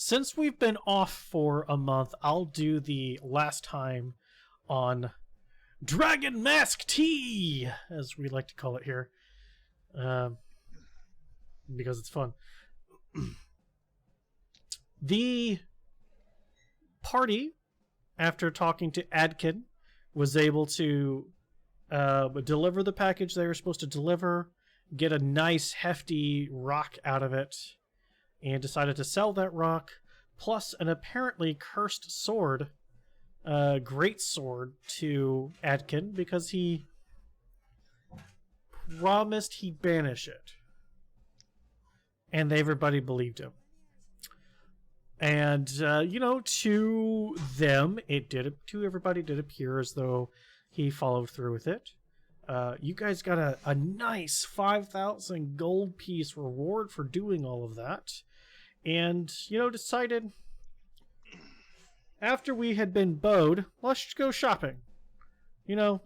since we've been off for a month, I'll do the last time on Dragon Mask Tea, as we like to call it here, because it's fun. The party, after talking to Adkin, was able to deliver the package they were supposed to deliver, get a nice hefty rock out of it, and decided to sell that rock, plus an apparently cursed sword, great sword, to Adkin, because he promised he'd banish it. And everybody believed him. And, to them, to everybody, it did appear as though he followed through with it. You guys got a nice 5,000 gold piece reward for doing all of that. And, decided, after we had been bowed, let's go shopping.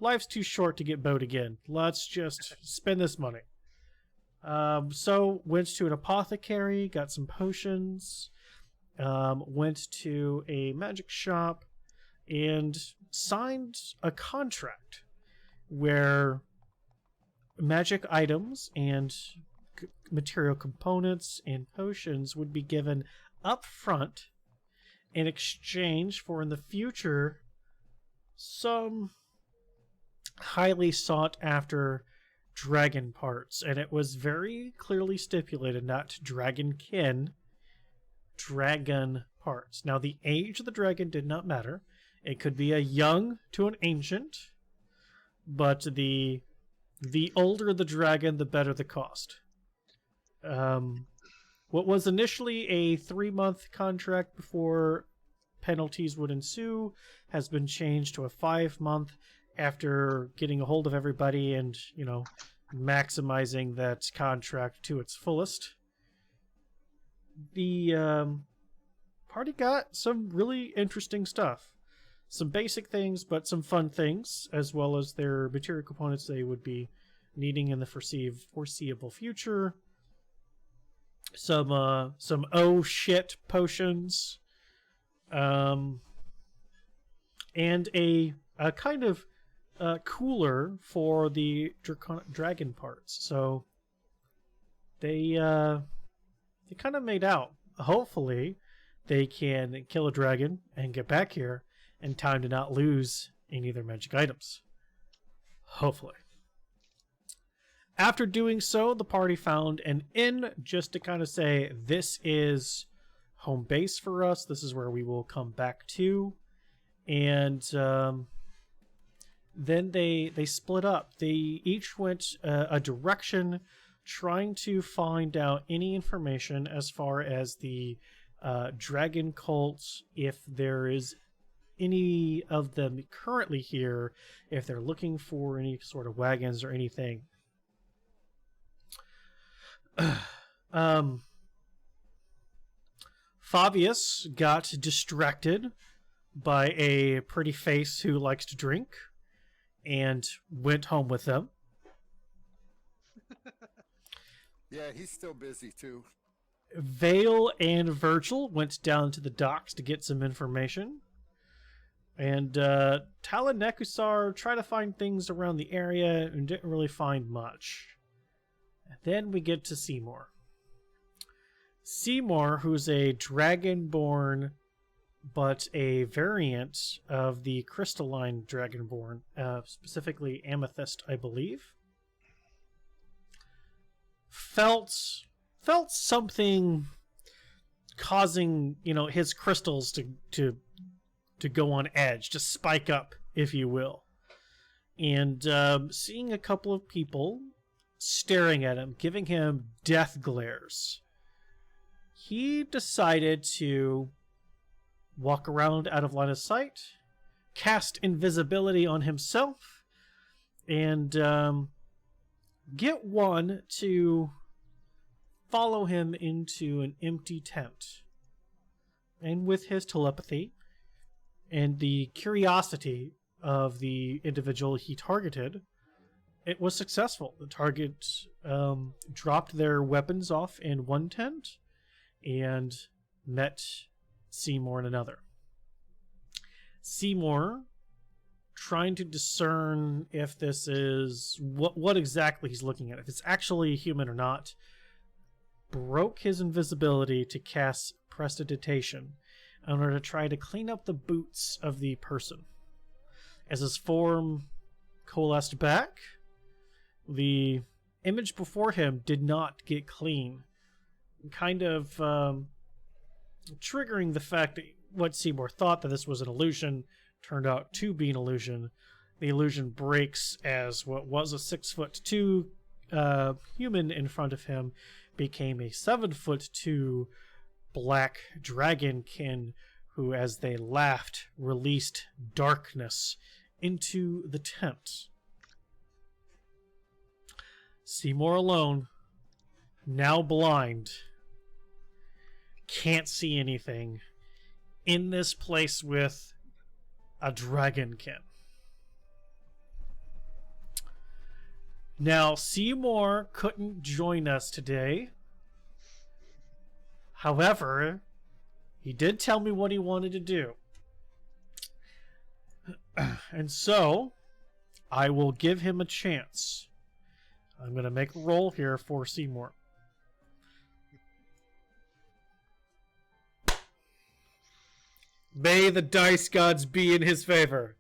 Life's too short to get bowed again. Let's just spend this money. So, went to an apothecary, got some potions, went to a magic shop, and signed a contract where magic items and material components and potions would be given up front in exchange for, in the future, some highly sought after dragon parts. And it was very clearly stipulated, not dragonkin, dragon parts. Now, the age of the dragon did not matter. It could be a young to an ancient, but the older the dragon, the better the cost. What was initially a 3-month contract before penalties would ensue has been changed to a 5-month after getting a hold of everybody and, maximizing that contract to its fullest. The party got some really interesting stuff. Some basic things, but some fun things, as well as their material components they would be needing in the foreseeable future. Some oh shit potions, and a kind of cooler for the dragon parts. So they kind of made out. Hopefully, they can kill a dragon and get back here in time to not lose any of their magic items. Hopefully. After doing so, the party found an inn just to kind of say, this is home base for us. This is where we will come back to. And then they split up. They each went a direction, trying to find out any information as far as the dragon cults, if there is any of them currently here, if they're looking for any sort of wagons or anything. Fabious got distracted by a pretty face who likes to drink and went home with them. Yeah, he's still busy too. Vale and Virgil went down to the docks to get some information. And Talon Nekusar tried to find things around the area and didn't really find much. And then we get to Seymour. Seymour, who's a dragonborn, but a variant of the crystalline dragonborn, specifically Amethyst, I believe, felt something causing, his crystals to go on edge, to spike up, if you will. And seeing a couple of people staring at him, giving him death glares, he decided to walk around out of line of sight, cast invisibility on himself, and get one to follow him into an empty tent. And with his telepathy and the curiosity of the individual he targeted, it was successful. The target dropped their weapons off in one tent and met Seymour in another. Seymour, trying to discern if this is what exactly he's looking at, if it's actually human or not, broke his invisibility to cast prestidigitation in order to try to clean up the boots of the person. As his form coalesced back, the image before him did not get clean, kind of triggering the fact that what Seymour thought that this was an illusion turned out to be an illusion. The illusion breaks as what was a 6'2" human in front of him became a 7'2" black dragonkin who, as they laughed, released darkness into the tent. Seymour alone, now blind, can't see anything, in this place with a dragonkin. Now, Seymour couldn't join us today. However, he did tell me what he wanted to do. And so, I will give him a chance. I'm going to make a roll here for Seymour. May the dice gods be in his favor.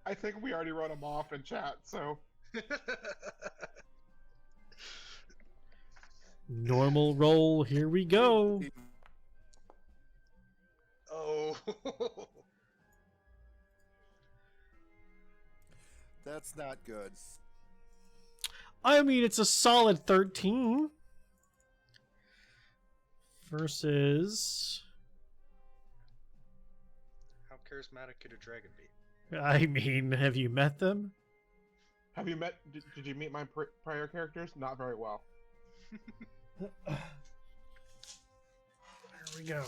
I think we already wrote him off in chat, so... Normal roll, here we go. Oh. That's not good. I mean, it's a solid 13. Versus... How charismatic could a dragon be? I mean, have you met them? Have you met... Did you meet my prior characters? Not very well. There we go.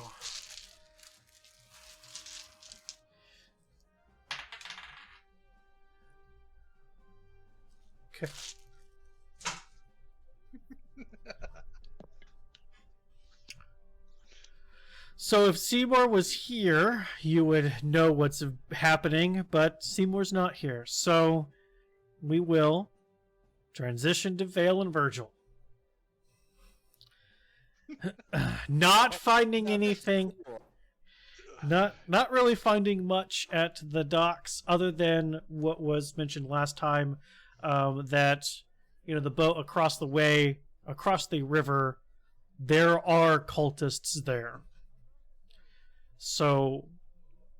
Okay. So if Seymour was here, you would know what's happening, but Seymour's not here. So we will transition to Vale and Virgil. Not finding anything, not really finding much at the docks other than what was mentioned last time, that, you know, the boat across the way, across the river, there are cultists there. So,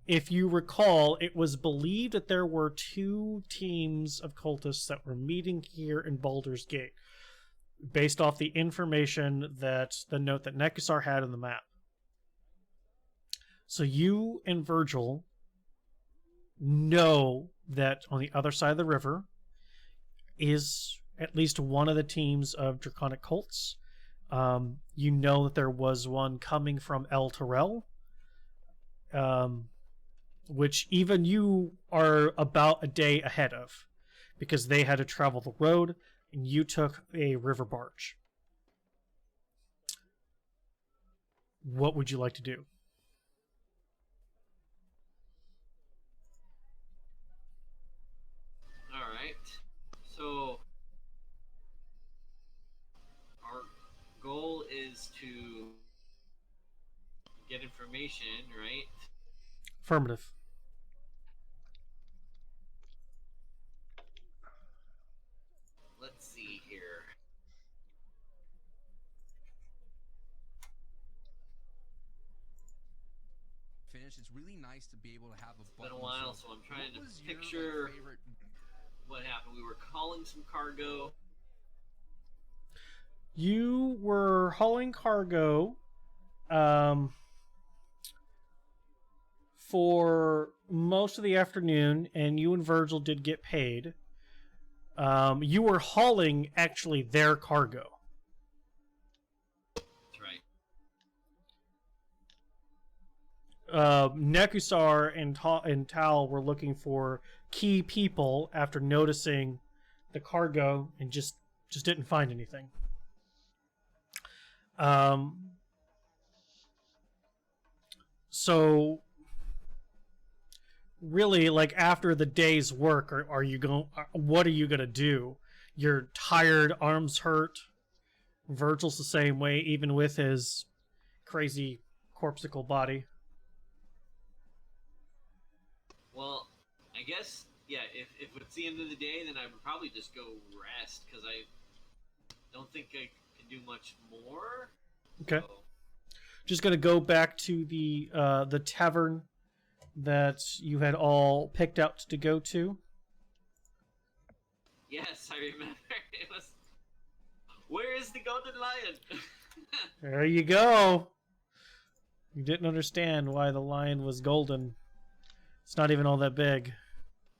if you recall, it was believed that there were 2 teams of cultists that were meeting here in Baldur's Gate, based off the information that the note that Nekusar had in the map. So you and Virgil know that on the other side of the river is at least one of the teams of Draconic cults. You know that there was one coming from El Terrell, which even you are about a day ahead of, because they had to travel the road and you took a river barge. What would you like to do? All right. So our goal is to get information, right? Affirmative. Let's see here. It's really nice to be able to have a It's been a while, so I'm trying to picture what happened. We were hauling some cargo. You were hauling cargo for most of the afternoon, and you and Virgil did get paid. You were hauling, actually, their cargo. That's right. Nekusar and Tal were looking for key people after noticing the cargo and just didn't find anything. So really, like after the day's work, are you going? What are you gonna do? You're tired, arms hurt. Virgil's the same way, even with his crazy corpsicle body. Well, I guess, yeah, if it's the end of the day, then I would probably just go rest, because I don't think I can do much more. Okay. So, Just gonna go back to the tavern that you had all picked out to go to. yes, I remember. It was... Where is the golden lion? There you go. You didn't understand why the lion was golden. It's not even all that big.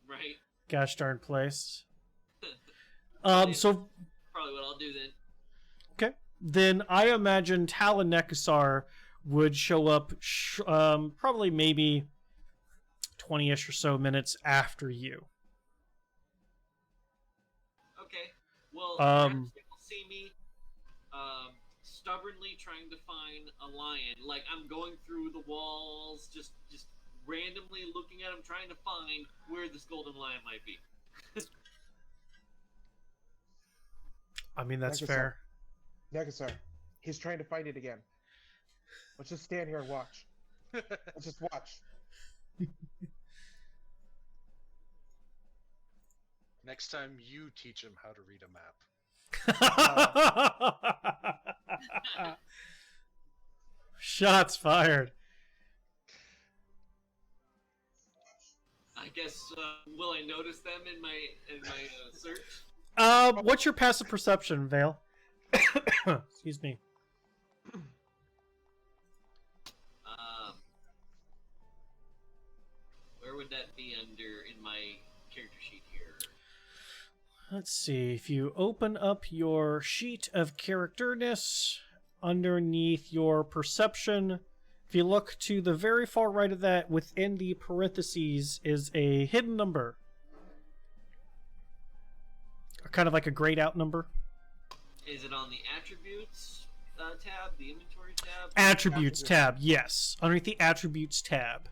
Right. Gosh darn place. Yeah. So Probably what I'll do then. okay, then I imagine Tal and Nekasar would show up probably maybe 20-ish or so minutes after you. Okay. Well, perhaps they will see me stubbornly trying to find a lion. Like, I'm going through the walls, just randomly looking at them, trying to find where this golden lion might be. I mean, that's Nekasar. fair. Nekasar, he's trying to find it again. Let's just stand here and watch. Let's just watch. Next time, you teach him how to read a map. Shots fired. I guess, will I notice them in my search? What's your passive perception, Vale? Excuse me. Where would that be under in my character sheet here? Let's see. If you open up your sheet of characterness underneath your perception, if you look to the very far right of that, within the parentheses is a hidden number. Kind of like a grayed out number. Is it on the attributes tab, the inventory tab? Attributes tab, yes. Underneath the attributes tab.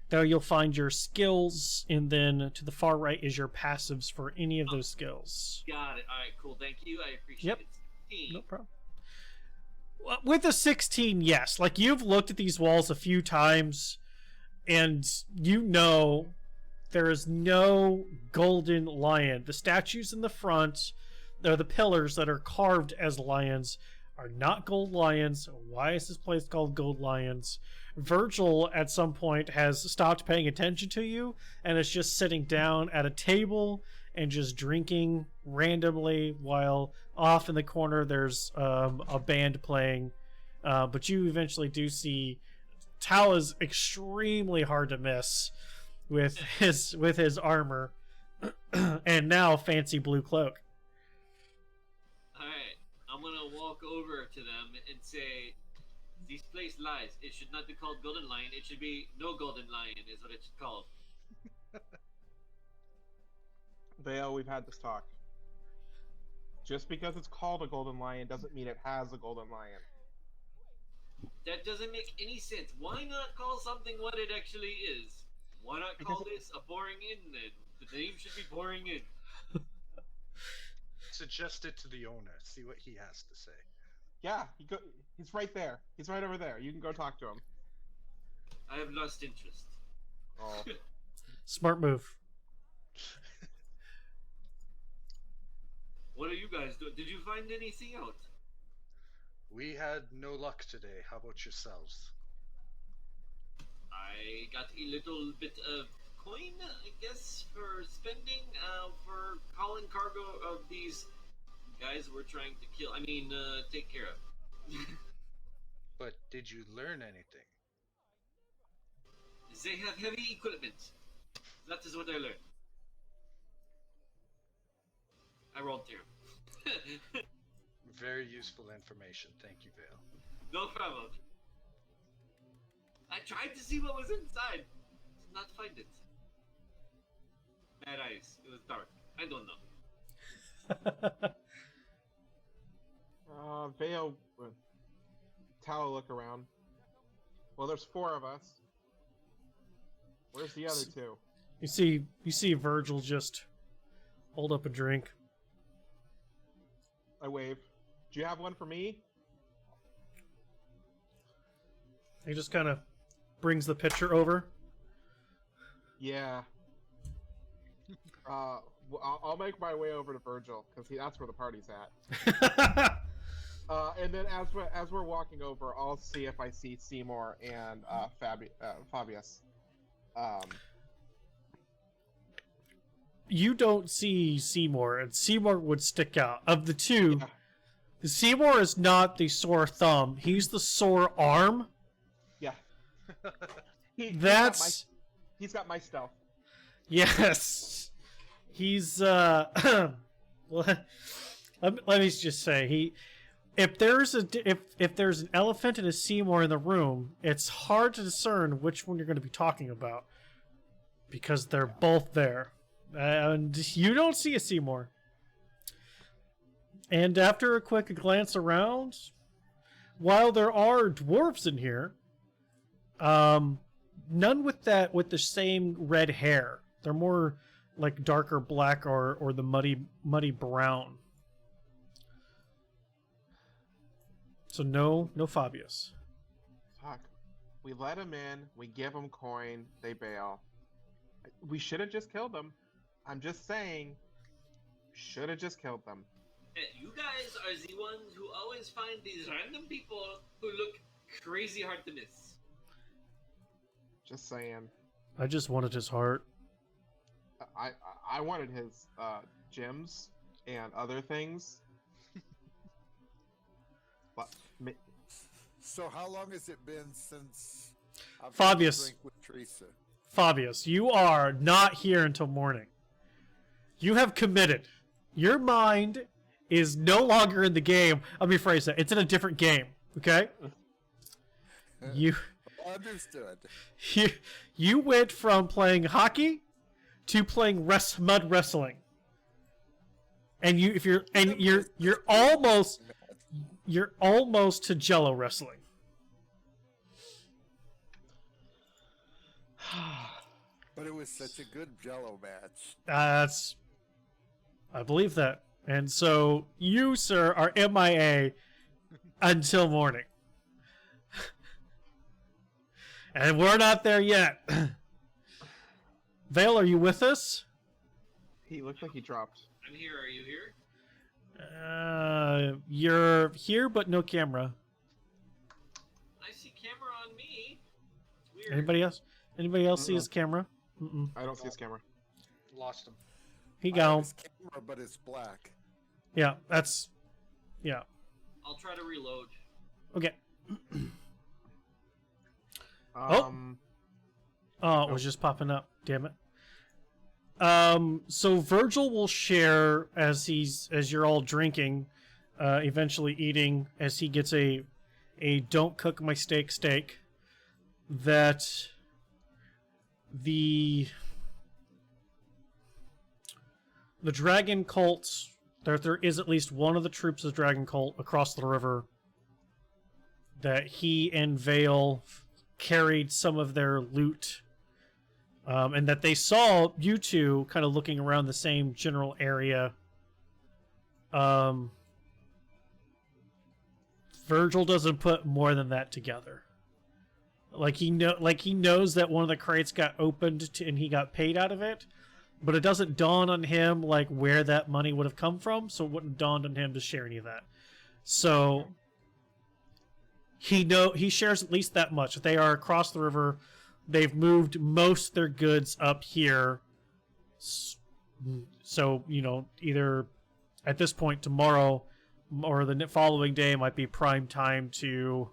There you'll find your skills, and then to the far right is your passives for any of those skills. Got it. All right, cool. Thank you. I appreciate Yep. it. 16. No problem. With a 16, yes. Like, you've looked at these walls a few times, and you know there is no golden lion. The statues in the front, or the pillars that are carved as lions, are not gold lions. Why is this place called Gold Lions? Virgil, at some point, has stopped paying attention to you, and is just sitting down at a table and just drinking randomly, while off in the corner there's a band playing. But you eventually do see Tal is extremely hard to miss with his armor and now fancy blue cloak. Alright, I'm gonna walk over to them and say, this place lies. It should not be called Golden Lion. It should be No Golden Lion is what it should called. Vale, we've had this talk. Just because it's called a golden lion doesn't mean it has a golden lion. That doesn't make any sense. Why not call something what it actually is? Why not call this a boring inn then? The name should be boring inn. Suggest it to the owner. See what he has to say. Yeah, he's right there. He's right over there. You can go talk to him. I have lost interest. Oh. Smart move. What are you guys doing? Did you find anything out? We had no luck today. How about yourselves? I got a little bit of coin, I guess, for spending, for hauling cargo of these guys we're trying to kill. Take care of. But did you learn anything? They have heavy equipment. That is what I learned. I rolled through. Very useful information. Thank you, Vale. No problem. I tried to see what was inside. Did not find it. Bad eyes. It was dark. I don't know. Vale, Tal, look around. Well, there's 4 of us. Where's the other 2? You see Virgil just hold up a drink. I wave. Do you have one for me? He just kind of brings the pitcher over. Yeah. I'll make my way over to Virgil because that's where the party's at. And then as we're walking over, I'll see if I see Seymour and Fabious. You don't see Seymour, and Seymour would stick out. Of the two, Yeah. Seymour is not the sore thumb. He's the sore arm. Yeah. He's got my stealth. Yes. He's well, let me just say if there's an elephant and a Seymour in the room, it's hard to discern which one you're going to be talking about because they're both there. And you don't see a Seymour. And after a quick glance around, while there are dwarves in here, none with the same red hair. They're more like darker black or the muddy brown. So no Fabious. Fuck. We let them in, we give them coin, they bail. We should have just killed them. I'm just saying, should have just killed them. You guys are the ones who always find these random people who look crazy hard to miss. Just saying. I just wanted his heart. I wanted his gems and other things. But So how long has it been since I've Fabious. had a drink with Teresa? Fabious, you are not here until morning. You have committed. Your mind is no longer in the game. Let me phrase that. It's in a different game. Okay? You Understood. you went from playing hockey to playing mud wrestling. And you're almost to Jello wrestling. But it was such a good Jello match. I believe that. And so you, sir, are MIA until morning. And we're not there yet. Vale, are you with us? he looked like he dropped. I'm here. Are you here? You're here, but no camera. I see camera on me. It's weird. Anybody else? Anybody else see his camera? Mm-mm. I don't see his camera. Lost him. He I have gone. his camera, but it's black. Yeah, that's... Yeah. I'll try to reload. Okay. Um, Oh, it was just popping up. Damn it. So Virgil will share as you're all drinking, eventually eating as he gets a don't cook my steak, that the dragon cult, there is at least one of the troops of the dragon cult across the river that he and Vale carried some of their loot, and that they saw you two kind of looking around the same general area. Virgil doesn't put more than that together. He knows that one of the crates got opened and he got paid out of it, but it doesn't dawn on him where that money would have come from, so it wouldn't dawn on him to share any of that. So he shares at least that much. They are across the river. They've moved most of their goods up here. So, either at this point tomorrow or the following day might be prime time to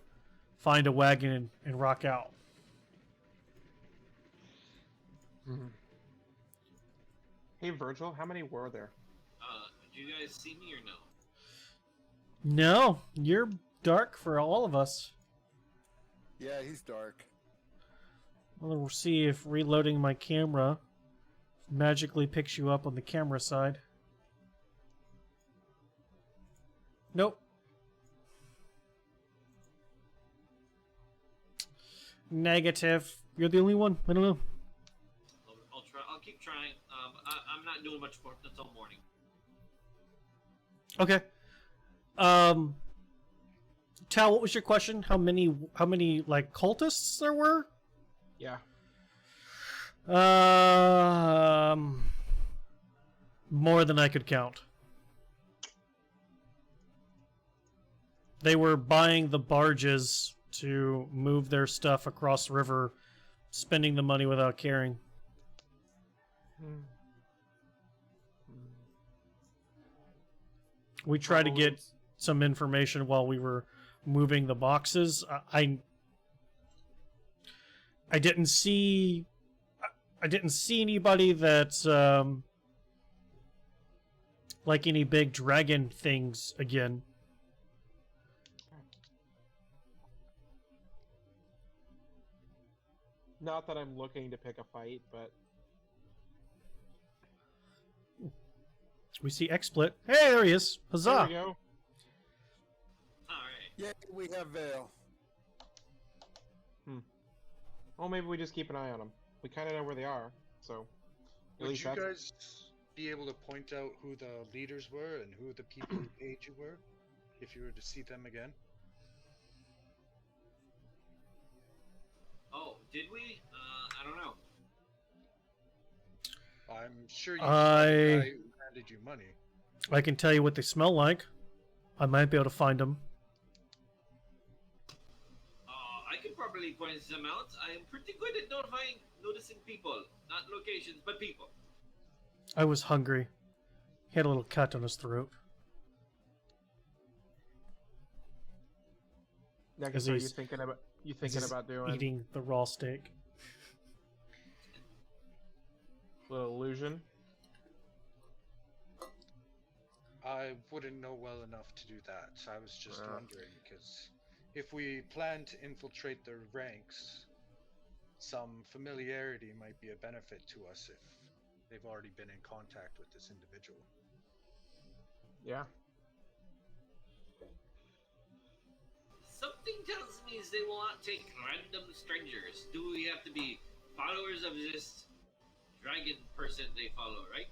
find a wagon and rock out. Mm-hmm. Hey Virgil, how many were there? Do you guys see me or no? No, you're dark for all of us. Yeah, he's dark. Well, we'll see if reloading my camera magically picks you up on the camera side. Nope. Negative. You're the only one. I don't know. I'll try. I'll keep trying. I'm not doing much more until morning. Okay. Tal, what was your question? How many like cultists there were? Yeah. More than I could count. They were buying the barges to move their stuff across the river, spending the money without caring. We tried to get some information while we were moving the boxes. I didn't see anybody that like any big dragon things again. Not that I'm looking to pick a fight, but We see XSplit. Hey, there he is. Huzzah! there we go. Alright. Yeah, we have Vale. Well, maybe we just keep an eye on them. We kind of know where they are, so. At Would least you that's- guys be able to point out who the leaders were and who the people who paid you were, if you were to see them again? Oh, did we? I don't know. I'm sure you I- saw the guy who handed you money. I can tell you what they smell like. I might be able to find them. I could probably point them out. I am pretty good at noticing people. Not locations, but people. I was hungry. He had a little cut on his throat. Yeah, As so you he's- thinking about He's doing eating the raw steak. a little illusion? I wouldn't know well enough to do that. I was just Ah. wondering, because if we plan to infiltrate their ranks, some familiarity might be a benefit to us if they've already been in contact with this individual. Yeah. Something tells me they will not take random strangers. Do we have to be followers of this dragon person they follow, right?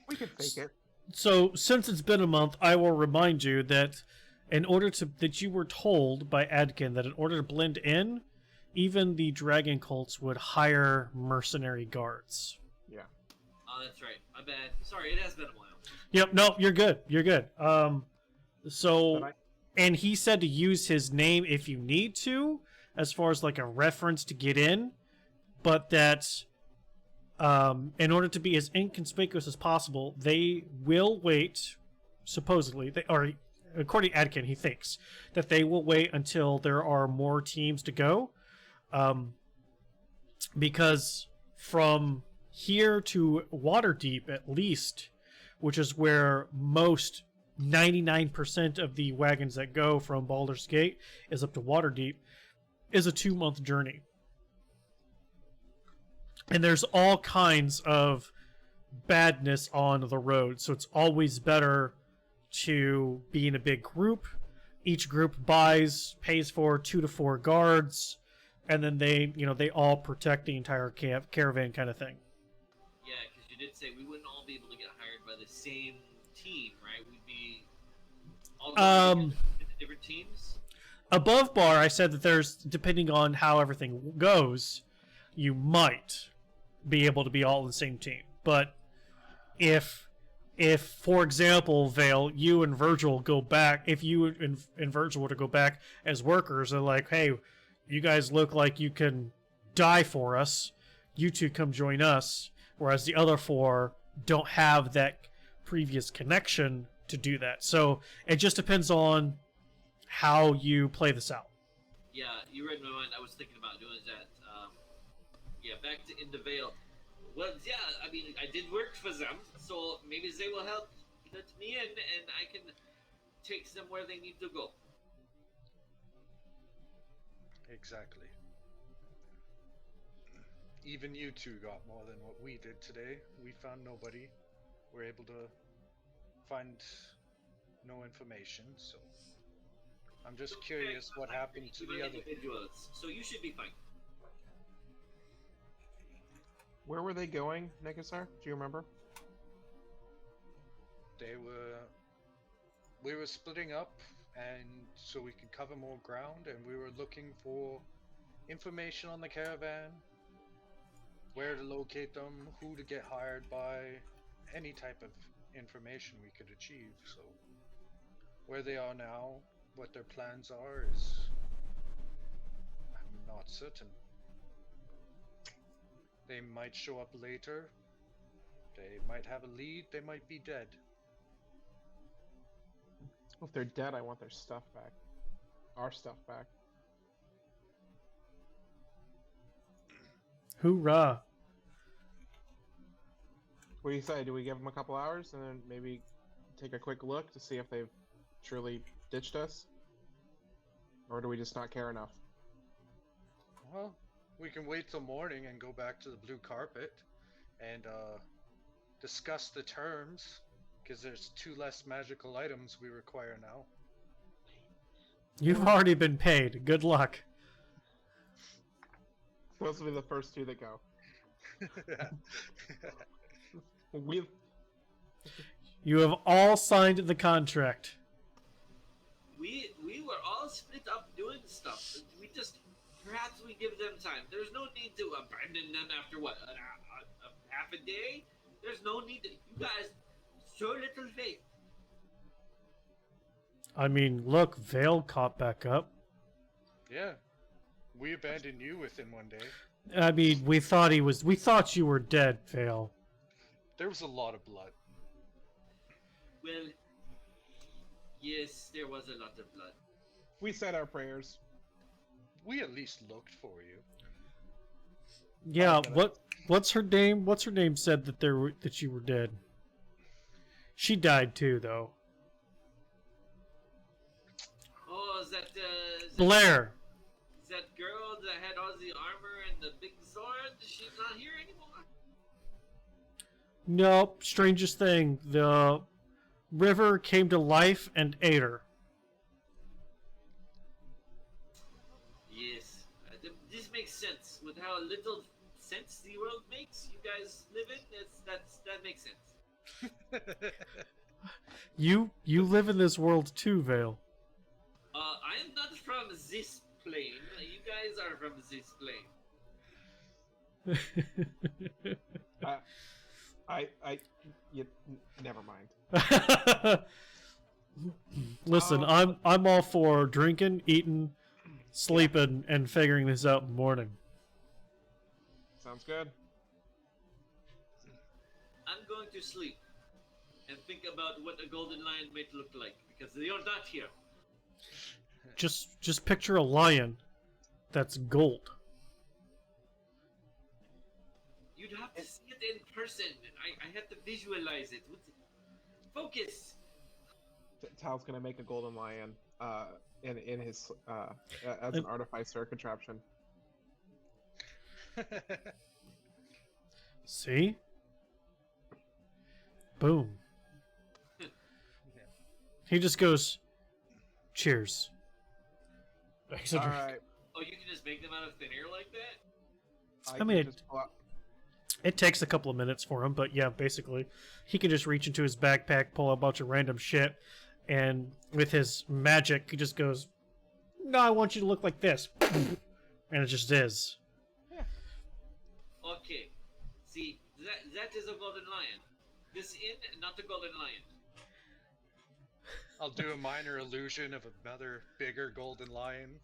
We could fake it. So, since it's been a month, I will remind you that that you were told by Adkin that in order to blend in, even the dragon cults would hire mercenary guards. Yeah. Oh, that's right. My bad. Sorry, it has been a while. Yep, no, you're good. You're good. So, But and he said to use his name if you need to, as far as like a reference to get in, but that in order to be as inconspicuous as possible, they will wait. Supposedly, according to Adkin, he thinks that they will wait until there are more teams to go, because from here to Waterdeep, at least, which is where most 99% of the wagons that go from Baldur's Gate is up to Waterdeep, is a 2-month journey. And there's all kinds of badness on the road, so it's always better to be in a big group. Each group pays for 2 to 4 guards, and then they all protect the entire caravan kind of thing. Yeah, because you did say we wouldn't all be able to get hired by the same team, right? We'd be all going into different teams. Above bar, I said that there's, depending on how everything goes, you might be able to be all in the same team. But if for example, Vale, you and Virgil go back, if you and Virgil were to go back as workers, they're like, hey, you guys look like you can die for us. You two come join us. Whereas the other 4 don't have that previous connection to do that. So it just depends on how you play this out. Yeah, you read my mind. I was thinking about doing that. Yeah, back to In the Vale. Well, yeah, I mean, I did work for them, so maybe they will help let me in, and I can take them where they need to go. Exactly. Even you two got more than what we did today. We found nobody. We're able to find no information, so I'm just Don't curious care what about happened to the other. individuals. So you should be fine. Where were they going, Negasar? Do you remember? We were splitting up, and so we could cover more ground, and we were looking for information on the caravan, where to locate them, who to get hired by, any type of information we could achieve. So where they are now, what their plans are, is I'm not certain. They might show up later. They might have a lead. They might be dead. If they're dead, I want their stuff back. Our stuff back. Hoorah! What do you say? Do we give them a couple hours and then maybe take a quick look to see if they've truly ditched us? Or do we just not care enough? Well, we can wait till morning and go back to the blue carpet and discuss the terms, because there's 2 less magical items we require now. You've already been paid. Good luck. Those will be the first 2 that go. We You have all signed the contract. We were all split up doing stuff. We just perhaps we give them time. There's no need to abandon them after what half a day. There's no need to. You guys show little faith. I mean, look, Vale caught back up. Yeah, we abandoned you within 1 day. I mean, we thought you were dead, Vale. There was a lot of blood. Well, yes, there was a lot of blood. we said our prayers. We at least looked for you. Yeah, what's her name? What's her name said that you were dead. She died too, though. Oh, is that Blair. Is that girl that had all the armor and the big sword? She's not here anymore. Nope. Strangest thing, the river came to life and ate her. Yes, this makes sense with how little sense the world makes. You guys live in. That makes sense. You live in this world too, Vale. I am not from this plane. You guys are from this plane. Never mind. Listen, I'm all for drinking, eating, sleeping, and figuring this out in the morning. Sounds good. I'm going to sleep and think about what a golden lion might look like because they are not here. Just picture a lion that's gold. You'd have to see it in person. I had to visualize it. Focus. Tal's gonna make a golden lion in his as an artificer contraption. See? Boom. He just goes, cheers. Makes a All drink. right. Oh, you can just make them out of thin air like that? I can mean, just pull out- It takes a couple of minutes for him, but yeah, basically, he can just reach into his backpack, pull a bunch of random shit, and with his magic, he just goes, "No, I want you to look like this," and it just is. Okay. See, that is a golden lion. This inn, not a golden lion. I'll do a minor illusion of another bigger golden lion.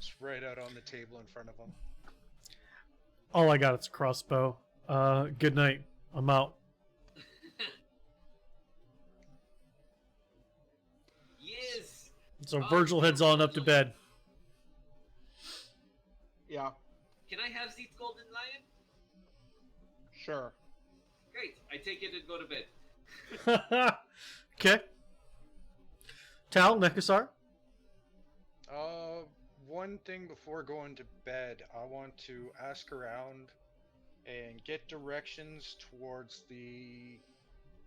Just right out on the table in front of him. All I got is a crossbow. Good night. I'm out. Yes. So Virgil heads on up to bed. Yeah, Can I have this golden lion? sure. Great. I take it and go to bed. Okay. Tal, Nekasar? One thing before going to bed, I want to ask around and get directions towards the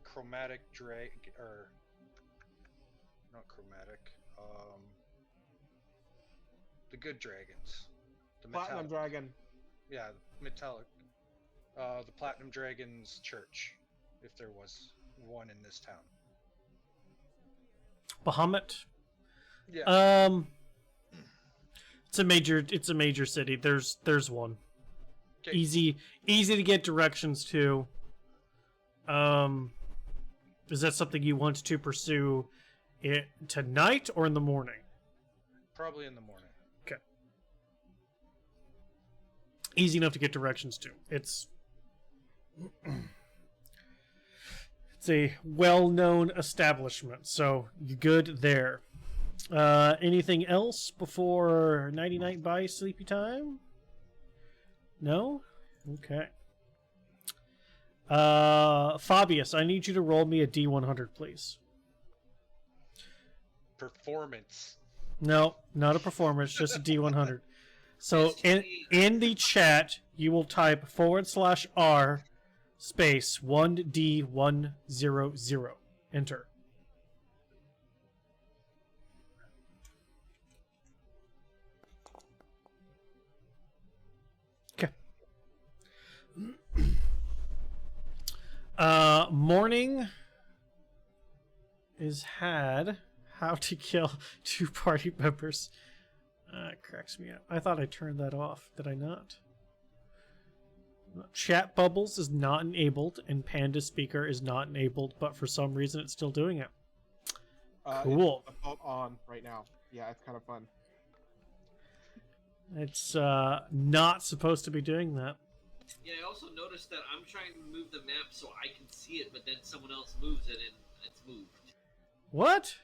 chromatic not chromatic. The good dragons. The Platinum metallic. Dragon. Yeah, metallic. The Platinum Dragon's church, if there was one in this town. Bahamut. Yeah. It's a major city. There's one. Okay. Easy to get directions to. Is that something you want to pursue it tonight or in the morning? Probably in the morning. Okay. Easy enough to get directions to. It's a well-known establishment, so you're good there. Anything else before nighty-night bye sleepy time? No? Okay. Fabious, I need you to roll me a D100, please. Performance. No, not a performance, just a D100. So in the chat, you will type /R space 1D100. Enter. Okay. Morning is had. How to kill 2 party members. It cracks me up. I thought I turned that off. Did I not? Chat bubbles is not enabled, and Panda Speaker is not enabled, but for some reason it's still doing it. Cool. It's both on right now. Yeah, it's kind of fun. It's not supposed to be doing that. Yeah, I also noticed that I'm trying to move the map so I can see it, but then someone else moves it and it's moved. What?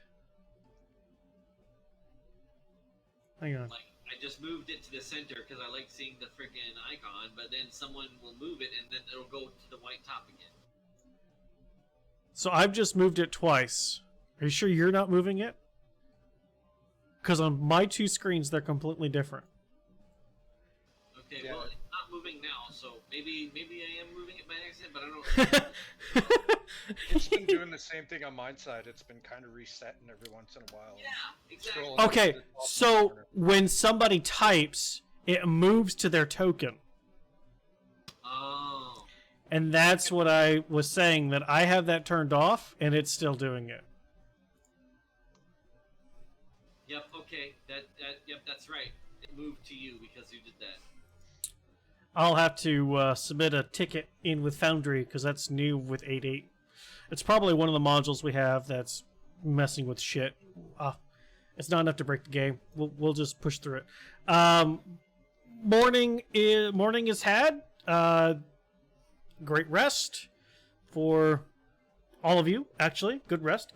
Hang on. Like, I just moved it to the center because I like seeing the freaking icon, but then someone will move it and then it'll go to the white top again. So I've just moved it twice. Are you sure you're not moving it? Because on my 2 screens, they're completely different. Okay, Yeah. well, it's not moving now, so maybe I am moving it by accident, but I don't know. It's been doing the same thing on my side. It's been kind of resetting every once in a while. Yeah, exactly. Scrolling Okay, to the top so corner. when somebody types, it moves to their token. Oh. And that's what I was saying, that I have that turned off, and it's still doing it. Yep, okay. Yep, that's right. It moved to you because you did that. I'll have to submit a ticket in with Foundry, because that's new with 8.8. It's probably one of the modules we have that's messing with shit. It's not enough to break the game. We'll just push through it. Morning is had. Great rest for all of you, actually. Good rest.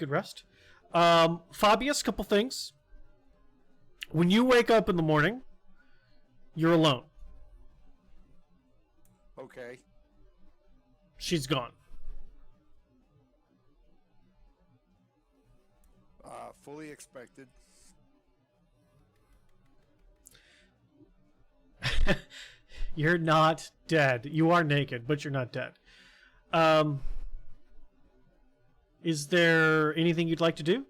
Fabious, couple things. When you wake up in the morning, you're alone. Okay. She's gone. Fully expected. You're not dead. You are naked, but you're not dead. Is there anything you'd like to do?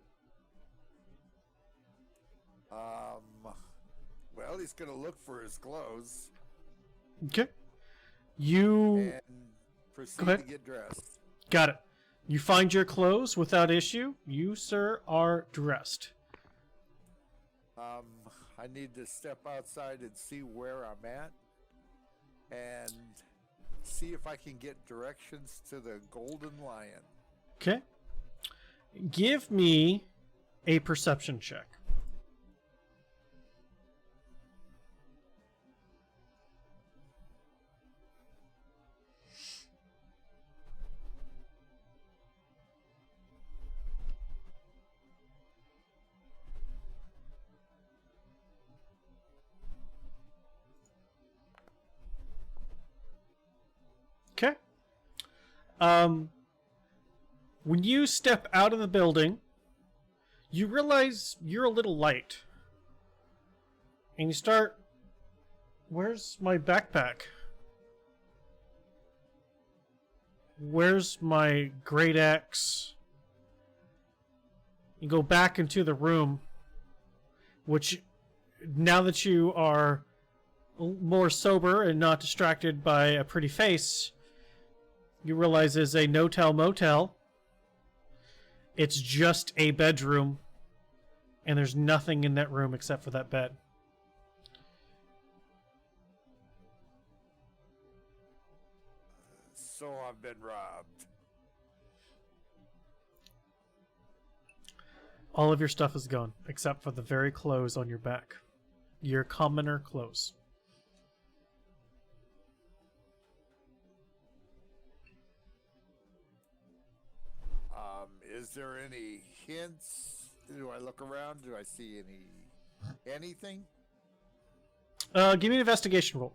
Well, he's gonna look for his clothes Okay. You and proceed Go ahead. to get dressed. got it. You find your clothes without issue. You, sir, are dressed. I need to step outside and see where I'm at, and see if I can get directions to the Golden Lion. Okay. Give me a perception check. Okay. When you step out of the building, you realize you're a little light. And you start... Where's my backpack? Where's my great axe? You go back into the room, which, now that you are more sober and not distracted by a pretty face, you realize is a no-tell motel. It's just a bedroom, and there's nothing in that room except for that bed. So I've been robbed. All of your stuff is gone, except for the very clothes on your back. Your commoner clothes. Is there any hints? Do I look around? Do I see anything? Give me an investigation roll.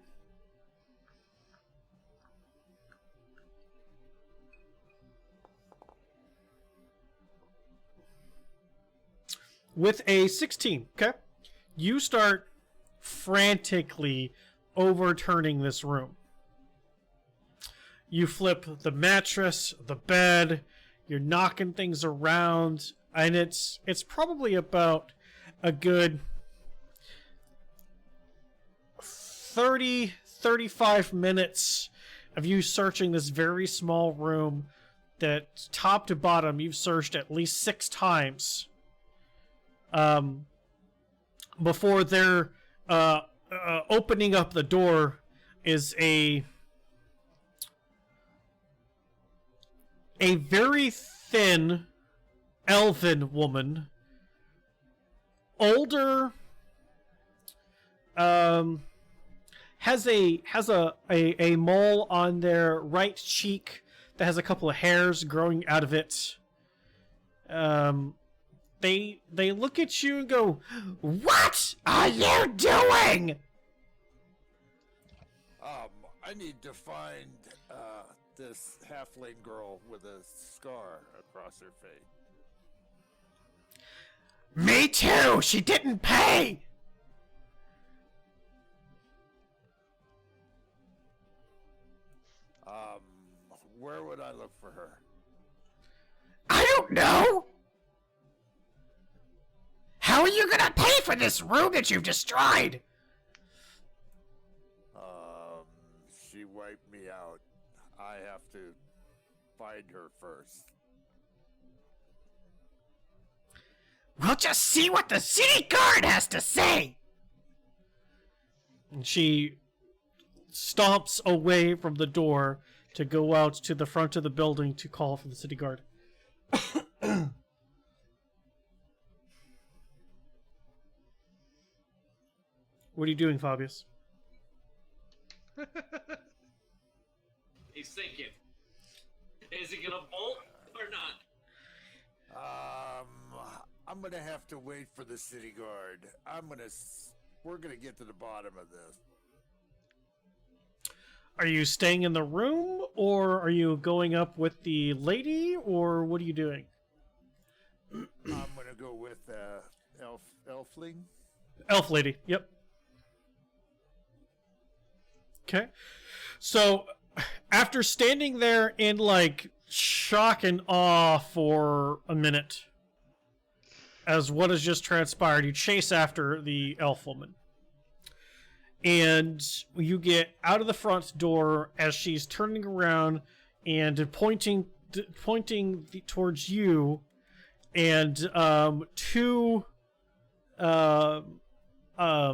With a 16, okay? You start frantically overturning this room. You flip the mattress, the bed, you're knocking things around, and it's probably about a good 35 minutes of you searching this very small room that top to bottom you've searched at least 6 times. Before they're opening up the door is a very thin elven woman, older, has a mole on their right cheek that has a couple of hairs growing out of it. They look at you and go, "What are you doing?" I need to find this halfling girl with a scar across her face. Me too! She didn't pay! Where would I look for her? I don't know! How are you gonna pay for this room that you've destroyed? She wiped me out. I have to find her first. We'll just see what the city guard has to say! And she stomps away from the door to go out to the front of the building to call for the city guard. What are you doing, Fabious? He's thinking. Is he gonna bolt or not? I'm gonna have to wait for the city guard. We're gonna get to the bottom of this. Are you staying in the room, or are you going up with the lady, or what are you doing? I'm gonna go with Elfling. Elf lady, yep. Okay. So, after standing there in, like, shock and awe for a minute, as what has just transpired, you chase after the elf woman. And you get out of the front door as she's turning around and pointing towards you, and two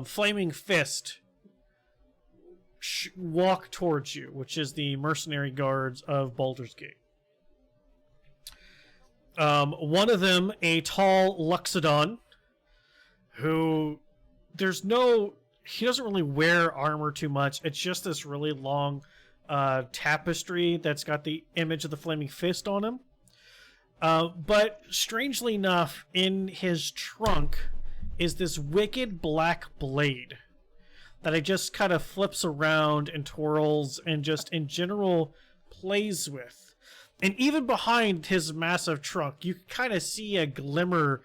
flaming fist walk towards you, which is the mercenary guards of Baldur's Gate. One of them, a tall Luxodon, who he doesn't really wear armor too much. It's just this really long tapestry that's got the image of the flaming fist on him. But strangely enough, in his trunk is this wicked black blade that it just kind of flips around and twirls and just in general plays with. And even behind his massive trunk, you can kind of see a glimmer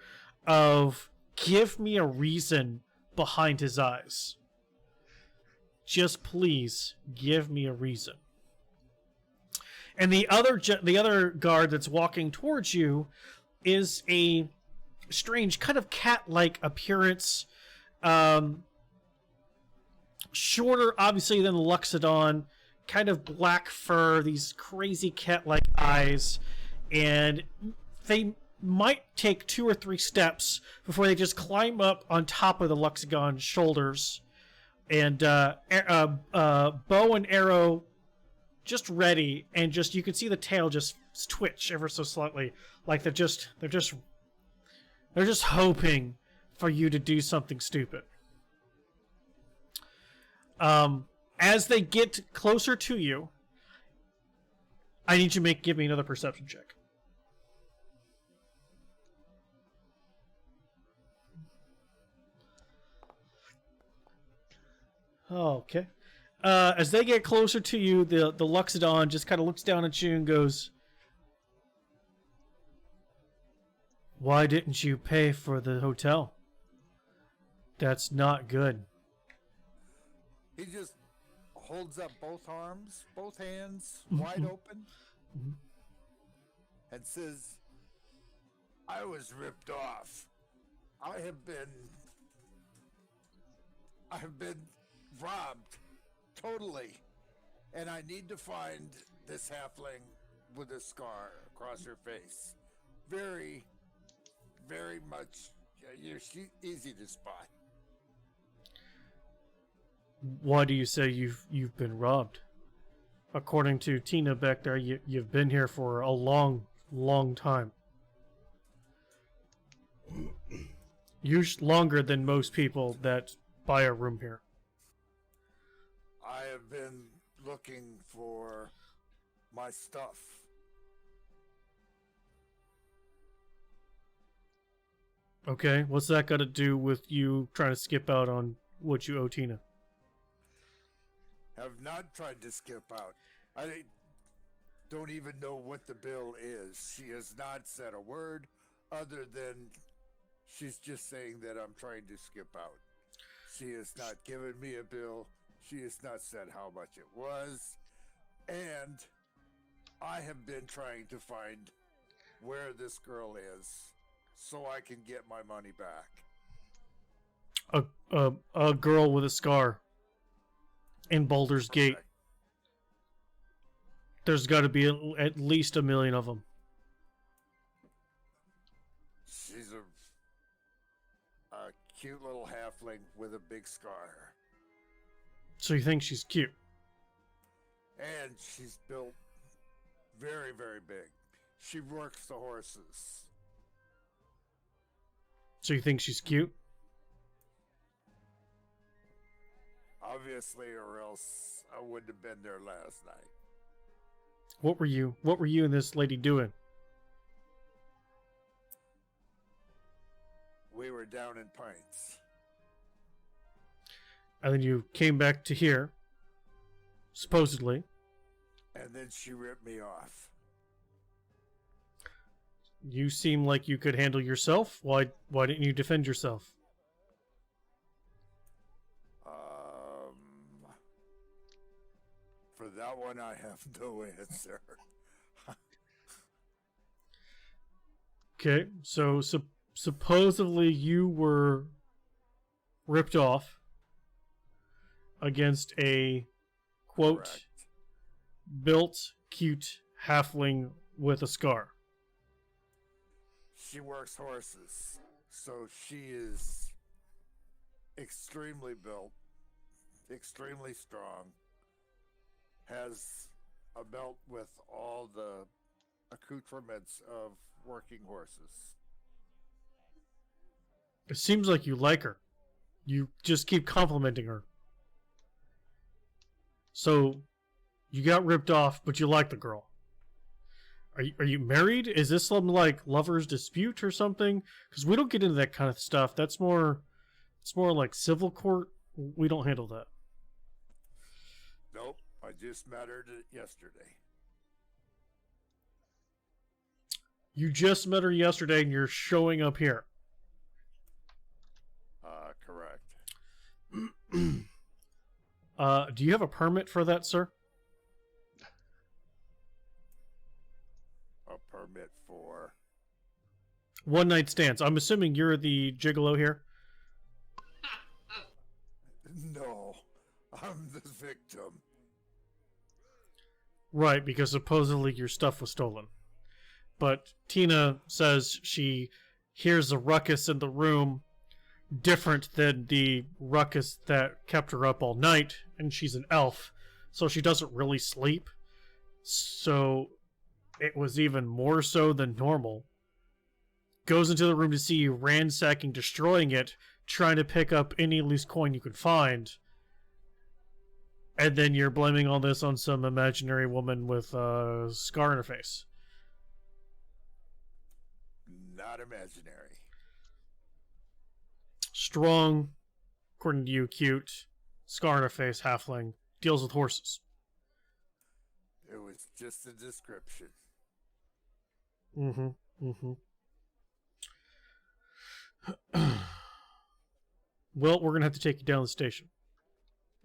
of "give me a reason" behind his eyes. Just please give me a reason. And the other guard that's walking towards you is a strange kind of cat-like appearance. Shorter, obviously, than the Luxodon. Kind of black fur, these crazy cat-like eyes. And they might take 2 or 3 steps before they just climb up on top of the Luxodon's shoulders. And bow and arrow just ready, and just you can see the tail just twitch ever so slightly, like they're just hoping for you to do something stupid. As they get closer to you, I need you to give me another perception check. Okay. As they get closer to you, the Luxodon just kind of looks down at you and goes, "Why didn't you pay for the hotel? That's not good." He just holds up both arms, both hands wide open, and says, "I was ripped off. I have been robbed. Totally. And I need to find this halfling with a scar across her face. Very, very much. You're easy to spot." Why do you say you've been robbed? According to Tina back there, you've been here for a long, long time. Longer than most people that buy a room here. I have been looking for my stuff. Okay, what's that got to do with you trying to skip out on what you owe Tina? Have not tried to skip out. I don't even know what the bill is. She has not said a word other than she's just saying that I'm trying to skip out. She has not given me a bill. She has not said how much it was. And I have been trying to find where this girl is so I can get my money back. A girl with a scar in Baldur's Gate. Perfect. There's got to be at least 1 million of them. She's a cute little halfling with a big scar. So you think she's cute? And she's built very, very big. She works the horses. So you think she's cute? Obviously, or else I wouldn't have been there last night. What were you and this lady doing? We were down in Pints. And then you came back to here, supposedly. And then she ripped me off. You seem like you could handle yourself. Why didn't you defend yourself? For that one, I have no answer. Okay, so supposedly you were ripped off against a, quote, Correct. built, cute halfling with a scar. She works horses, so she is extremely built, extremely strong, has a belt with all the accoutrements of working horses. It seems like you like her. You just keep complimenting her. So, you got ripped off, but you like the girl. Are you married? Is this some like lover's dispute or something? Because we don't get into that kind of stuff. It's more like civil court. We don't handle that. Nope, I just met her yesterday. You just met her yesterday and you're showing up here. Correct. Do you have a permit for that, sir? A permit for... One night stands. I'm assuming you're the gigolo here. No, I'm the victim. Right, because supposedly your stuff was stolen. But Tina says she hears a ruckus in the room different than the ruckus that kept her up all night, and she's an elf, so she doesn't really sleep. So it was even more so than normal. Goes into the room to see you ransacking, destroying it, trying to pick up any loose coin you could find. And then you're blaming all this on some imaginary woman with a scar in her face. Not imaginary. Strong, according to you, cute, scar in her face, halfling, deals with horses. It was just a description. Well, we're going to have to take you down to the station.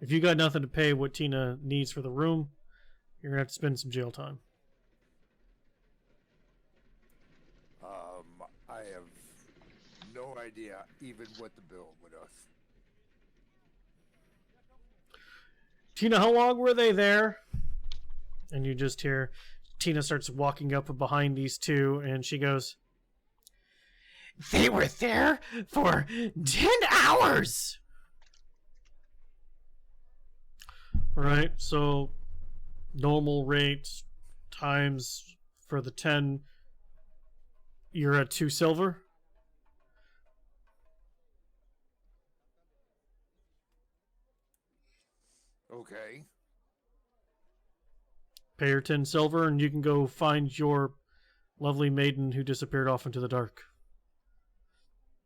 If you got nothing to pay what Tina needs for the room, you're going to have to spend some jail time. I have no idea even what the bill would us. Tina, how long were they there? And you just hear Tina starts walking up behind these two, and she goes, "They were there for 10 hours!" Right, so normal rate times for the 10, you're at 2 silver. Okay. Pay her 10 silver, and you can go find your lovely maiden who disappeared off into the dark.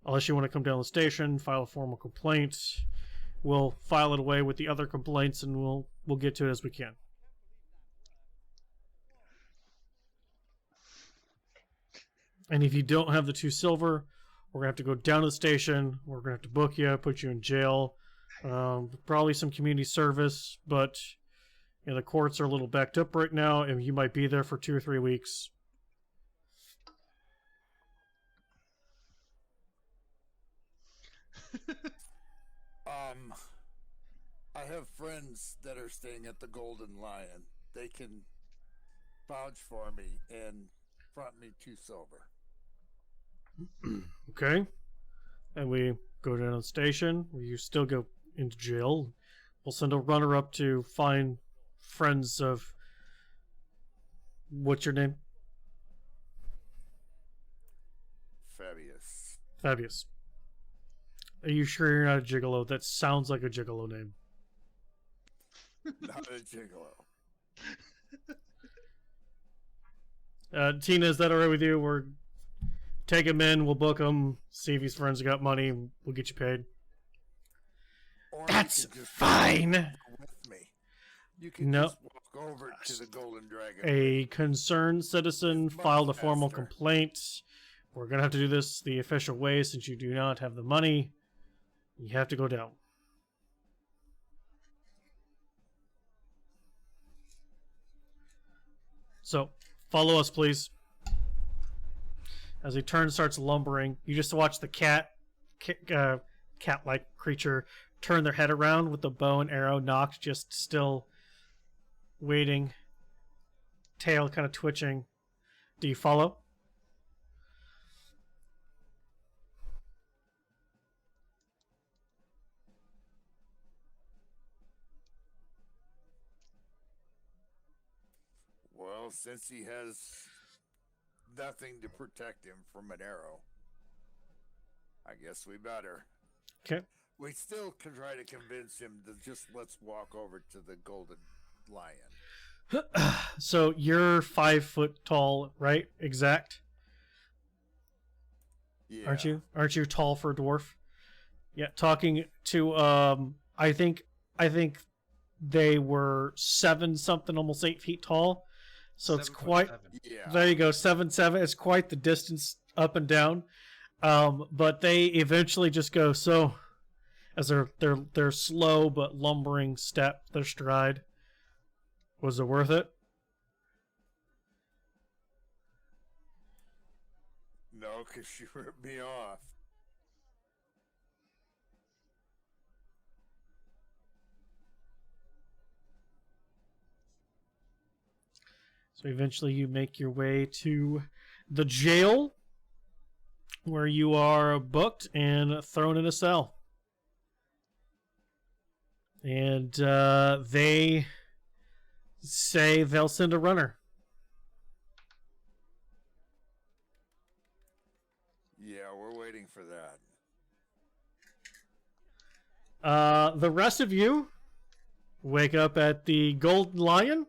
Unless you want to come down the station, file a formal complaint. We'll file it away with the other complaints, and we'll get to it as we can. And if you don't have the 2 silver, we're going to have to go down to the station. We're going to have to book you, put you in jail. Probably some community service, but you know, the courts are a little backed up right now, and you might be there for 2 or 3 weeks. I have friends that are staying at the Golden Lion. They can vouch for me and front me 2 silver. Okay. And we go down to the station, where you still go into jail. We'll send a runner up to find friends of... What's your name? Fabious. Fabious. Are you sure you're not a gigolo? That sounds like a gigolo name. Not a gigolo. Tina, is that alright with you? We're take him in, we'll book him, see if his friends got money, we'll get you paid. Or That's you can just fine. With me. You can No. just walk over to the Golden Dragon. A concerned citizen It's much filed a formal faster. complaint. We're going to have to do this the official way since you do not have the money. You have to go down. So, follow us, please. As he turns, starts lumbering. You just watch the cat-like creature turn their head around with the bow and arrow knocked, just still waiting. Tail kind of twitching. Do you follow? Well, since he has nothing to protect him from an arrow, I guess we better. Okay. We still can try to convince him to just let's walk over to the Golden Lion. So you're 5 foot tall, right? Exact. Yeah. Aren't you tall for a dwarf? Yeah. Talking to I think they were 7 something, almost 8 feet tall. So it's quite. 7'7". Yeah. There you go, 7'7". It's quite the distance up and down. But they eventually just go so, as their slow but lumbering step, their stride. Was it worth it? No, because she ripped me off. So eventually you make your way to the jail where you are booked and thrown in a cell. And they say they'll send a runner. Yeah, we're waiting for that. The rest of you wake up at the Golden Lion,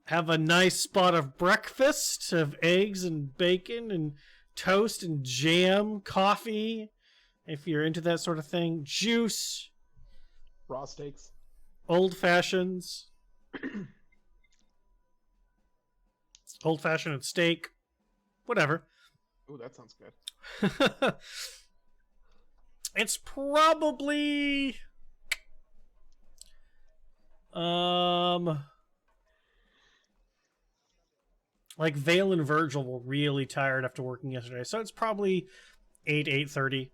have a nice spot of breakfast of eggs and bacon and toast and jam, coffee, if you're into that sort of thing, juice, Raw steaks. old fashions, old fashioned and steak, whatever. Ooh, that sounds good. It's probably like Vale and Virgil were really tired after working yesterday, so it's probably 8:30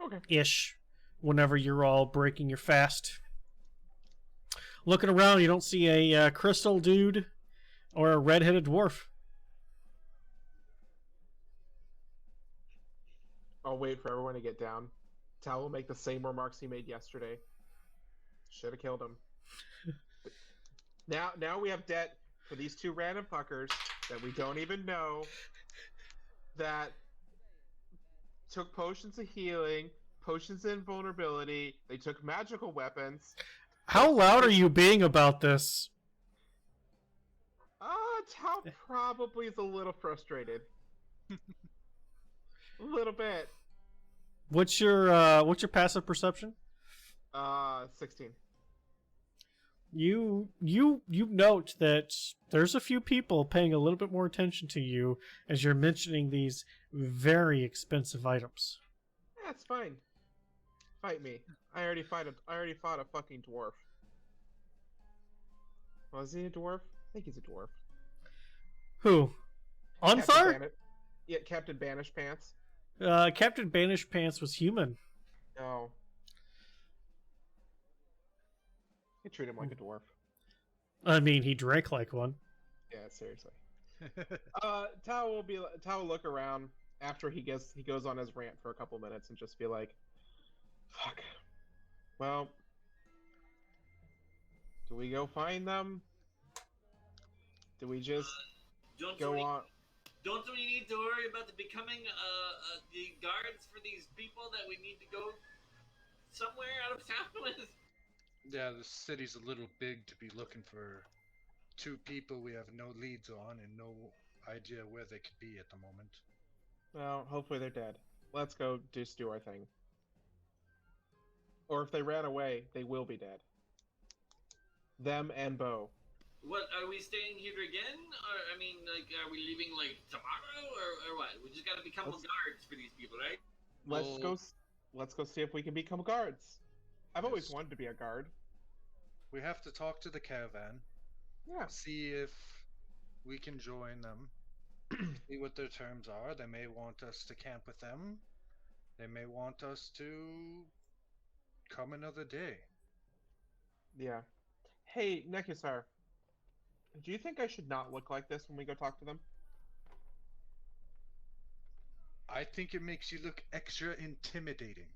Okay. ish whenever you're all breaking your fast. Looking around, you don't see a crystal dude or a red-headed dwarf. I'll wait for everyone to get down. Tal will make the same remarks he made yesterday. Should have killed him. Now we have debt for these two random fuckers that we don't even know that took potions of healing, potions of invulnerability. They took magical weapons. How loud are you being about this? Tal probably is a little frustrated. A little bit. What's your passive perception? 16. You note that there's a few people paying a little bit more attention to you as you're mentioning these very expensive items. That's fine. Fight me. I already fought a fucking dwarf. Was he a dwarf? I think he's a dwarf. Who? Onthar? Yeah, Captain Banish Pants. Captain Banish Pants was human. No. He treated him like a dwarf. I mean, he drank like one. Yeah, seriously. Tao will look around after he goes on his rant for a couple minutes and just be like, "Fuck. Well, do we go find them? Do we just go on?" Don't we need to worry about becoming the guards for these people that we need to go somewhere out of town with? Yeah, the city's a little big to be looking for two people we have no leads on and no idea where they could be at the moment. Well, hopefully they're dead. Let's go just do our thing. Or if they ran away, they will be dead. Them and Bo. What, are we staying here again? Or, I mean, like, are we leaving, like, tomorrow? Or what? We just gotta become guards for these people, right? Let's go see if we can become guards. I've always wanted to be a guard. We have to talk to the caravan. Yeah. See if we can join them. See what their terms are. They may want us to camp with them. They may want us to come another day. Yeah. Hey, Nekusar. Do you think I should not look like this when we go talk to them? I think it makes you look extra intimidating.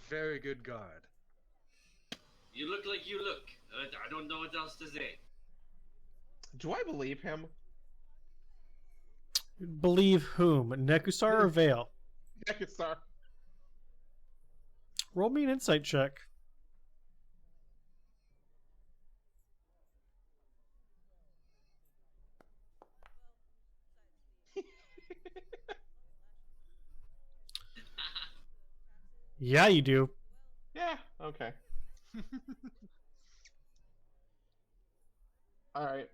Very good guard. You look like you look. I don't know what else to say. Do I believe him? Believe whom? Nekusar or Vale? Nekusar. Roll me an insight check. Yeah, you do. Yeah, okay. Alright.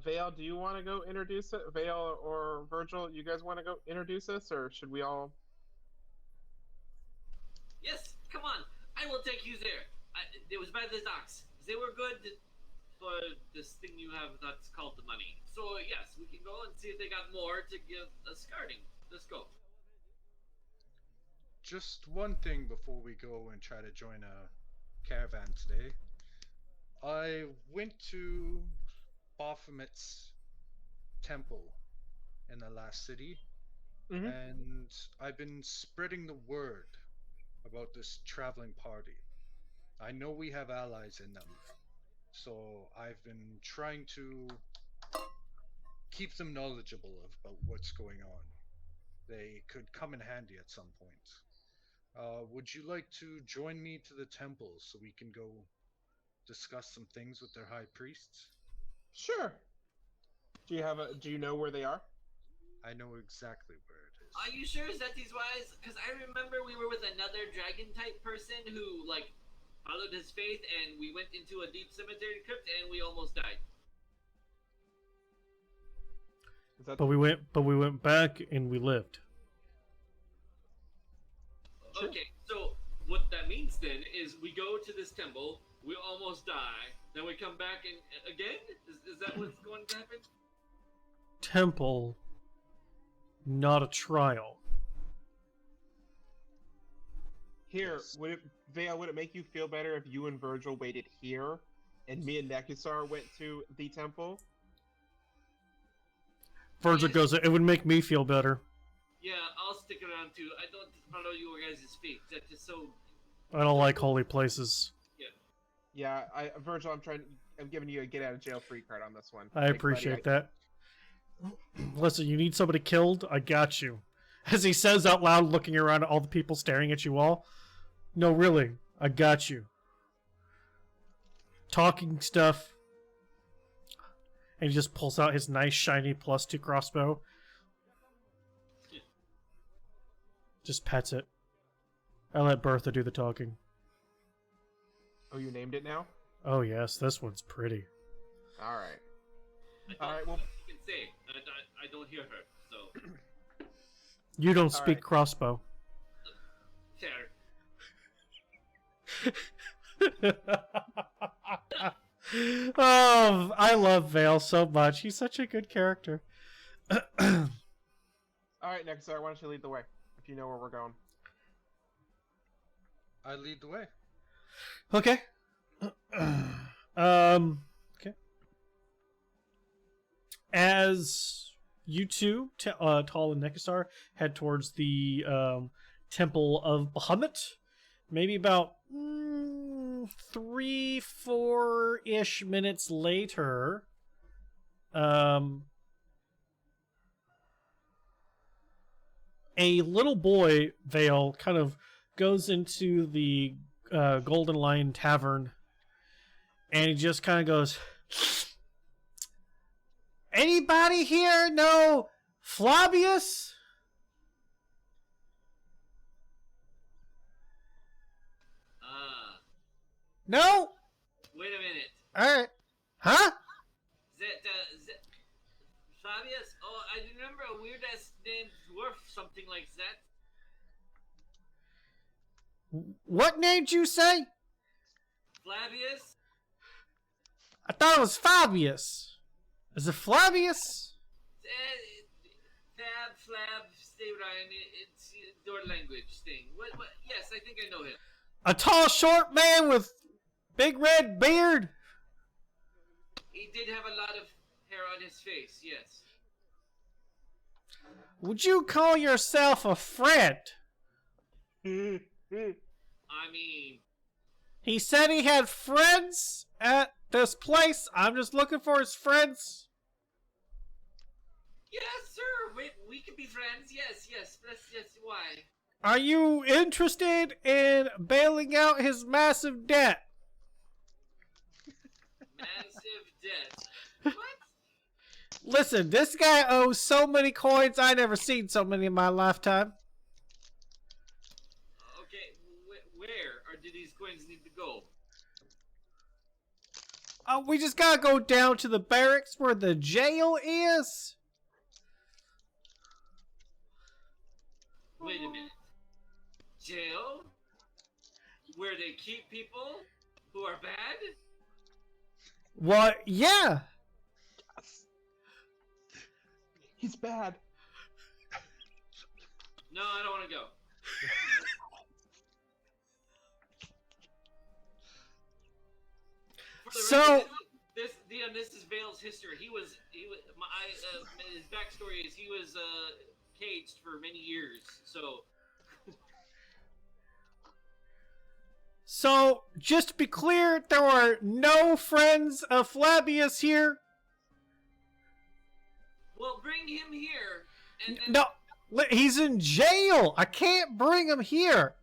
Vale, do you want to go introduce it? Vale or Virgil, you guys want to go introduce us, or should we all... Yes, come on. I will take you there. It was by the docks. They were good for this thing you have that's called the money. So, yes, we can go and see if they got more to give us guarding. Let's go. Just one thing before we go and try to join a caravan today. I went to Baphomet's temple in the last city, and I've been spreading the word about this traveling party. I know we have allies in them, so I've been trying to keep them knowledgeable about what's going on. They could come in handy at some point. Would you like to join me to the temple so we can go discuss some things with their high priests? Sure. Do you know where they are? I know exactly where it is. Are you sure that he's wise? Because I remember we were with another dragon type person who like followed his faith, and we went into a deep cemetery crypt, and we almost died. But we went back and we lived. Sure. Okay, so what that means then is we go to this temple, we almost die, then we come back and again? Is that what's going to happen? Temple, not a trial. Here, Yes. Vale, would it make you feel better if you and Virgil waited here, and me and Nekuzar went to the temple? Virgil Yes. goes, it would make me feel better. Yeah, I'll stick around too. I don't follow you guys' feet. That's just so... I don't like holy places. Yeah, Virgil, I'm giving you a get out of jail free card on this one. I appreciate that. Listen, you need somebody killed? I got you. As he says out loud, looking around at all the people staring at you all. No, really, I got you. Talking stuff. And he just pulls out his nice, shiny +2 crossbow. Just pets it. I let Bertha do the talking. Oh, you named it now? Oh yes, this one's pretty. All right. I All right, don't know well- what you can say. I don't hear her, so... You don't speak right. crossbow. Fair. Oh, I love Vale so much. He's such a good character. All right, Nekuzar, why don't you lead the way, if you know where we're going. I lead the way. Okay. Okay. As you two, Tall and Nekuzar, head towards the Temple of Bahamut, maybe about 3-4-ish minutes later, a little boy, Vale, kind of goes into the Golden Lion Tavern, and he just kind of goes, anybody here know Fabious? No? Wait a minute. Alright. Huh? That, Fabious? Oh, I remember a weird-ass named dwarf, something like that. What name did you say? Fabious? I thought it was Fabious. Is it Fabious? Flab, stay Ryan, it's your language thing. What, yes, I think I know him. A tall, short man with big red beard? He did have a lot of hair on his face, yes. Would you call yourself a friend? I mean, He said he had friends at this place. I'm just looking for his friends. yes, sir, we can be friends, yes, why? Are you interested in bailing out his massive debt? Massive debt. What? Listen, this guy owes so many coins. I never seen so many in my lifetime. Okay, where do these coins need to go? We just gotta go down to the barracks where the jail is. Wait a minute. Jail? Where they keep people who are bad? What? Yeah. He's bad. No, I don't want to go. For the So- record, this is Vale's history. His backstory is he was caged for many years. So, just to be clear, there are no friends of Fabious here? Well, bring him here, and then No, he's in jail. I can't bring him here.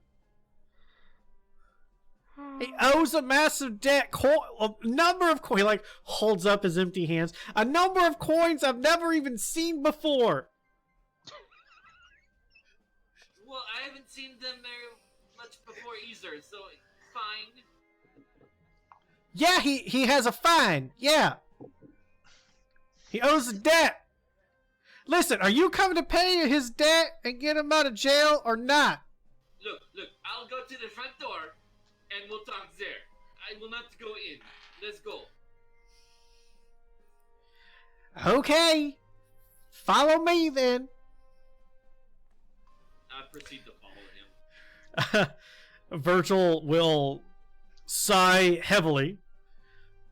He owes a massive debt. A number of coins. He like holds up his empty hands. A number of coins I've never even seen before. well, I haven't seen them there much before either, so fine. Yeah, he has a fine. Yeah. He owes a debt. Listen, are you coming to pay his debt and get him out of jail or not? Look, I'll go to the front door, and we'll talk there. I will not go in. Let's go. Okay. Follow me then. I proceed to follow him. Virgil will sigh heavily,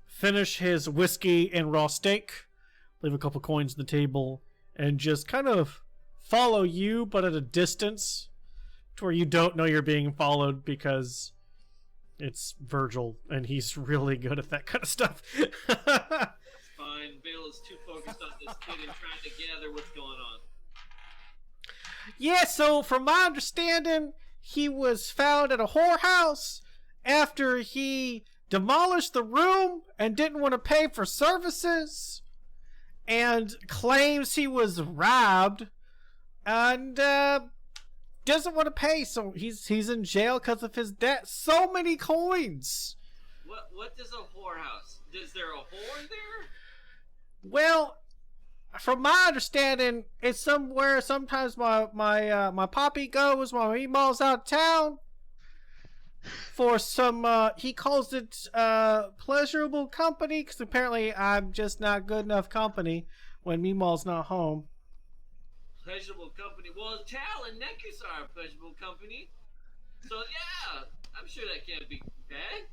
finish his whiskey and raw steak, leave a couple coins on the table, and just kind of follow you, but at a distance, to where you don't know you're being followed because it's Virgil, and he's really good at that kind of stuff. Fine. Vale is too focused on this kid and trying to gather what's going on. Yeah, so from my understanding, he was found at a whorehouse after he demolished the room and didn't want to pay for services, and claims he was robbed and doesn't want to pay, so he's in jail because of his debt. So many coins. What is a whorehouse? Is there a whore there? Well, from my understanding, it's somewhere. Sometimes my poppy goes while my Meemaw's out of town for some. He calls it pleasurable company, because apparently I'm just not good enough company when Meemaw's not home. Pleasurable company. Well, Tal and Nekus are a pleasurable company. So yeah, I'm sure that can't be bad.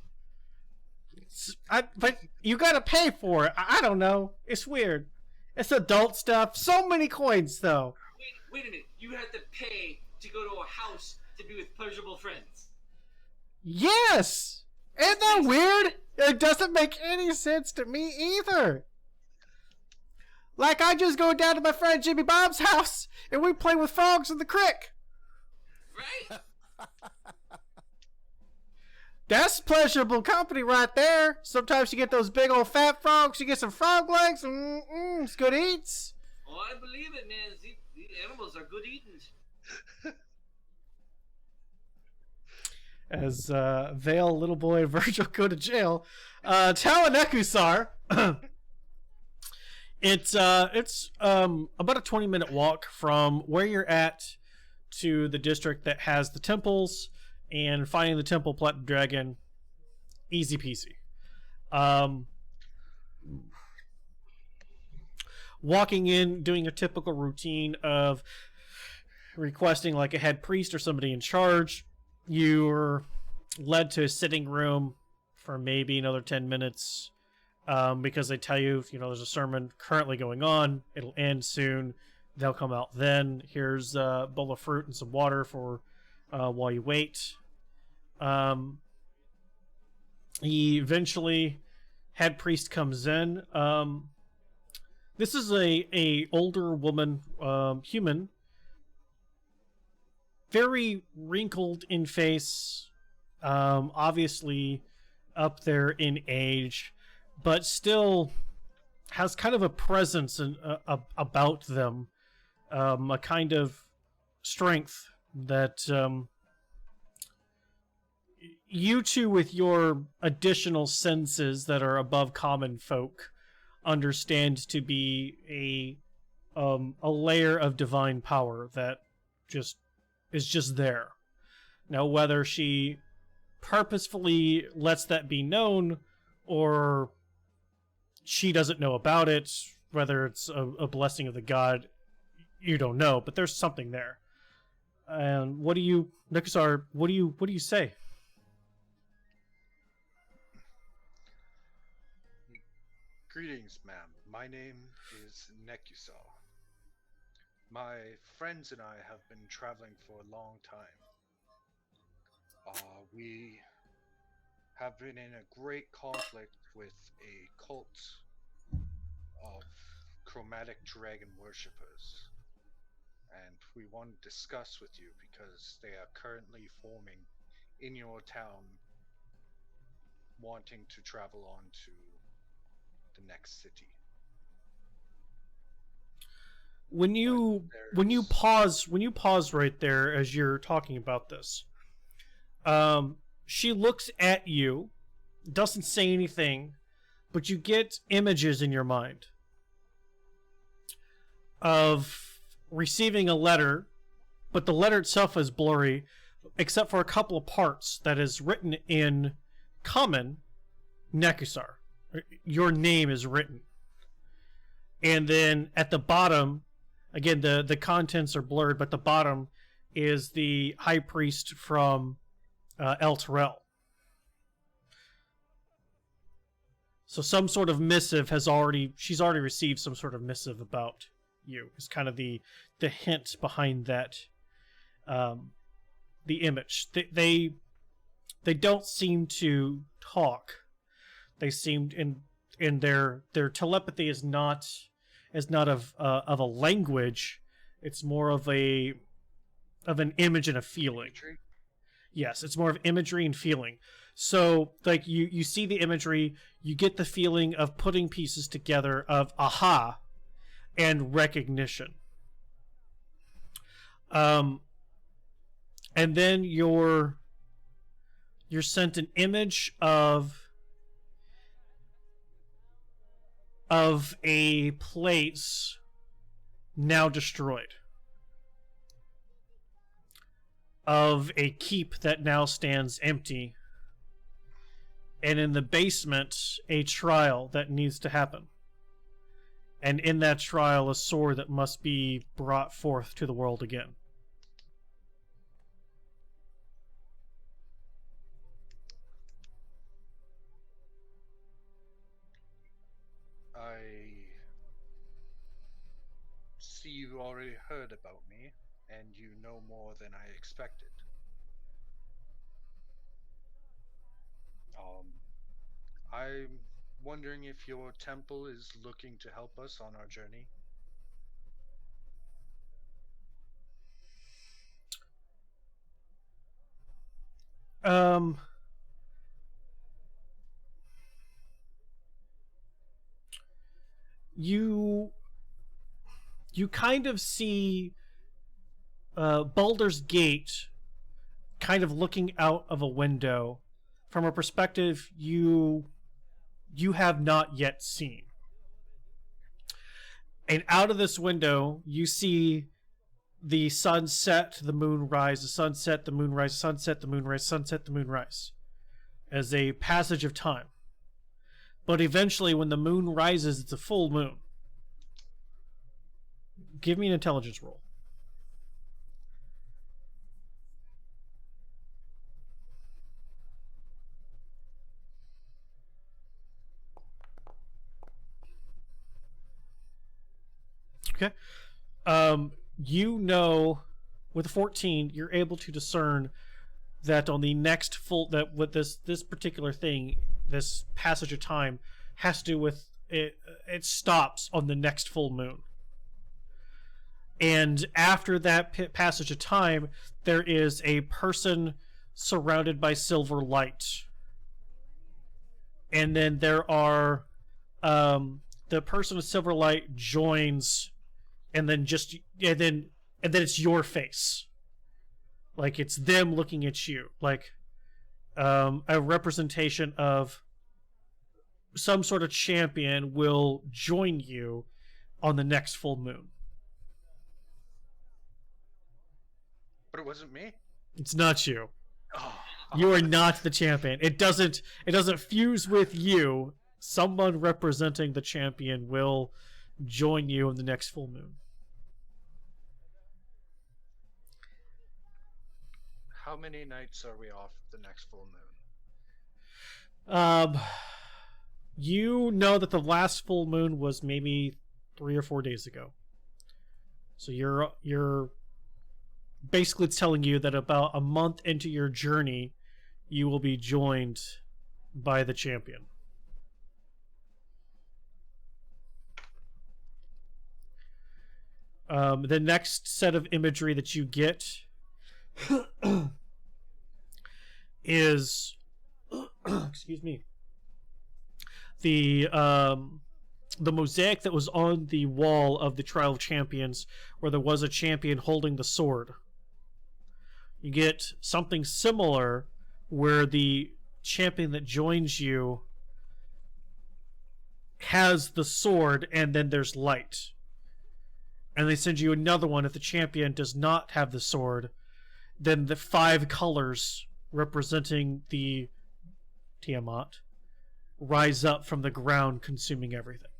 But you gotta pay for it. I don't know. It's weird. It's adult stuff. So many coins, though. Wait a minute. You have to pay to go to a house to be with pleasurable friends. Yes! Isn't that weird? It doesn't make any sense to me either. Like, I just go down to my friend Jimmy Bob's house and we play with frogs in the creek. Right? That's pleasurable company right there. Sometimes you get those big old fat frogs. You get some frog legs. It's good eats. Oh, I believe it, man. These animals are good eating. As Vale, little boy, and Virgil go to jail. Talanekusar. It's about a 20-minute walk from where you're at to the district that has the temples, and finding the temple Platinum Dragon, easy peasy. Walking in, doing a typical routine of requesting like a head priest or somebody in charge. You're led to a sitting room for maybe another 10 minutes because they tell you, there's a sermon currently going on. It'll end soon. They'll come out then. Here's a bowl of fruit and some water for while you wait. Eventually, head priest comes in. This is a older woman, human, very wrinkled in face, obviously up there in age, but still has kind of a presence about them, a kind of strength that you two, with your additional senses that are above common folk, understand to be a layer of divine power that is just there. Now, whether she purposefully lets that be known or she doesn't know about it, whether it's a blessing of the god, you don't know, but there's something there. And what do you, Nekusar, what do you say? Greetings, ma'am. My name is Nekusar. My friends and I have been traveling for a long time. We have been in a great conflict with a cult of chromatic dragon worshippers. And we want to discuss with you because they are currently forming in your town, wanting to travel on to the next city. When you pause right there as you're talking about this, she looks at you, doesn't say anything, but you get images in your mind of receiving a letter, but the letter itself is blurry, except for a couple of parts that is written in common, Nekusar. Your name is written. And then at the bottom, again, the contents are blurred, but the bottom is the high priest from El Terrell. So some sort of missive she's already received some sort of missive about you. It's kind of the hint behind that, the image. They don't seem to talk. They seem in their telepathy is not of a language. It's more of an image and a feeling. Imagery? Yes, it's more of imagery and feeling. So, like, you see the imagery, you get the feeling of putting pieces together of aha and recognition. And then you're sent an image of a place now destroyed. Of a keep that now stands empty. And in the basement, a trial that needs to happen. And in that trial, a sword that must be brought forth to the world again. I see you already heard about me, and you know more than I expected. I'm wondering if your temple is looking to help us on our journey. You kind of see Baldur's Gate kind of looking out of a window from a perspective you have not yet seen. And out of this window, you see the sun set, the moon rise, the sunset, the moon rise, sunset, the moon rise, sunset, the moon rise, as a passage of time. But eventually, when the moon rises, it's a full moon. Give me an intelligence roll. Okay. You know, with a 14, you're able to discern that on the next full, that with this particular thing, this passage of time has to do with it stops on the next full moon. And after that passage of time, there is a person surrounded by silver light. And then there are the person with silver light joins, and then it's your face. Like, it's them looking at you. Like a representation of some sort of champion will join you on the next full moon. But it wasn't me? It's not you. Oh. You are not the champion. It doesn't fuse with you. Someone representing the champion will join you in the next full moon. How many nights are we off the next full moon? You know that the last full moon was maybe 3 or 4 days ago. So you're basically telling you that about a month into your journey, you will be joined by the champion. The next set of imagery that you get is excuse me, the mosaic that was on the wall of the Trial of Champions, where there was a champion holding the sword. You get something similar where the champion that joins you has the sword, and then there's light. And they send you another one if the champion does not have the sword. Then the 5 colors representing the Tiamat rise up from the ground, consuming everything.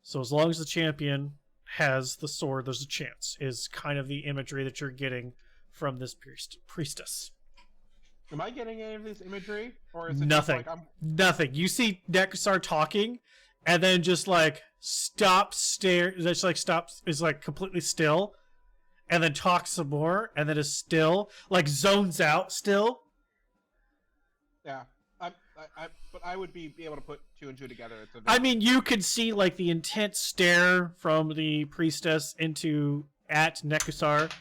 So as long as the champion has the sword, there's a chance, is kind of the imagery that you're getting from this priestess. Am I getting any of this imagery? Or is it Nothing. just like I'm... Nothing. You see Nekasar talking, and then just like just like stops, is like completely still, and then talks some more, and then is still, like zones out still. Yeah. But I would be able to put 2 and 2 together. I mean, you could see like the intense stare from the priestess at Nekasar,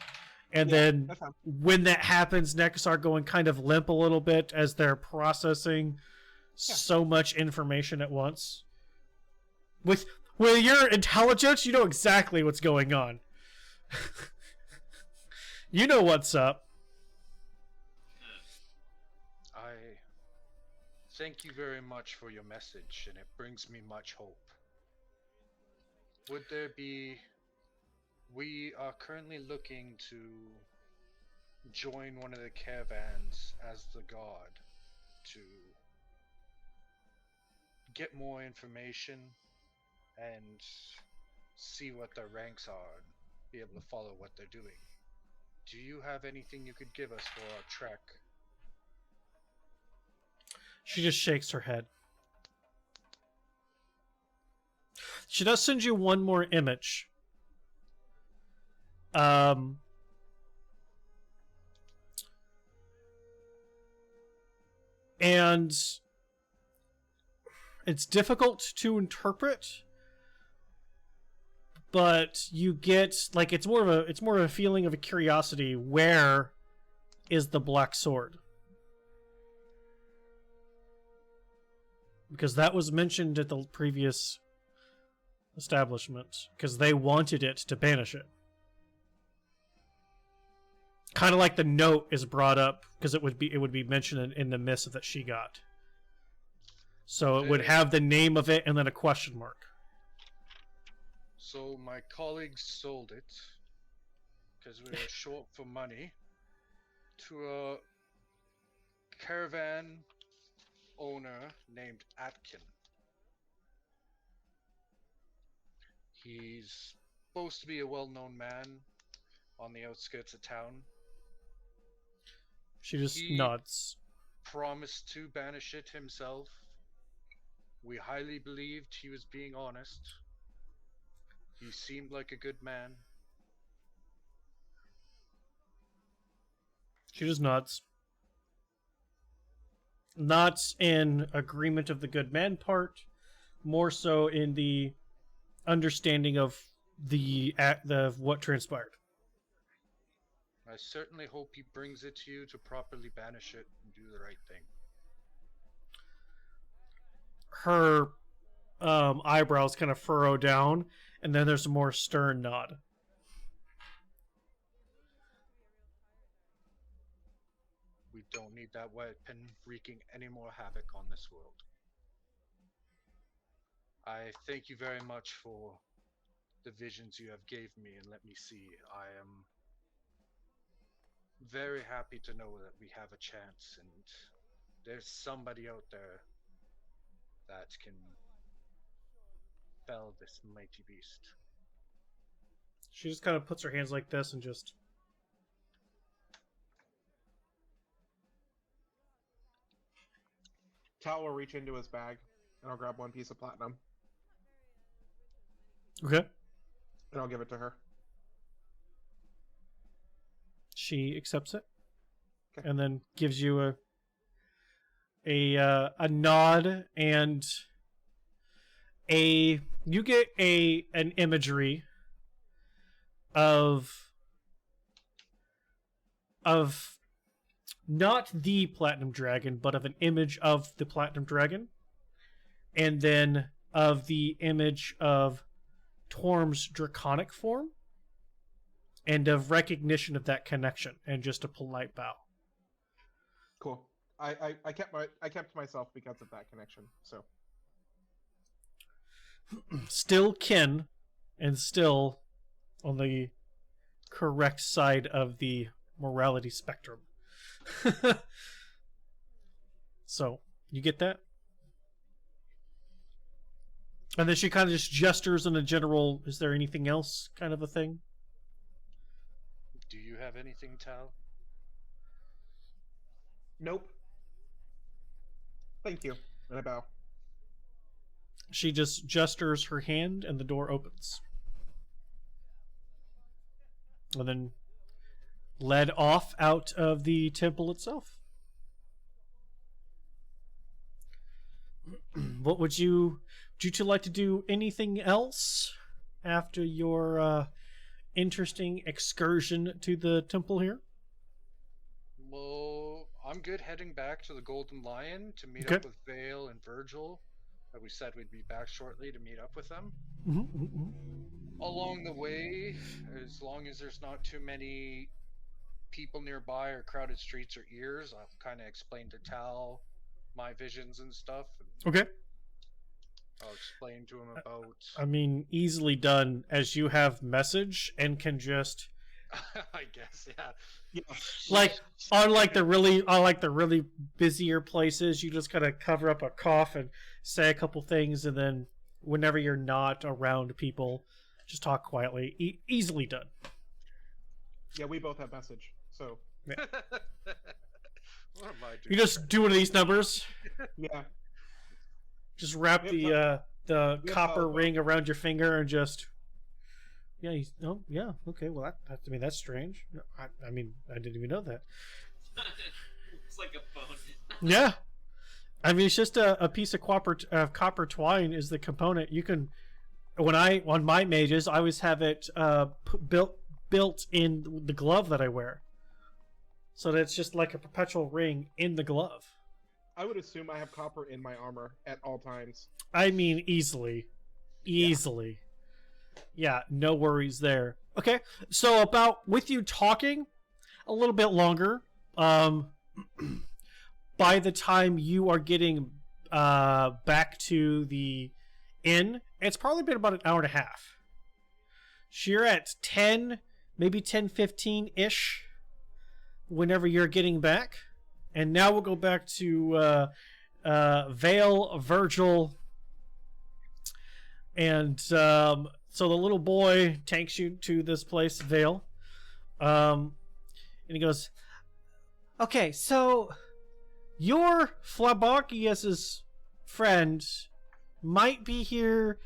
and then when that happens, Nekasar going kind of limp a little bit as they're processing so much information at once. With your intelligence, you know exactly what's going on. You know what's up. I thank you very much for your message, and it brings me much hope. Would there be... We are currently looking to join one of the caravans as the guard to get more information and see what their ranks are and be able to follow what they're doing. Do you have anything you could give us for our trek? She just shakes her head. She does send you one more image. And it's difficult to interpret, but you get like it's more of a feeling of a curiosity. Where is the black sword? Because that was mentioned at the previous establishment, because they wanted it to banish it. Kind of like the note is brought up because it would be mentioned in the missive that she got. So it would have the name of it and then a question mark. So my colleagues sold it because we were short for money to a caravan owner named Atkin. He's supposed to be a well-known man on the outskirts of town. She just nods. Promised to banish it himself. We highly believed he was being honest. He seemed like a good man. She just nods. Not in agreement of the good man part, more so in the understanding of the of what transpired. I certainly hope he brings it to you to properly banish it and do the right thing. Her eyebrows kind of furrow down, and then there's a more stern nod. We don't need that weapon wreaking any more havoc on this world. I thank you very much for the visions you have gave me and let me see. I am very happy to know that we have a chance and there's somebody out there that can fell this mighty beast. She just kind of puts her hands like this and just... Tal will reach into his bag, and I'll grab one piece of platinum, Okay. and I'll give it to her. She accepts it, Okay. and then gives you a nod, and you get an imagery of not the Platinum Dragon, but of an image of the Platinum Dragon, and then of the image of Torm's draconic form, and of recognition of that connection, and just a polite bow. Cool. I kept myself because of that connection. So Still kin, and still on the correct side of the morality spectrum. So, you get that? And then she kind of just gestures in a general, is there anything else kind of a thing? Do you have anything, Tal? nope. Thank you. And I bow. She just gestures her hand and the door opens. And then led off out of the temple itself. What would you two like to do? Anything else after your interesting excursion to the temple here? Well, I'm good heading back to the Golden Lion to meet Okay. up with Vale and Virgil. We said we'd be back shortly to meet up with them. Along the way, as long as there's not too many people nearby or crowded streets or ears, I'll kind of explain to Tal my visions and stuff. Okay. I'll explain to him about... I mean, easily done, as you have message and can just I guess, yeah. like on like the really busier places, you just kind of cover up a cough and say a couple things, and then whenever you're not around people, just talk quietly. Easily done. Yeah, we both have message. So What am I doing? You just do one of these numbers. yeah, Just wrap We have the we have copper telephone. ring around your finger and just okay. Well, I mean that's strange. I mean I didn't even know that. It's like a phone. Yeah, I mean it's just a piece of copper twine is the component. You can on my mages I always have it built in the glove that I wear, so that it's just like a perpetual ring in the glove. I would assume I have copper in my armor at all times. I mean easily. Yeah, no worries there. Okay, so about with you talking a little bit longer, by the time you are getting back to the inn, it's probably been about an hour and a half. So you're at 10, maybe 10:15-ish whenever you're getting back. And now we'll go back to Vale, Virgil, and so the little boy takes you to this place, Vale, and he goes, "Okay, so your Flabarkius's friend might be here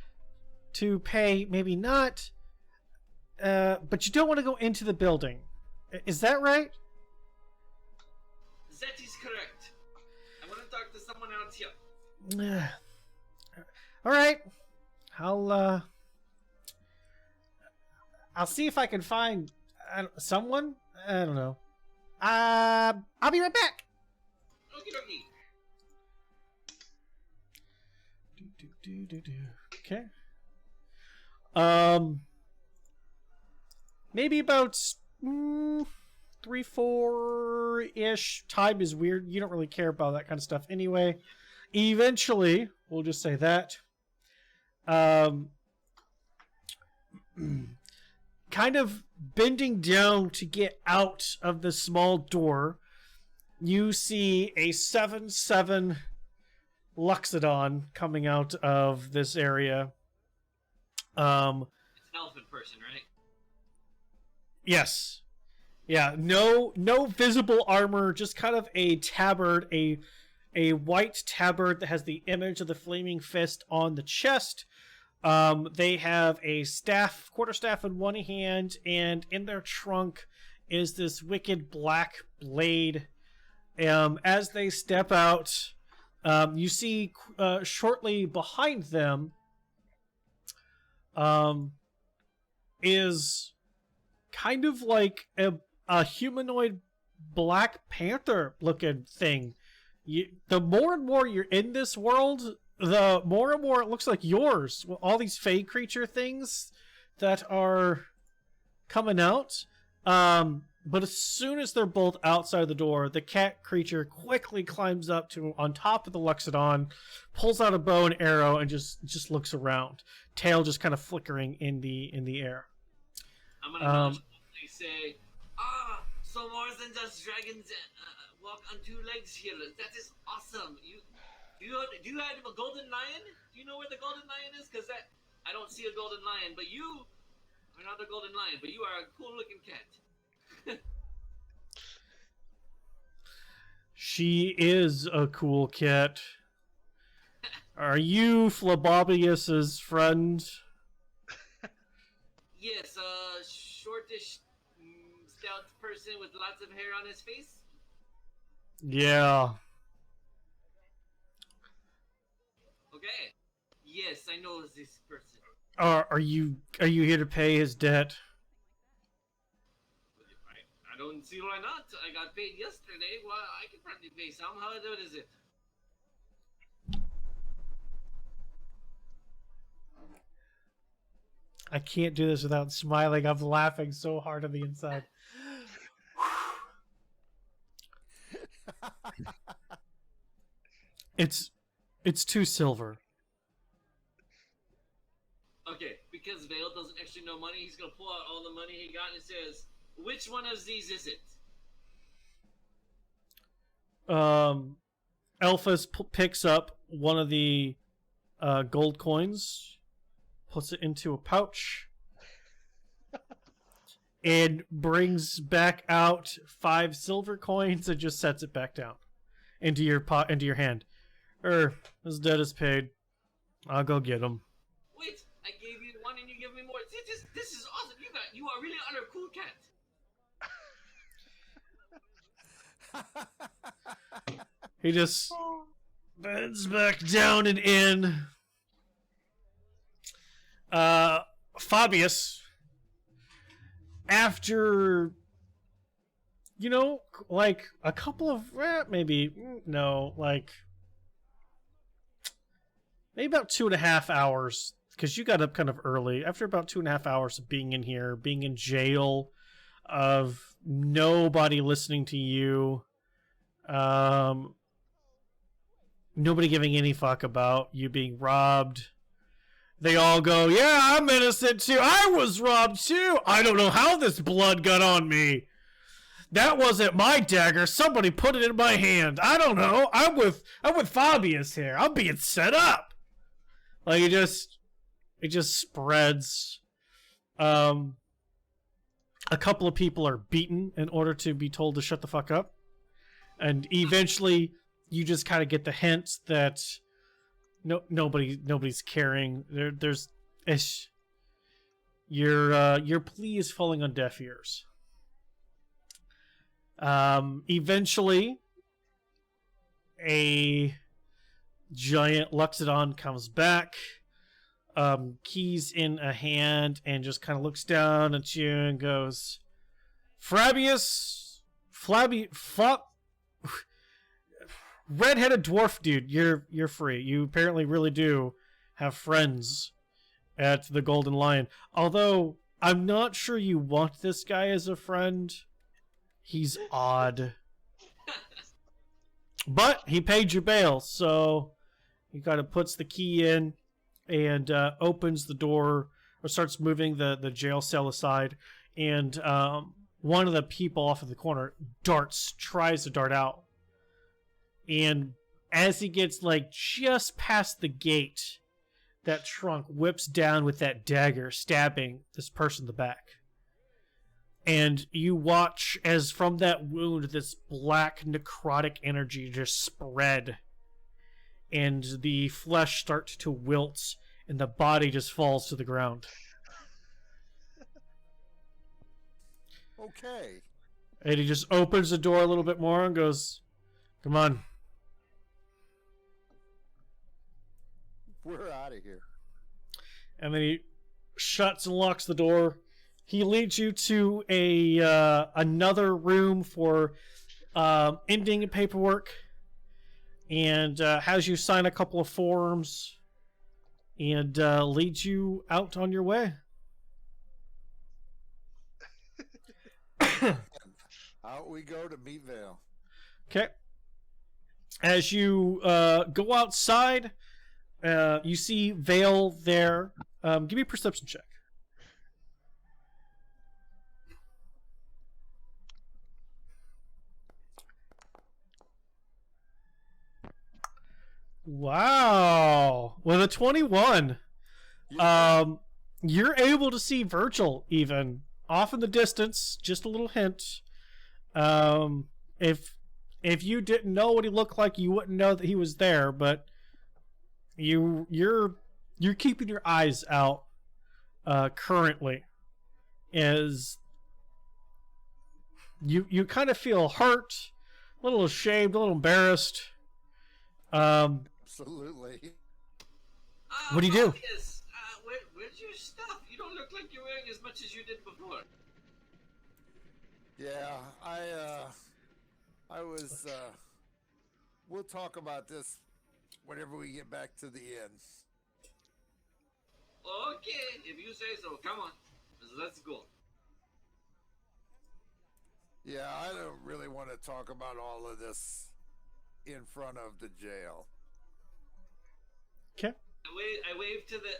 to pay, maybe not, but you don't want to go into the building. Is that right?" That is correct. I want to talk to someone else here. All right, I'll see if I can find someone. I don't know. I'll be right back. Okie dokie. Okay. Maybe about 3-4-ish. Time is weird. You don't really care about that kind of stuff anyway. Eventually, we'll just say that. Kind of bending down to get out of the small door, you see a 7/7 Luxodon coming out of this area. It's an elephant person, right? Yes. Yeah, no visible armor, just kind of a tabard, a white tabard that has the image of the flaming fist on the chest. They have a quarterstaff in one hand, and in their trunk is this wicked black blade. As they step out, you see shortly behind them is kind of like a humanoid Black Panther looking thing. The more and more you're in this world, the more and more it looks like yours. All these fey creature things that are coming out. But as soon as they're both outside the door, the cat creature quickly climbs up to on top of the Luxodon, pulls out a bow and arrow, and just looks around. Tail just kind of flickering in the air. I'm gonna say, so more than just dragons walk on two legs here. That is awesome. Do you have a golden lion? Do you know where the golden lion is? Because I don't see a golden lion, but you are not a golden lion, but you are a cool looking cat. She is a cool cat. Are you Fabious' friend? Yes, a shortish, stout person with lots of hair on his face. Yeah. Okay. Yes, I know this person. Are you here to pay his debt? I don't see why not. I got paid yesterday. Well, I can probably pay some. How is it? I can't do this without smiling. I'm laughing so hard on the inside. It's 2 silver. Okay, because Vale doesn't actually know money, he's gonna pull out all the money he got and says, "Which one of these is it?" Elphus picks up one of the gold coins, puts it into a pouch, and brings back out 5 silver coins and just sets it back down into your hand. His debt is paid. I'll go get him. Wait, I gave you one and you give me more. This is awesome. You are really a cool cat. He just bends back down and in. Fabious, after, like a couple of, maybe about 2.5 hours, because you got up kind of early. After about 2.5 hours of being in here, being in jail, of nobody listening to you, nobody giving any fuck about you being robbed. They all go, yeah, I'm innocent too. I was robbed too. I don't know how this blood got on me. That wasn't my dagger. Somebody put it in my hand. I don't know. I'm with Fabious here. I'm being set up. Like it just spreads. A couple of people are beaten in order to be told to shut the fuck up. And eventually you just kind of get the hint that nobody's caring. Your plea is falling on deaf ears. Eventually a giant Luxodon comes back, keys in a hand, and just kind of looks down at you and goes, Fabious, redheaded dwarf dude, you're free. You apparently really do have friends at the Golden Lion. Although I'm not sure you want this guy as a friend. He's odd. But he paid your bail, so he kind of puts the key in and opens the door, or starts moving the jail cell aside, and one of the people off in the corner tries to dart out. And as he gets just past the gate, that trunk whips down with that dagger, stabbing this person in the back. And you watch as from that wound, this black necrotic energy just spread. And the flesh starts to wilt, and the body just falls to the ground. Okay. And he just opens the door a little bit more and goes, "Come on." We're out of here. And then he shuts and locks the door. He leads you to another room for ending paperwork, and has you sign a couple of forms, and leads you out on your way. Out we go to meet Vale. Okay. As you go outside, you see Vale there. Give me a perception check. Wow. With a 21. You're able to see Virgil even off in the distance, just a little hint. If you didn't know what he looked like, you wouldn't know that he was there, but you're keeping your eyes out currently, as you kind of feel hurt, a little ashamed, a little embarrassed. Absolutely. What do you do? Yes. Where's your stuff? You don't look like you're wearing as much as you did before. Yeah, I was, we'll talk about this whenever we get back to the inn. Okay, if you say so. Come on. Let's go. Yeah, I don't really want to talk about all of this in front of the jail. Okay. I wave to the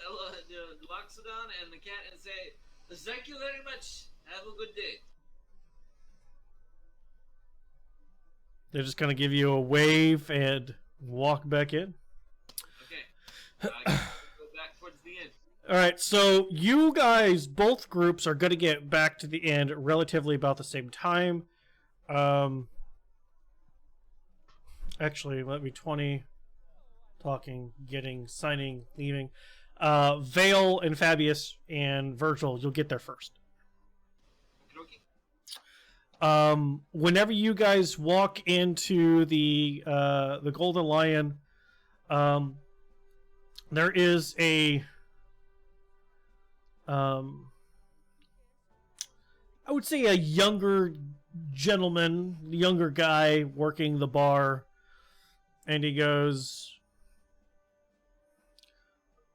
Loxodon and the cat and say, "Thank you very much. Have a good day." They're just gonna give you a wave and walk back in. Okay. Go back towards the end. All right, so you guys, both groups, are gonna get back to the end relatively about the same time. Actually, let me 20. Talking, getting, signing, leaving. Vale and Fabious and Virgil, you'll get there first. Whenever you guys walk into the Golden Lion, there is a I would say a younger gentleman, younger guy working the bar, and he goes,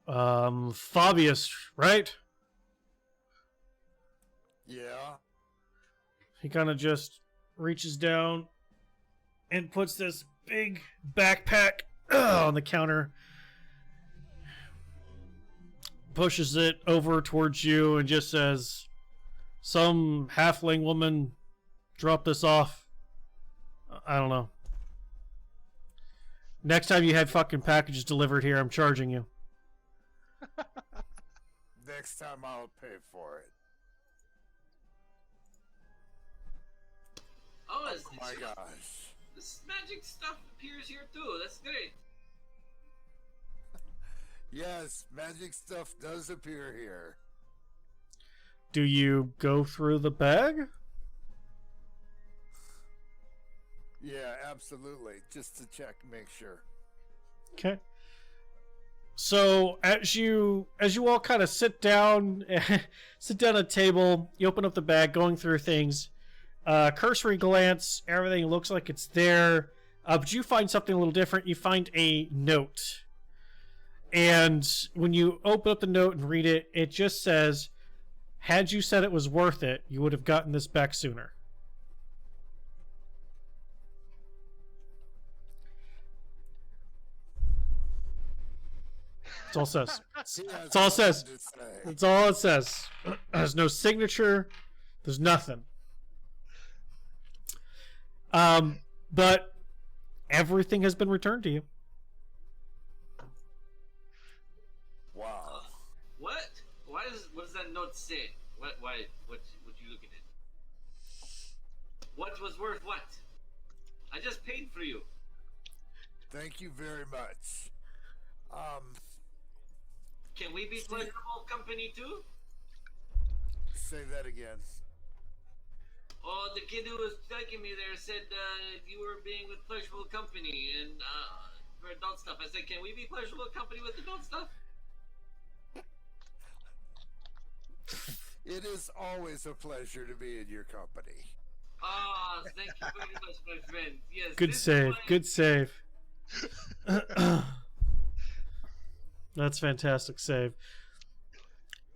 Fabious, right? Yeah. He kind of just reaches down and puts this big backpack on the counter, pushes it over towards you, and just says, "Some halfling woman dropped this off. I don't know. Next time you had fucking packages delivered here, I'm charging you." Next time I'll pay for it. Oh, My gosh. this magic stuff appears here too. That's great. Yes, magic stuff does appear here. Do you go through the bag? Yeah, absolutely. Just to check, make sure. Okay. So as you all kind of sit down at a table, you open up the bag, going through things. Cursory glance, everything looks like it's there. But you find something a little different. You find a note. And when you open up the note and read it, it just says, "Had you said it was worth it, you would have gotten this back sooner." That's all it says. That's all it says. That's all it says. There's no signature. There's nothing. But everything has been returned to you. Wow. What? What does that note say? What you looking what was worth what. I just paid for you. Thank you very much. Can we be pleasurable company too? Say that again. Oh, the kid who was taking me there said you were being with pleasurable company and for adult stuff. I said, can we be pleasurable company with adult stuff? It is always a pleasure to be in your company. Ah, thank you very much, my friend. Yes. Good this is save. why- Good save. That's fantastic save.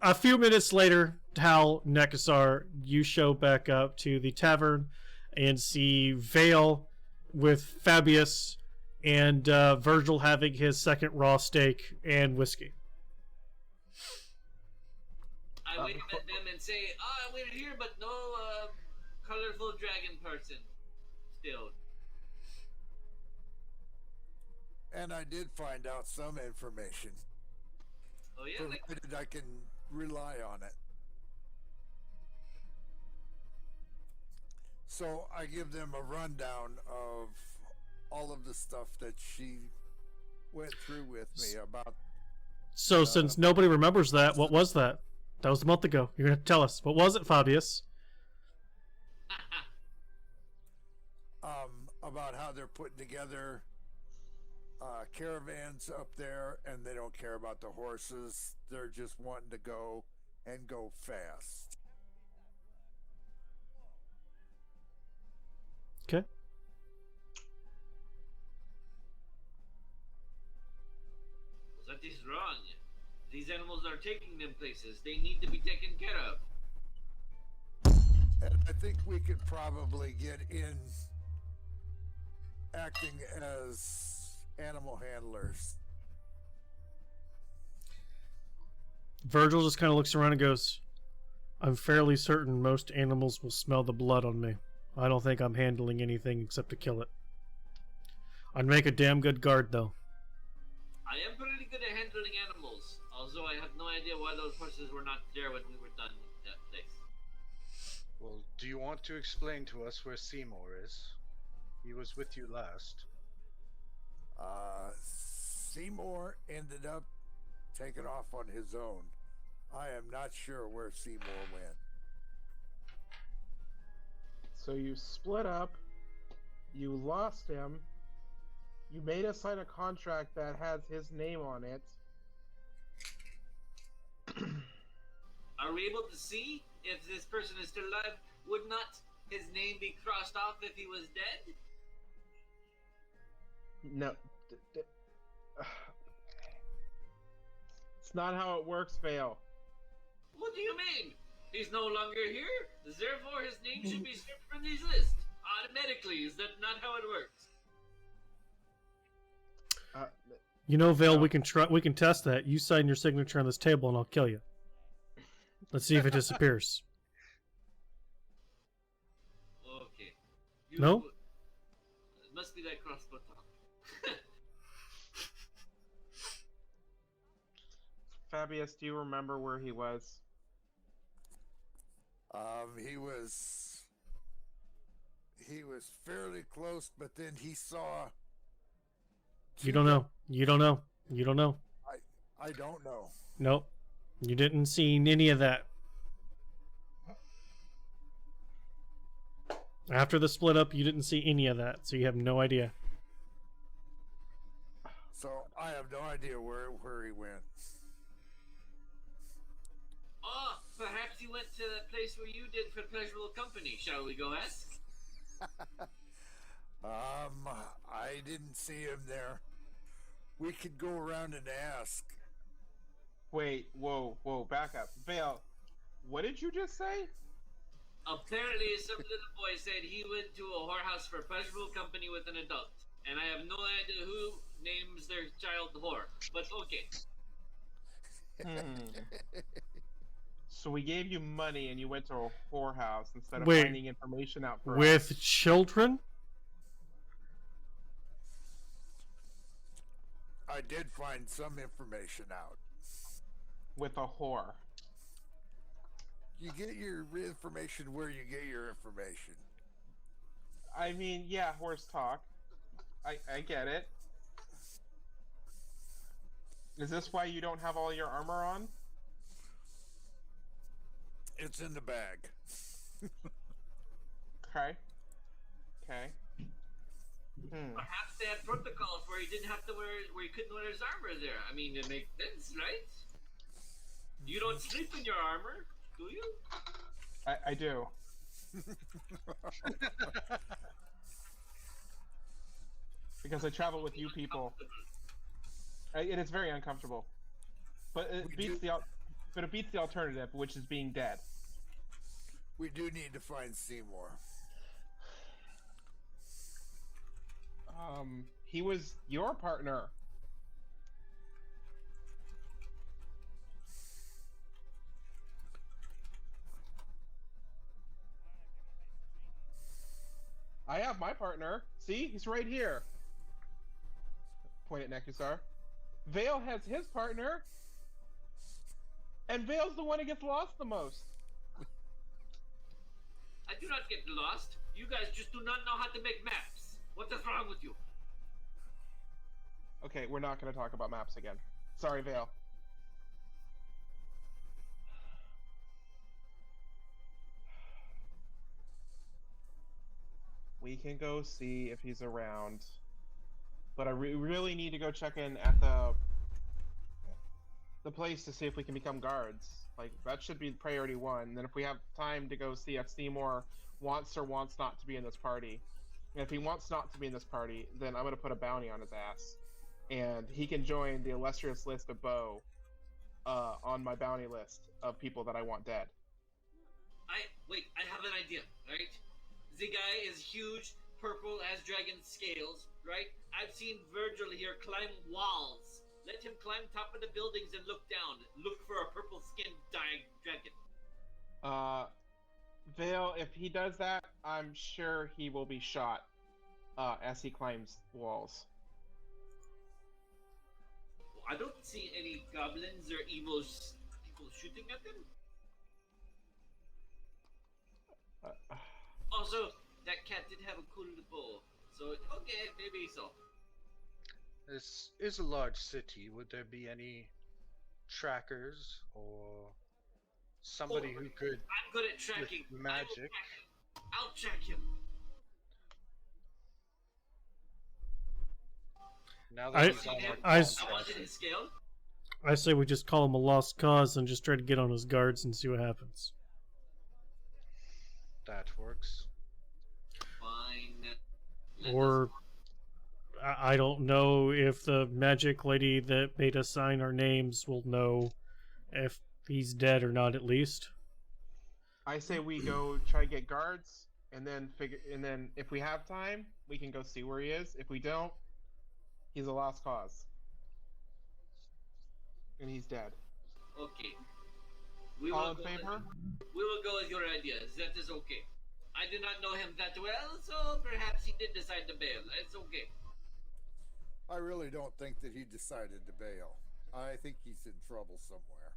A few minutes later, Hal, Nekasar, you show back up to the tavern and see Vale with Fabious and Virgil having his second raw steak and whiskey. I wave at them and say, we're here, but no colorful dragon person. Still. And I did find out some information. Oh, yeah? Like, Provided I can rely on it. So I give them a rundown of all of the stuff that she went through with me about. So, since nobody remembers that, what was that? That was a month ago. You're going to tell us. What was it, Fabius? About how they're putting together caravans up there, and they don't care about the horses. They're just wanting to go and go fast. Okay. that is wrong. These animals are taking them places. They need to be taken care of. And I think we could probably get in acting as animal handlers. Virgil just kind of looks around and goes, I'm fairly certain most animals will smell the blood on me. I don't think I'm handling anything except to kill it. I'd make a damn good guard, though. I am pretty good at handling animals, although I have no idea why those horses were not there when we were done with that place. Well, do you want to explain to us where Seymour is? He was with you last. Seymour ended up taking off on his own. I am not sure where Seymour went. So you split up, you lost him, you made us sign a contract that has his name on it. Are we able to see if this person is still alive? Would not his name be crossed off if he was dead? No. It's not how it works, Vale. What do you mean? He's no longer here, therefore his name should be stripped from this list. Automatically, is that not how it works? You know, Vale, we can test that. You sign your signature on this table and I'll kill you. Let's see if it disappears. Okay. No? It must be that crossbow talk. Fabius, do you remember where he was? He was fairly close, but then he saw. You don't know. You don't know. You don't know. I don't know. Nope. You didn't see any of that. After the split up, you didn't see any of that, so you have no idea. So I have no idea where he went. Oh, perhaps he went to that place where you did for pleasurable company. Shall we go ask? I didn't see him there. We could go around and ask. Wait, whoa, back up. Vale, what did you just say? Apparently, some little boy said he went to a whorehouse for pleasurable company with an adult. And I have no idea who names their child whore. But okay. So we gave you money and you went to a whorehouse instead of Wait, finding information out for us. With children? I did find some information out. With a whore. You get your information where you get your information. I mean, yeah, horse talk. I get it. Is this why you don't have all your armor on? It's in the bag. Okay. Okay. Perhaps they had protocols where he didn't have to wear, where he couldn't wear his armor there. I mean, it makes sense, right? You don't sleep in your armor, do you? I do. Because I travel with you people. It is very uncomfortable. But it beats the alternative, which is being dead. We do need to find Seymour. He was your partner. I have my partner. See? He's right here. Point at Nekusar. Vale has his partner. And Vale's the one who gets lost the most. I do not get lost. You guys just do not know how to make maps. What is wrong with you? Okay, we're not going to talk about maps again. Sorry, Vale. We can go see if he's around. But I really need to go check in at the place to see if we can become guards. Like, that should be priority one. Then if we have time to go see if Seymour wants or wants not to be in this party. And if he wants not to be in this party, then I'm going to put a bounty on his ass. And he can join the illustrious list of Bo on my bounty list of people that I want dead. Wait, I have an idea, right? The guy is huge, purple, has dragon scales, right? I've seen Virgil here climb walls. Let him climb top of the buildings and look down. Look for a purple-skinned dragon. Vale, if he does that, I'm sure he will be shot as he climbs walls. I don't see any goblins or evil people shooting at them. Also, that cat did have a cool little bow. So, okay, maybe so. This is a large city. Would there be any trackers or somebody who could... I'm good at tracking. Magic. I'll track him. Now that he's on our His scale. I say we just call him a lost cause and just try to get on his guards and see what happens. That works. Fine. Or I don't know if the magic lady that made us sign our names will know if he's dead or not, at least. I say we go try to get guards, and then if we have time, we can go see where he is. If we don't, he's a lost cause. And he's dead. Okay. All in favor? We will go with your ideas. That is okay. I do not know him that well, so perhaps he did decide to bail. It's okay. I really don't think that he decided to bail. I think he's in trouble somewhere.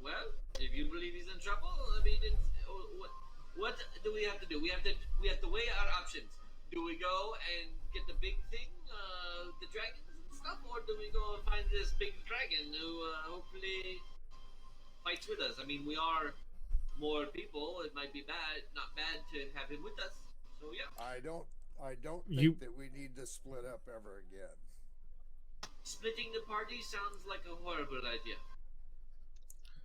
Well, if you believe he's in trouble, I mean, it's what do we have to do? We have to weigh our options. Do we go and get the big thing, the dragons and stuff, or do we go and find this big dragon who hopefully fights with us? I mean, we are more people. It might be not bad to have him with us. So yeah. I don't think that we need to split up ever again. Splitting the party sounds like a horrible idea.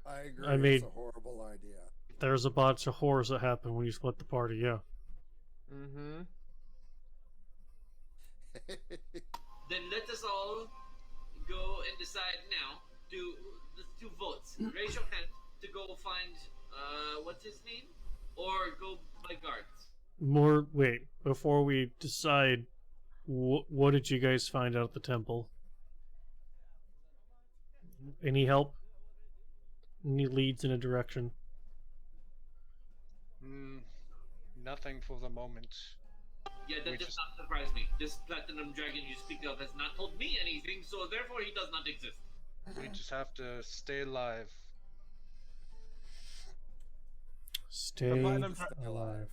I agree. I mean, it's a horrible idea. There's a bunch of horrors that happen when you split the party, yeah. Mm-hmm. Then let us all go and decide now. Let's do votes. Raise your hand to go find what's his name, or go by guards. Wait, before we decide, what did you guys find out at the temple? Any help? Any leads in a direction? Nothing for the moment. Yeah, that does not surprise me. This platinum dragon you speak of has not told me anything, so therefore he does not exist. We just have to stay alive. Stay alive.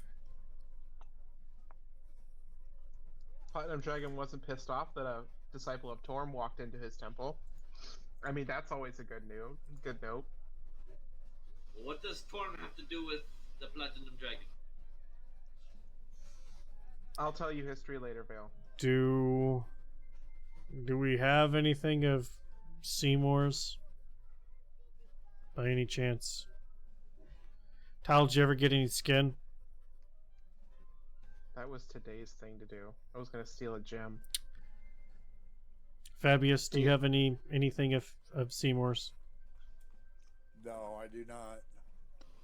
Platinum Dragon wasn't pissed off that a disciple of Torm walked into his temple. I mean, that's always a good note. What does Torn have to do with the Platinum Dragon? I'll tell you history later, Vale. Do we have anything of Seymour's? By any chance? Tal, did you ever get any skin? That was today's thing to do. I was gonna steal a gem. Fabious, do you have anything of Seymour's? No, I do not.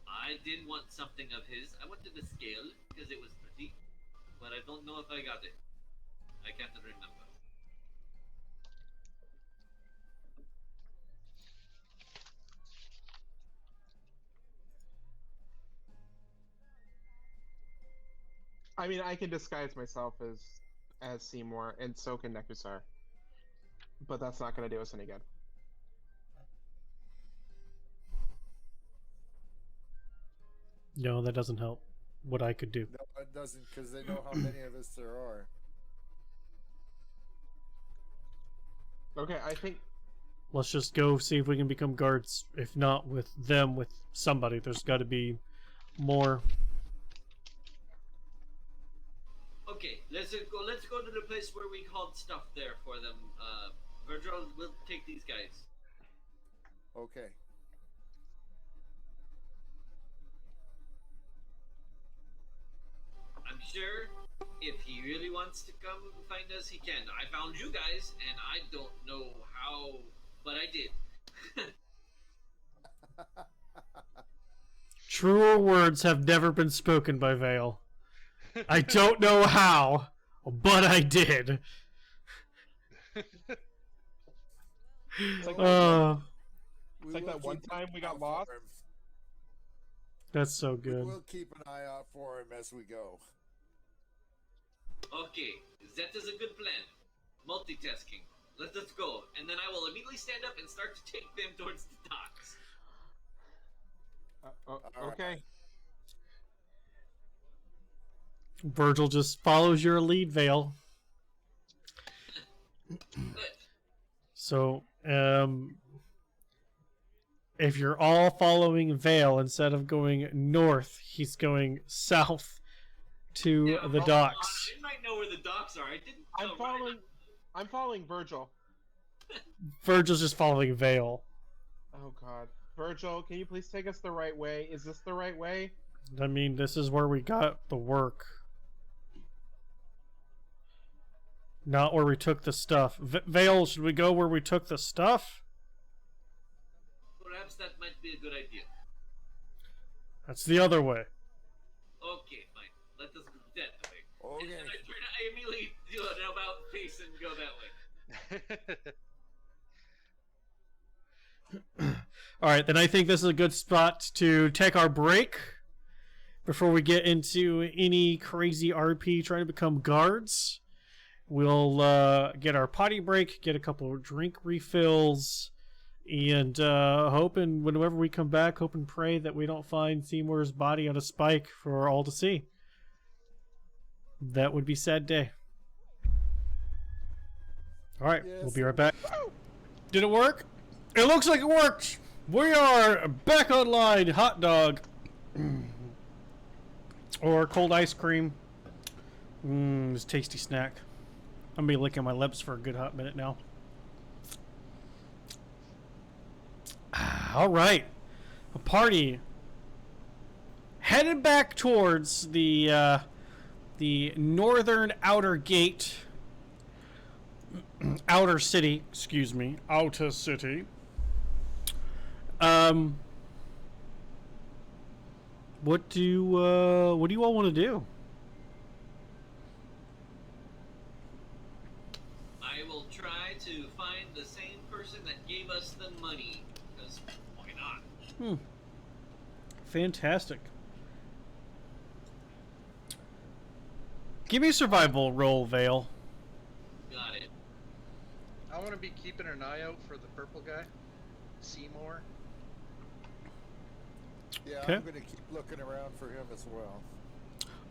I did want something of his. I wanted the scale because it was pretty, but I don't know if I got it. I can't remember. I mean, I can disguise myself as Seymour, and so can Nekusar. But that's not gonna do us any good. No, that doesn't help. What I could do. No, it doesn't, because they know how many of us there are. Okay, I think Let's just go see if we can become guards. If not with them, with somebody. There's got to be more. Okay, let's go to the place where we called stuff there for them. Virgil, we'll take these guys. Okay. I'm sure if he really wants to come find us, he can. I found you guys, and I don't know how, but I did. Truer words have never been spoken by Vale. I don't know how, but I did. it's like that one time we got lost. That's so We good. will keep an eye out for him as we go. Okay, that is a good plan. Multitasking. Let us go, and then I will immediately stand up and start to take them towards the docks. Okay. Virgil just follows your lead, Vale. Good. So, if you're all following Vale, instead of going north, he's going south to the docks. I might know where the docks are. I didn't. I'm following Virgil. Virgil's just following Vale. Oh God, Virgil, can you please take us the right way? Is this the right way? I mean, this is where we got the work. Not where we took the stuff. Vale, should we go where we took the stuff? Perhaps that might be a good idea. That's the other way. Okay, fine. Let us go that way. Okay. And then I immediately do an about face and go that way. Alright, then I think this is a good spot to take our break before we get into any crazy RP trying to become guards. We'll get our potty break, get a couple of drink refills, and hoping whenever we come back, hope and pray that we don't find Seymour's body on a spike for all to see. That would be a sad day. Alright, Yes. we'll be right back. Did it work? It looks like it worked! We are back online, hot dog. Or cold ice cream. It's a tasty snack. I'm gonna be licking my lips for a good hot minute now. All right, a party headed back towards the northern outer gate, outer city. Excuse me, outer city. What do you all want to do? I will try to find the same person that gave us the money, because why not? Fantastic. Give me a survival roll, Vale. Got it. I want to be keeping an eye out for the purple guy, Seymour. Yeah, Okay. I'm going to keep looking around for him as well.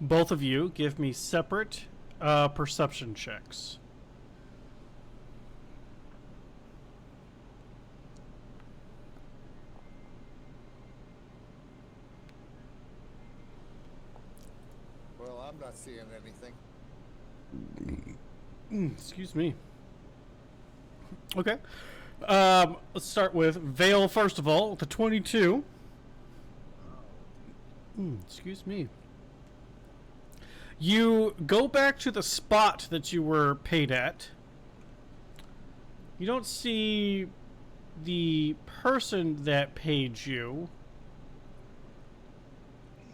Both of you give me separate perception checks. Well, I'm not seeing anything. Excuse me. Okay. Let's start with Vale first of all, the 22. Excuse me. You go back to the spot that you were paid at. You don't see the person that paid you.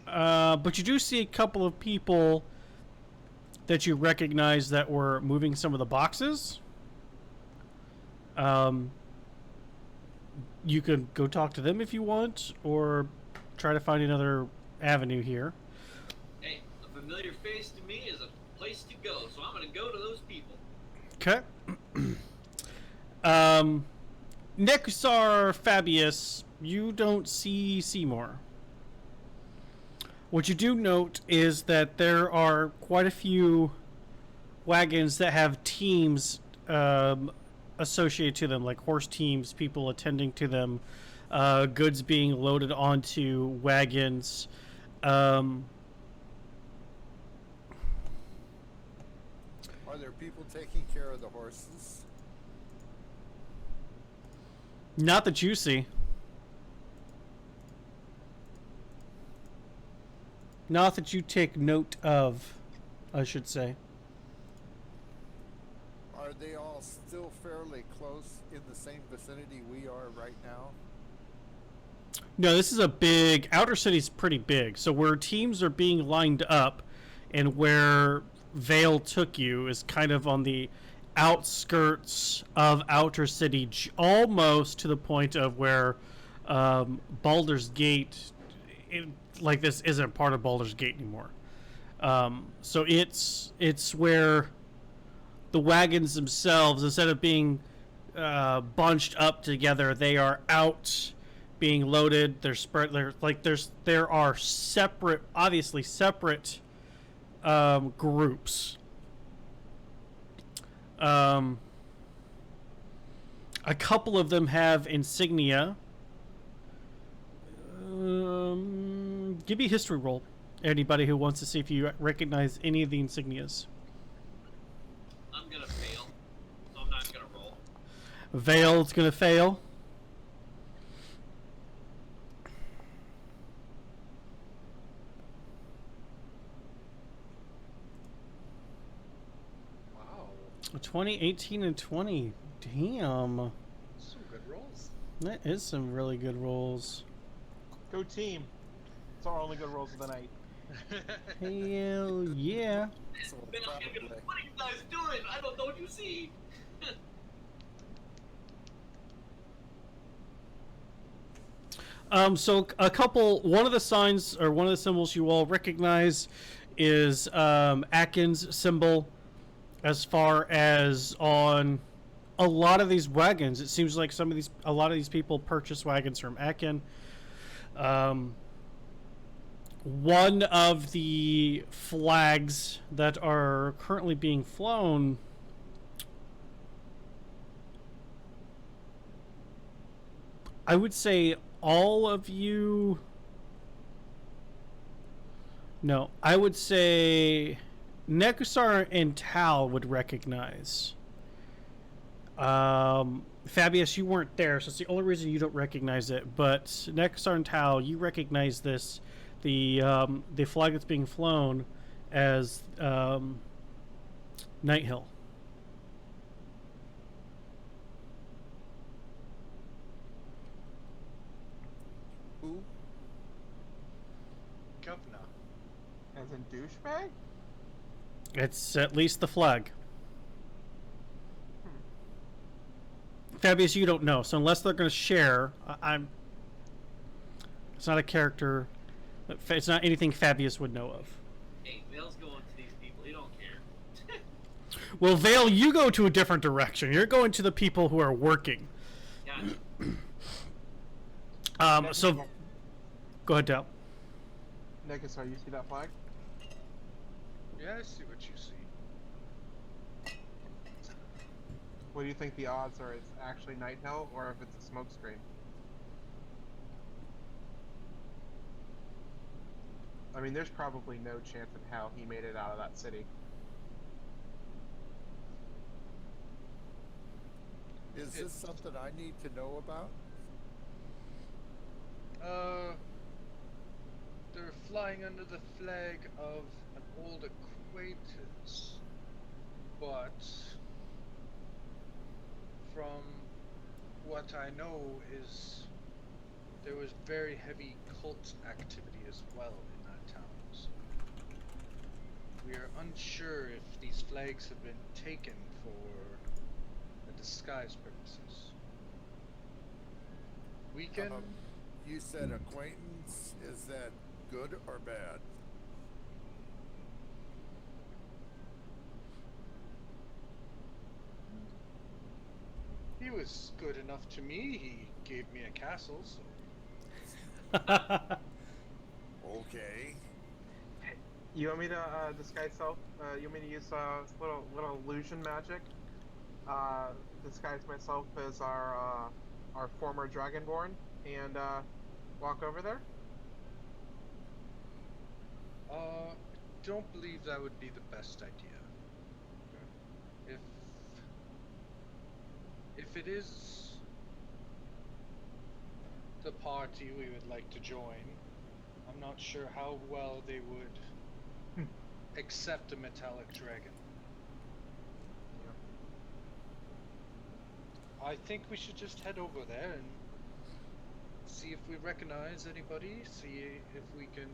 But you do see a couple of people that you recognize that were moving some of the boxes. You could go talk to them if you want, or try to find another avenue here. Hey, a familiar face to me is a place to go, so I'm gonna go to those people. Okay. Nekusar, Fabious, you don't see Seymour. What you do note is that there are quite a few wagons that have teams associated to them, like horse teams, people attending to them, goods being loaded onto wagons. Are there people taking care of the horses? Not that you see. Not that you take note of, I should say. Are they all still fairly close in the same vicinity we are right now? No, this is a big... Outer City's pretty big. So where teams are being lined up and where Vale took you is kind of on the outskirts of Outer City, almost to the point of where Baldur's Gate... like this isn't part of Baldur's Gate anymore. So it's where the wagons themselves, instead of being bunched up together, they are out being loaded. They're spread. There are separate, obviously separate groups. A couple of them have insignia. Give me a history roll. Anybody who wants to see if you recognize any of the insignias. I'm gonna fail, so I'm not gonna roll. Vale's gonna fail. Wow. 20, 18, and 20. Damn. Some good rolls. That is some really good rolls. Go team. It's our only good rolls of the night. Hell yeah. So Man, I'm gonna, probably. what are you guys doing? I don't know what you see. So one of the signs or one of the symbols you all recognize is Atkins' symbol. As far as on a lot of these wagons, it seems like a lot of these people purchase wagons from Akin. One of the flags that are currently being flown I would say all of you... No, I would say Nekusar and Tal would recognize. Fabious, you weren't there, so it's the only reason you don't recognize it. But Nekusar and Tal, you recognize this, the flag that's being flown as Night Hill. Who? Governor. As in douchebag? It's at least the flag. Fabious, you don't know, so unless they're going to share, I'm... It's not a character... It's not anything Fabious would know of. Hey, Vale's going to these people. He don't care. Well, Vale, you go to a different direction. You're going to the people who are working. Gotcha. So Go ahead, Dal. Negasar, you see that flag? Yeah, I see what you see. What do you think the odds are? It's actually Night Hell, or if it's a smoke screen? I mean, there's probably no chance in hell he made it out of that city. Is this something I need to know about? They're flying under the flag of an old acquaintance, but from what I know is there was very heavy cult activity as well in that town. So we are unsure if these flags have been taken for disguise purposes. We can. You said acquaintance. Is that good or bad? He was good enough to me. He gave me a castle. So. Okay. You want me to disguise self? You want me to use little illusion magic? Disguise myself as our former Dragonborn and walk over there? Don't believe that would be the best idea. If it is the party we would like to join, I'm not sure how well they would accept a metallic dragon. Yeah. I think we should just head over there and see if we recognize anybody, see if we can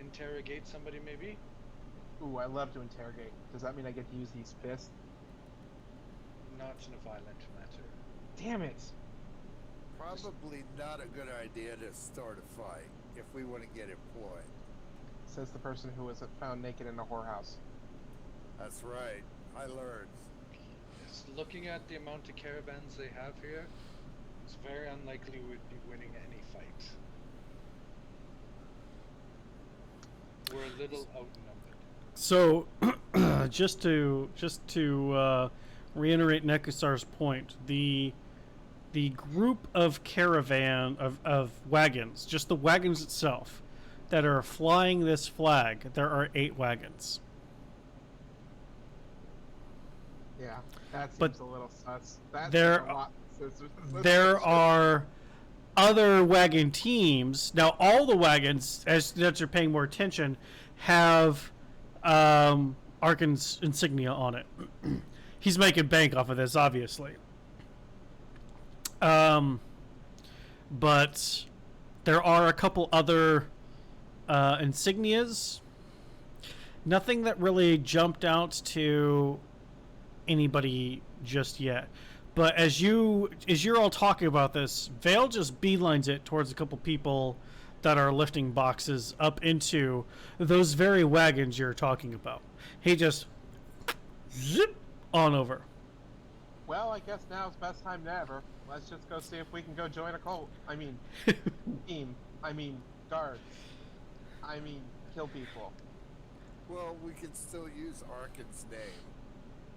interrogate somebody maybe. Ooh, I love to interrogate. Does that mean I get to use these fists? Not in a violent matter. Damn it! Probably not a good idea to start a fight if we want to get employed. Says the person who was found naked in a whorehouse. That's right. I learned. Yes, looking at the amount of caravans they have here, it's very unlikely we'd be winning any fight. We're a little outnumbered. So, just to reiterate Nekusar's point, the group of caravan of wagons, just the wagons itself, that are flying this flag, there are 8 wagons. Yeah, that seems But a little sus. That there- seems a lot sus. There are other wagon teams. Now, all the wagons, as you're paying more attention, have Arkan's insignia on it. He's making bank off of this, obviously. But there are a couple other insignias. Nothing that really jumped out to anybody just yet. But as you're all talking about this, Vale just beelines it towards a couple people that are lifting boxes up into those very wagons you're talking about. He just zip on over. Well, I guess now's best time than ever. Let's just go see if we can go join a cult. I mean, team. I mean, guards. I mean, kill people. Well, we can still use Arkin's name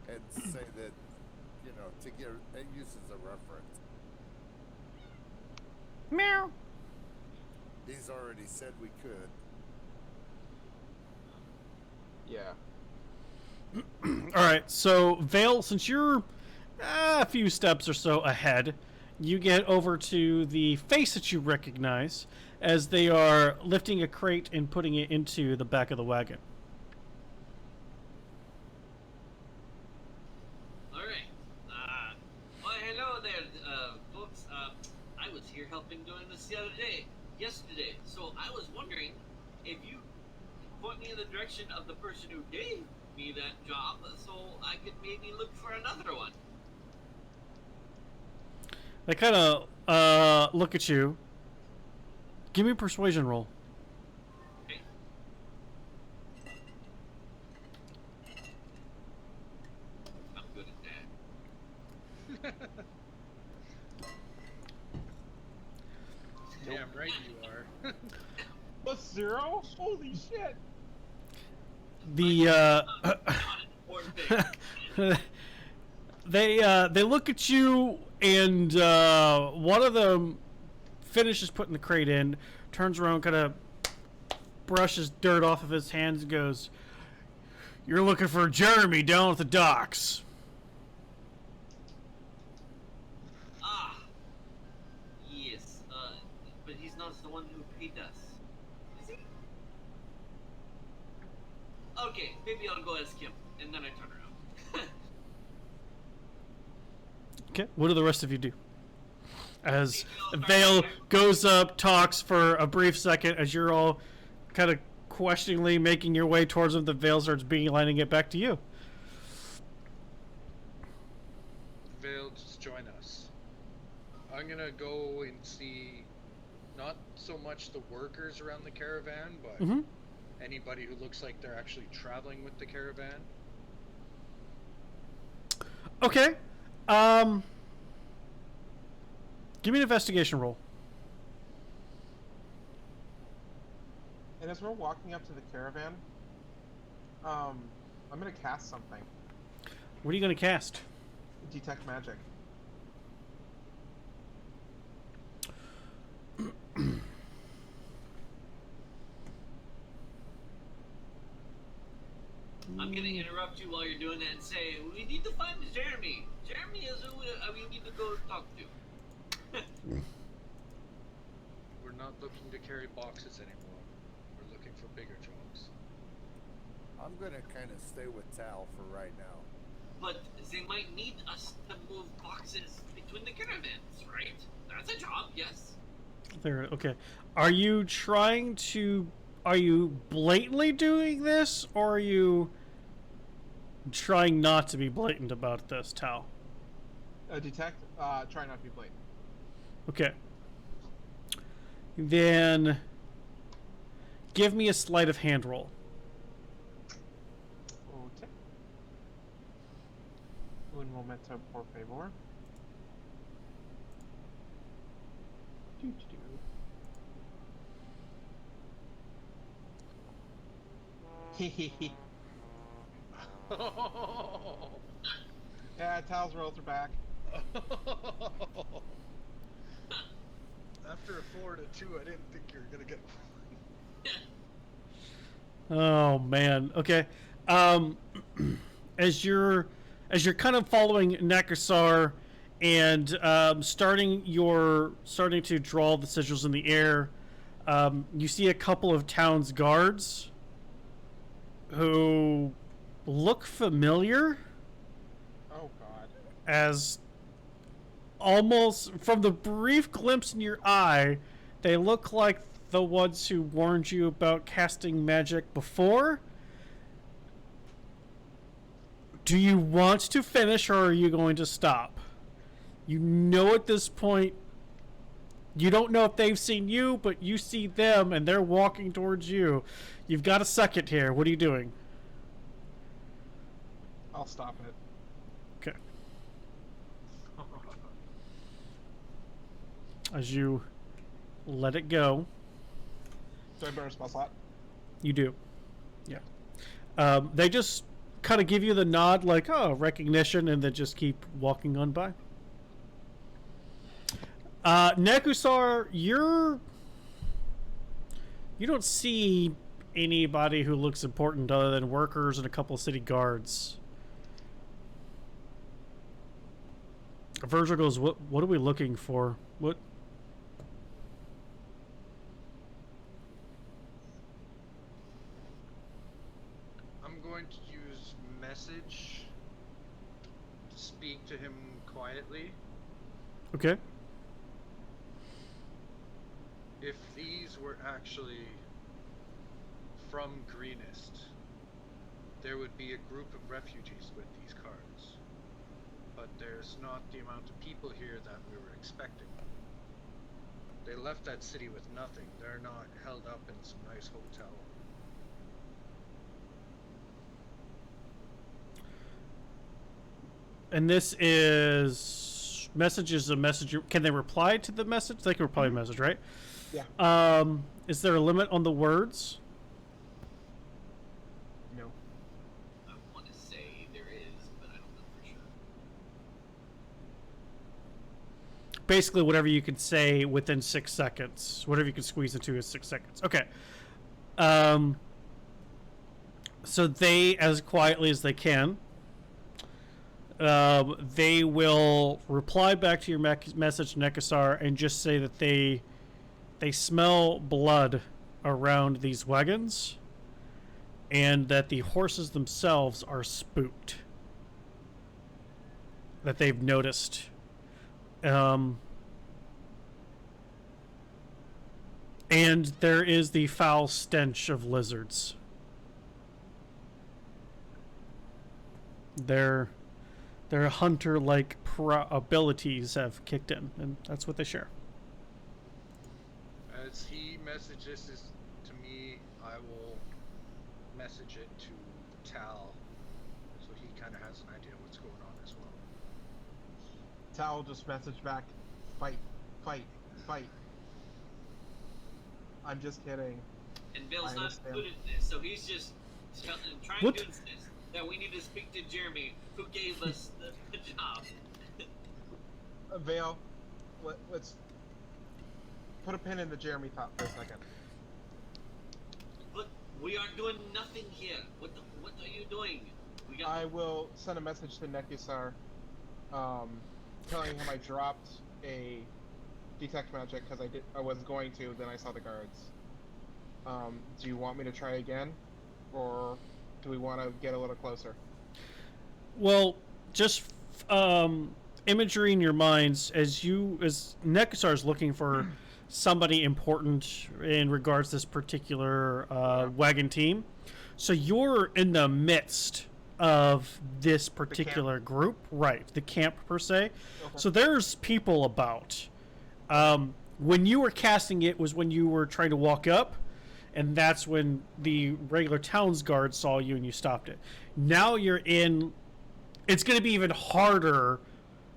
and say that, you know, to get and use as a reference. Meow. He's already said we could. Yeah. All right, so Vale, since you're a few steps or so ahead, you get over to the face that you recognize as they are lifting a crate and putting it into the back of the wagon. All right. Well, hello there, folks. I was here helping doing this yesterday. So I was wondering if you point me in the direction of the person who gave me that job, so I could maybe look for another one. They kind of look at you. Give me a persuasion roll. Okay. I'm good at that. Damn right you are. +0? Holy shit! The Important thing. they look at you, and one of them finishes putting the crate in, turns around, kind of brushes dirt off of his hands, and goes, "You're looking for Jeremy down at the docks." Ah, yes. But he's not the one who paid us, is he? Okay, maybe I'll go ask him, and then I turn around. Okay, what do the rest of you do? As Vale goes up, talks for a brief second, as you're all kind of questioningly making your way towards him, the Vale starts beelining it back to you. Vale, just join us. I'm gonna go and see not so much the workers around the caravan, but anybody who looks like they're actually traveling with the caravan. Okay. Give me an investigation roll. And as we're walking up to the caravan, I'm gonna cast something. What are you going to cast? Detect magic. I'm gonna interrupt you while you're doing that and say, we need to find Jeremy. Jeremy is who we need to go talk to. We're not looking to carry boxes anymore. We're looking for bigger jobs. I'm gonna kind of stay with Tal for right now. But they might need us to move boxes between the caravans, right? That's a job, yes. There. Okay. Are you trying to... Are you blatantly doing this, or are you trying not to be blatant about this, Tal? Detect. Try not to be blatant. Okay. Then give me a sleight of hand roll. Okay. Un momento, por favor. Hehehe. Yeah, Tal's rolls are back. After a 4 to 2, I didn't think you were gonna get Oh man. Okay. As you're kind of following Nakasar and starting to draw the sigils in the air, you see a couple of town's guards who look familiar. Oh god. As almost from the brief glimpse in your eye, they look like the ones who warned you about casting magic before. Do you want to finish, or are you going to stop? You know at this point, you don't know if they've seen you, but you see them and they're walking towards you. You've got a second here. What are you doing? I'll stop it. Okay. As you let it go. So I burn a spell slot? You do. Yeah. They just kind of give you the nod, like, oh, recognition, and then just keep walking on by. Nekusar, you don't see anybody who looks important other than workers and a couple of city guards. Virgil goes, what are we looking for? What? I'm going to use message to speak to him quietly. Okay. If these were actually from Greenest, there would be a group of refugees with these cards. But there's not the amount of people here that we were expecting. They left that city with nothing. They're not held up in some nice hotel. And this is... Message is a message. Can they reply to the message? They can reply to the message, right? Yeah. Is there a limit on the words? No. I want to say there is, but I don't know for sure. Basically, whatever you can say within 6 seconds. Whatever you can squeeze into is 6 seconds. Okay. So they, as quietly as they can, they will reply back to your message, Nekasar, and just say that they smell blood around these wagons, and that the horses themselves are spooked. That they've noticed. And there is the foul stench of lizards. Their hunter-like abilities have kicked in, and that's what they share. As he messages this to me, I will message it to Tal, so he kind of has an idea what's going on as well. Tal will just message back, fight, fight, fight. I'm just kidding. And Bill's I not understand. good at this, so he's just trying What? to insist that we need to speak to Jeremy, who gave us the job. Vale, let's put a pin in the Jeremy thought for a second. Look, we are doing nothing here. What are you doing? We got I will send a message to Nekisar, telling him I dropped a detect magic because I was going to, then I saw the guards. Do you want me to try again, or do we want to get a little closer? Well, just imagery in your minds as Nekasar is looking for somebody important in regards to this particular wagon team. So you're in the midst of this particular group, right? The camp per se. Okay. So there's people about. When you were casting it was when you were trying to walk up, and that's when the regular town's guard saw you and you stopped it. Now you're in. It's going to be even harder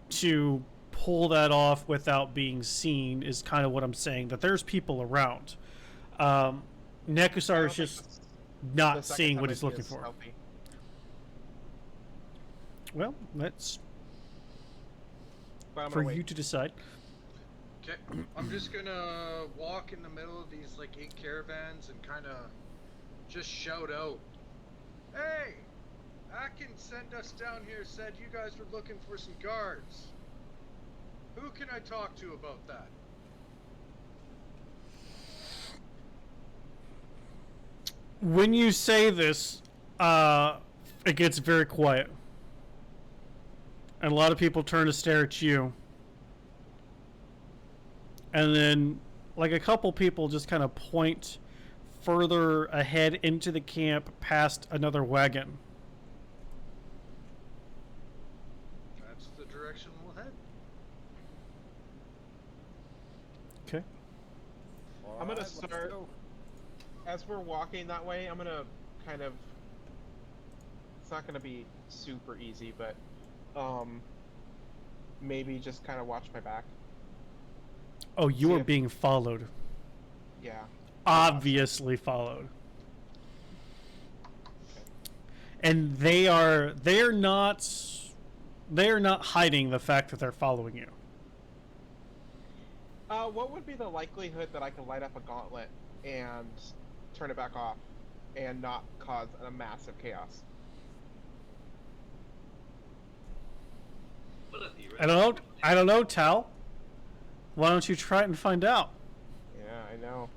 to pull that off without being seen, is kind of what I'm saying. That there's people around. Nekasar is just not seeing what he's looking for. Healthy. Well, that's But I'm for gonna you wait. to decide. Okay, I'm just gonna walk in the middle of these like 8 caravans and kind of just shout out, "Hey, Atkins sent us down here. Said you guys were looking for some guards. Who can I talk to about that?" When you say this, it gets very quiet. And a lot of people turn to stare at you. And then, like, a couple people just kind of point further ahead into the camp past another wagon. That's the direction we'll head. Okay. I'm gonna Alright, let's start- go. As we're walking that way, I'm gonna kind of. It's not gonna be super easy, but maybe just kind of watch my back. Oh, you See are if- being followed. Yeah. Obviously followed. And they're not hiding the fact that they're following you. What would be the likelihood that I could light up a gauntlet and turn it back off and not cause a massive chaos? what a theory. I don't know, Tal. Why don't you try it and find out? Yeah, I know.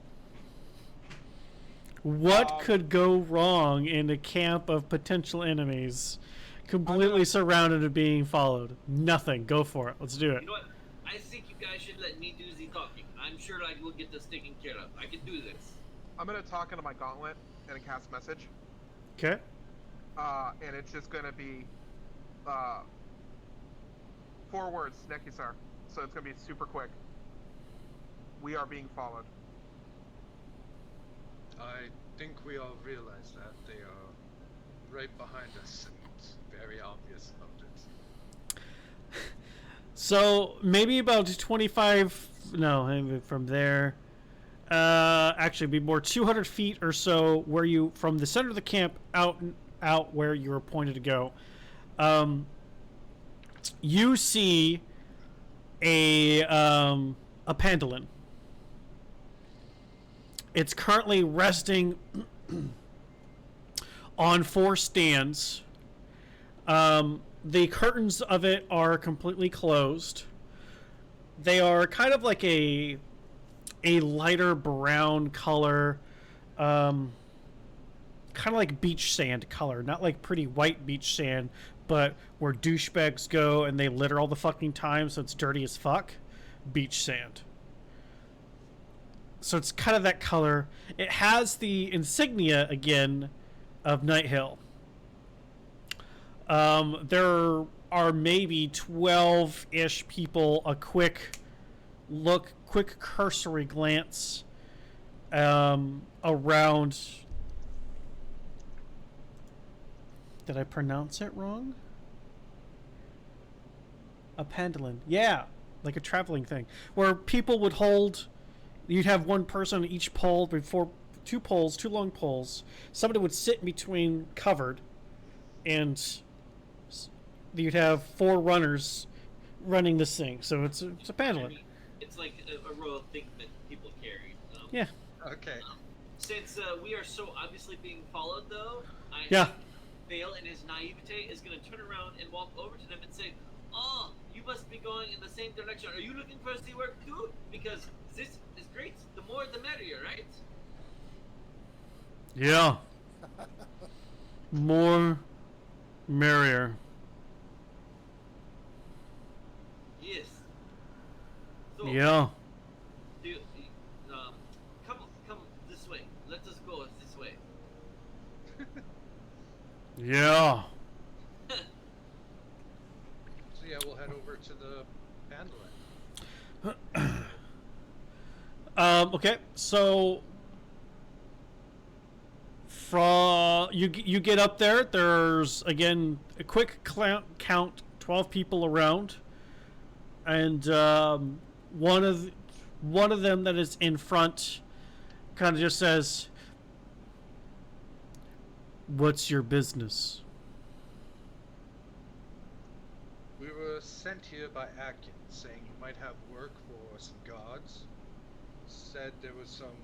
What could go wrong in a camp of potential enemies, completely gonna- surrounded and being followed? Nothing. Go for it. Let's do it. You know what? I think you guys should let me do the talking. I'm sure I will get this taken care of. I can do this. I'm gonna talk into my gauntlet and cast message. Okay. And it's just gonna be 4 words, Nekisar. So it's gonna be super quick. We are being followed. I think we all realize that they are right behind us, and it's very obvious about it. So maybe about 25. No, from there. Actually, be more 200 feet or so where you from the center of the camp out where you were pointed to go. You see a pendulum. It's currently resting on 4 stands. The curtains of it are completely closed. They are kind of like a lighter brown color, kind of like beach sand color, not like pretty white beach sand, but where douchebags go and they litter all the fucking time, so it's dirty as fuck. Beach sand. So it's kind of that color. It has the insignia again of Night Hill. There are maybe 12-ish people. A quick look, quick cursory glance around. Did I pronounce it wrong? A pendulum. Yeah, like a traveling thing. Where people would hold... You'd have one person on each pole, before 2 poles, 2 long poles. Somebody would sit in between covered, and you'd have 4 runners running this thing. So it's a pendulum. I mean, it's like a royal thing that people carry. Yeah. Okay. Since we are so obviously being followed, though, I think Vale in his naivete is going to turn around and walk over to them and say, "Oh, you must be going in the same direction. Are you looking for sea work too? Because this is great. The more the merrier, right?" Yeah. More merrier. Yes. So, Yeah. come this way. Let us go this way. Yeah. So yeah, we'll head over to the pendulum. Okay, so from you get up there. There's again a quick count, 12 people around, and one of them that is in front kind of just says, "What's your business?" We were sent here by Atkins, saying you might have work for some gods. Said there was some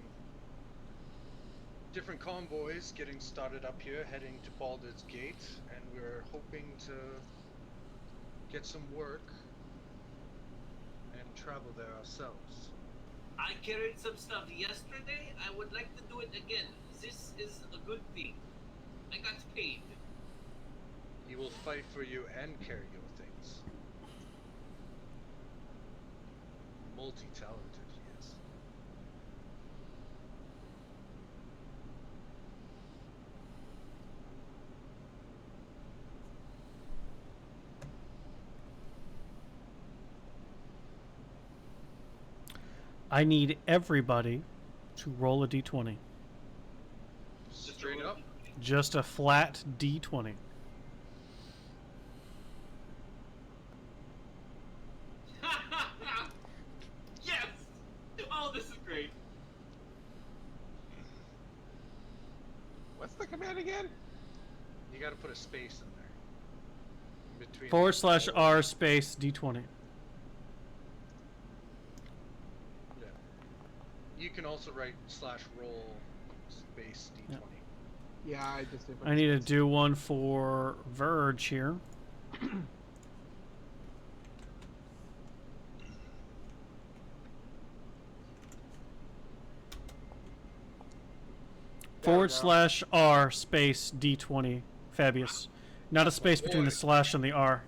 different convoys getting started up here, heading to Baldur's Gate, and we're hoping to get some work and travel there ourselves. I carried some stuff yesterday. I would like to do it again. This is a good thing. I got paid. He will fight for you and carry your things. Multi-talented, he is. I need everybody to roll a d20. Straight up? Just a flat d20. Yes! Oh, this is great. What's the command again? You gotta put a space in there. In between /r space d20. Yeah. You can also write /roll space d20. Yeah. Yeah, I just did. I need to do one for Verge here. /r space d20. Fabious. Not a space between the slash and the r.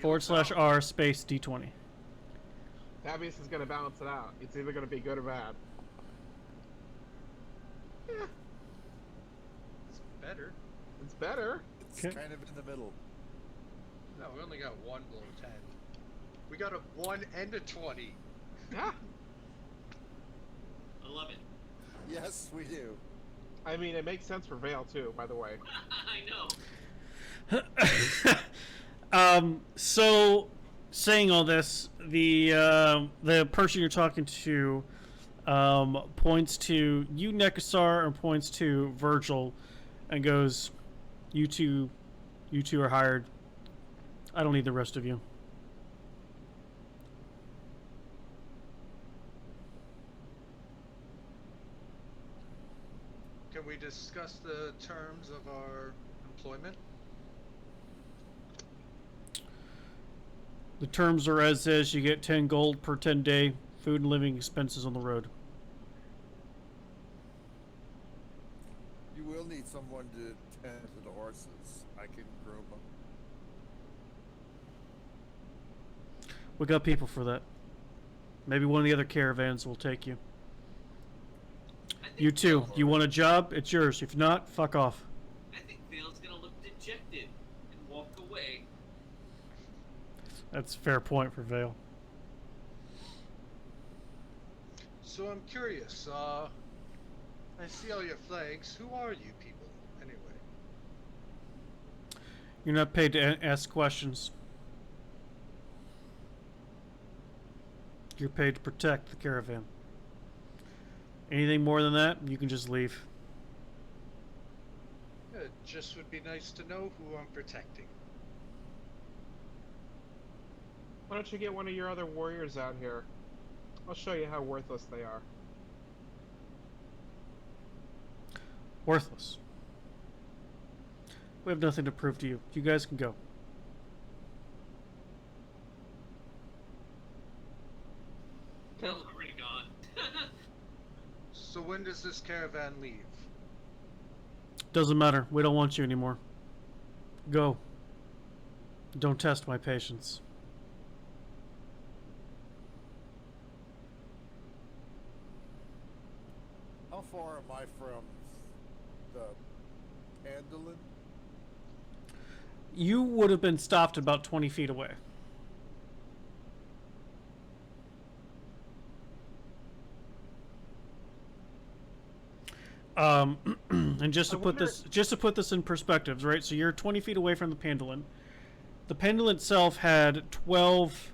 /r space d20. Fabious is gonna balance it out. It's either gonna be good or bad. Yeah, It's better. it's better. It's Okay. kind of in the middle. No, we only got 1 below 10. We got a 1 and a 20. Yeah. I love it. Yes, we do. I mean, it makes sense for Vale too, by the way. I know. So saying all this, the person you're talking to points to you, Nekasar, and points to Virgil, and goes, you two are hired. I don't need the rest of you. Can we discuss the terms of our employment? The terms are as is. You get 10 gold per 10-day food and living expenses on the road. You will need someone to tend to the horses. I can groom them. We got people for that. Maybe one of the other caravans will take you. I think You too. Vale's- You want a job? It's yours. If not, fuck off. I think Vale's gonna look dejected and walk away. That's a fair point for Vale. So I'm curious, I see all your flags. Who are you people, anyway? You're not paid to ask questions. You're paid to protect the caravan. Anything more than that, you can just leave. It just would be nice to know who I'm protecting. Why don't you get one of your other warriors out here? I'll show you how worthless they are. Worthless. We have nothing to prove to you. You guys can go. Vale's already gone. So when does this caravan leave? Doesn't matter. We don't want you anymore. Go. Don't test my patience. How far am I from the Pandolin? You would have been stopped about 20 feet away. And just to put this in perspectives, right? So you're 20 feet away from the Pandolin. The Pandolin itself had 12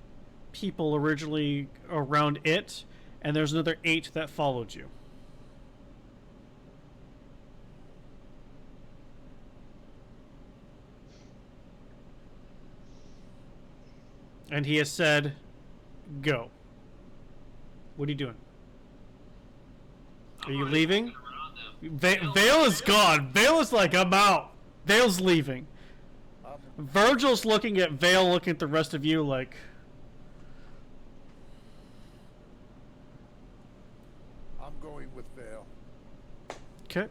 people originally around it, and there's another 8 that followed you. And he has said, go. What are you doing? Are you leaving? Vale is gone. Vale is like, I'm out. Vale's leaving. Virgil's looking at Vale, looking at the rest of you like... I'm going with Vale. Okay.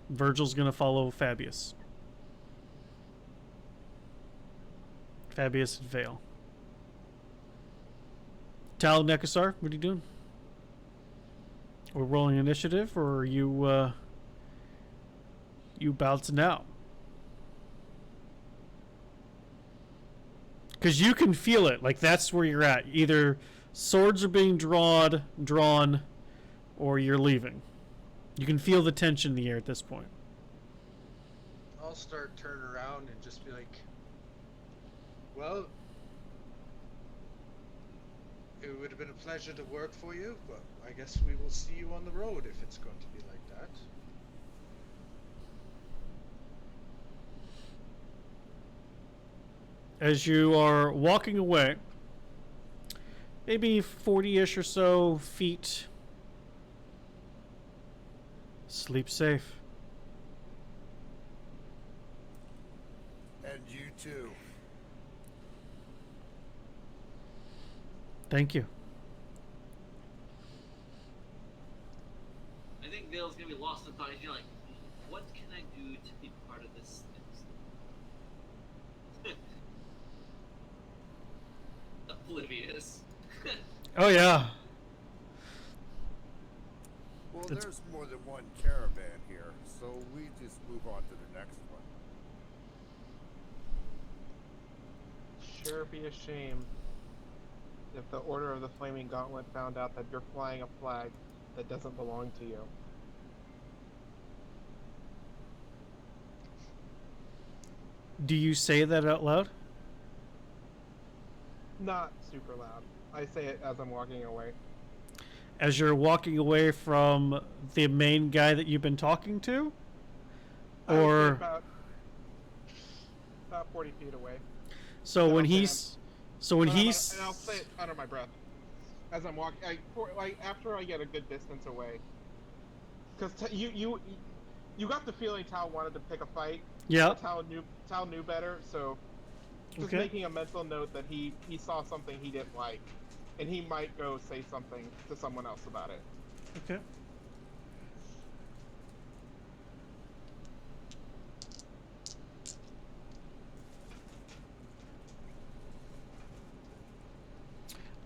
Virgil's gonna follow Fabious. Fabious and Vale. Tal, Nekasar, what are you doing? We're rolling initiative, or are you, you bouncing out? Because you can feel it. Like, that's where you're at. Either swords are being drawn, or you're leaving. You can feel the tension in the air at this point. I'll start turning around and just be like, well, it would have been a pleasure to work for you, but I guess we will see you on the road if it's going to be like that. As you are walking away, maybe 40-ish or so feet, sleep safe. And you too. Thank you. I think Vale's gonna be lost in thought. He's gonna like, what can I do to be part of this? Oblivious. Oh yeah. Well, It's- there's more than one caravan here, so we just move on to the next one. Sure be a shame if the Order of the Flaming Gauntlet found out that you're flying a flag that doesn't belong to you. Do you say that out loud? Not super loud. I say it as I'm walking away. As you're walking away from the main guy that you've been talking to? I would say Or about 40 feet away. so Then when I'll say he's so when And I'm- he's and I'll say it under my breath as I'm walking. Like after I get a good distance away, because you got the feeling Tal wanted to pick a fight. yeah, Tal knew better, so just okay. making a mental note that he saw something he didn't like, and he might go say something to someone else about it. Okay.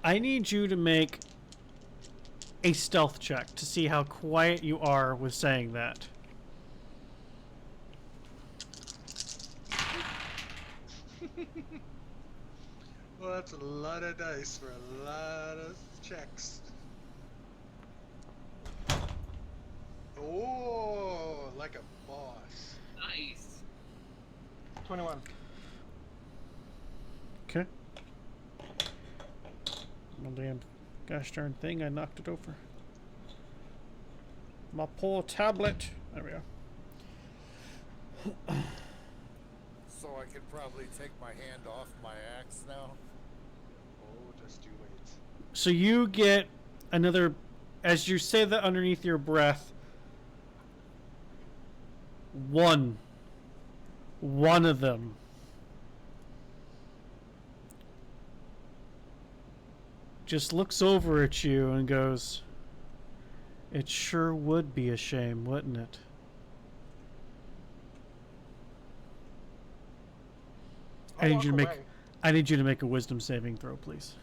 I need you to make a stealth check to see how quiet you are with saying that. Well, that's a lot of dice for a lot of checks. Oh, like a boss. Nice. 21. Okay. My damn gosh darn thing, I knocked it over. My poor tablet. There we go. So I can probably take my hand off my axe now. Oh, just you wait. So you get another, as you say that underneath your breath, one of them just looks over at you and goes, "It sure would be a shame, wouldn't it?" I need you to make away. I need you to make a wisdom saving throw, please.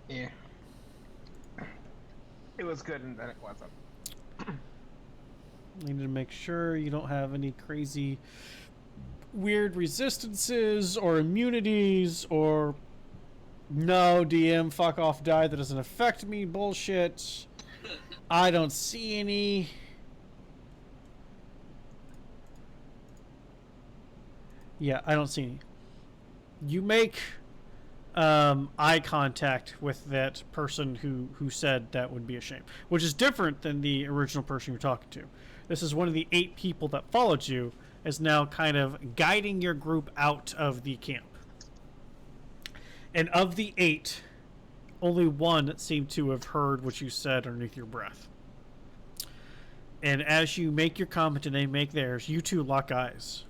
Yeah. It was good, and then it wasn't. I need to make sure you don't have any crazy weird resistances or immunities or no DM fuck off die that doesn't affect me bullshit. I don't see any. Yeah, I don't see any. You make eye contact with that person who said that would be a shame, which is different than the original person you're talking to. This is one of the 8 people that followed you, is now kind of guiding your group out of the camp. And of the 8, only one seemed to have heard what you said underneath your breath. And as you make your comment and they make theirs, you two lock eyes.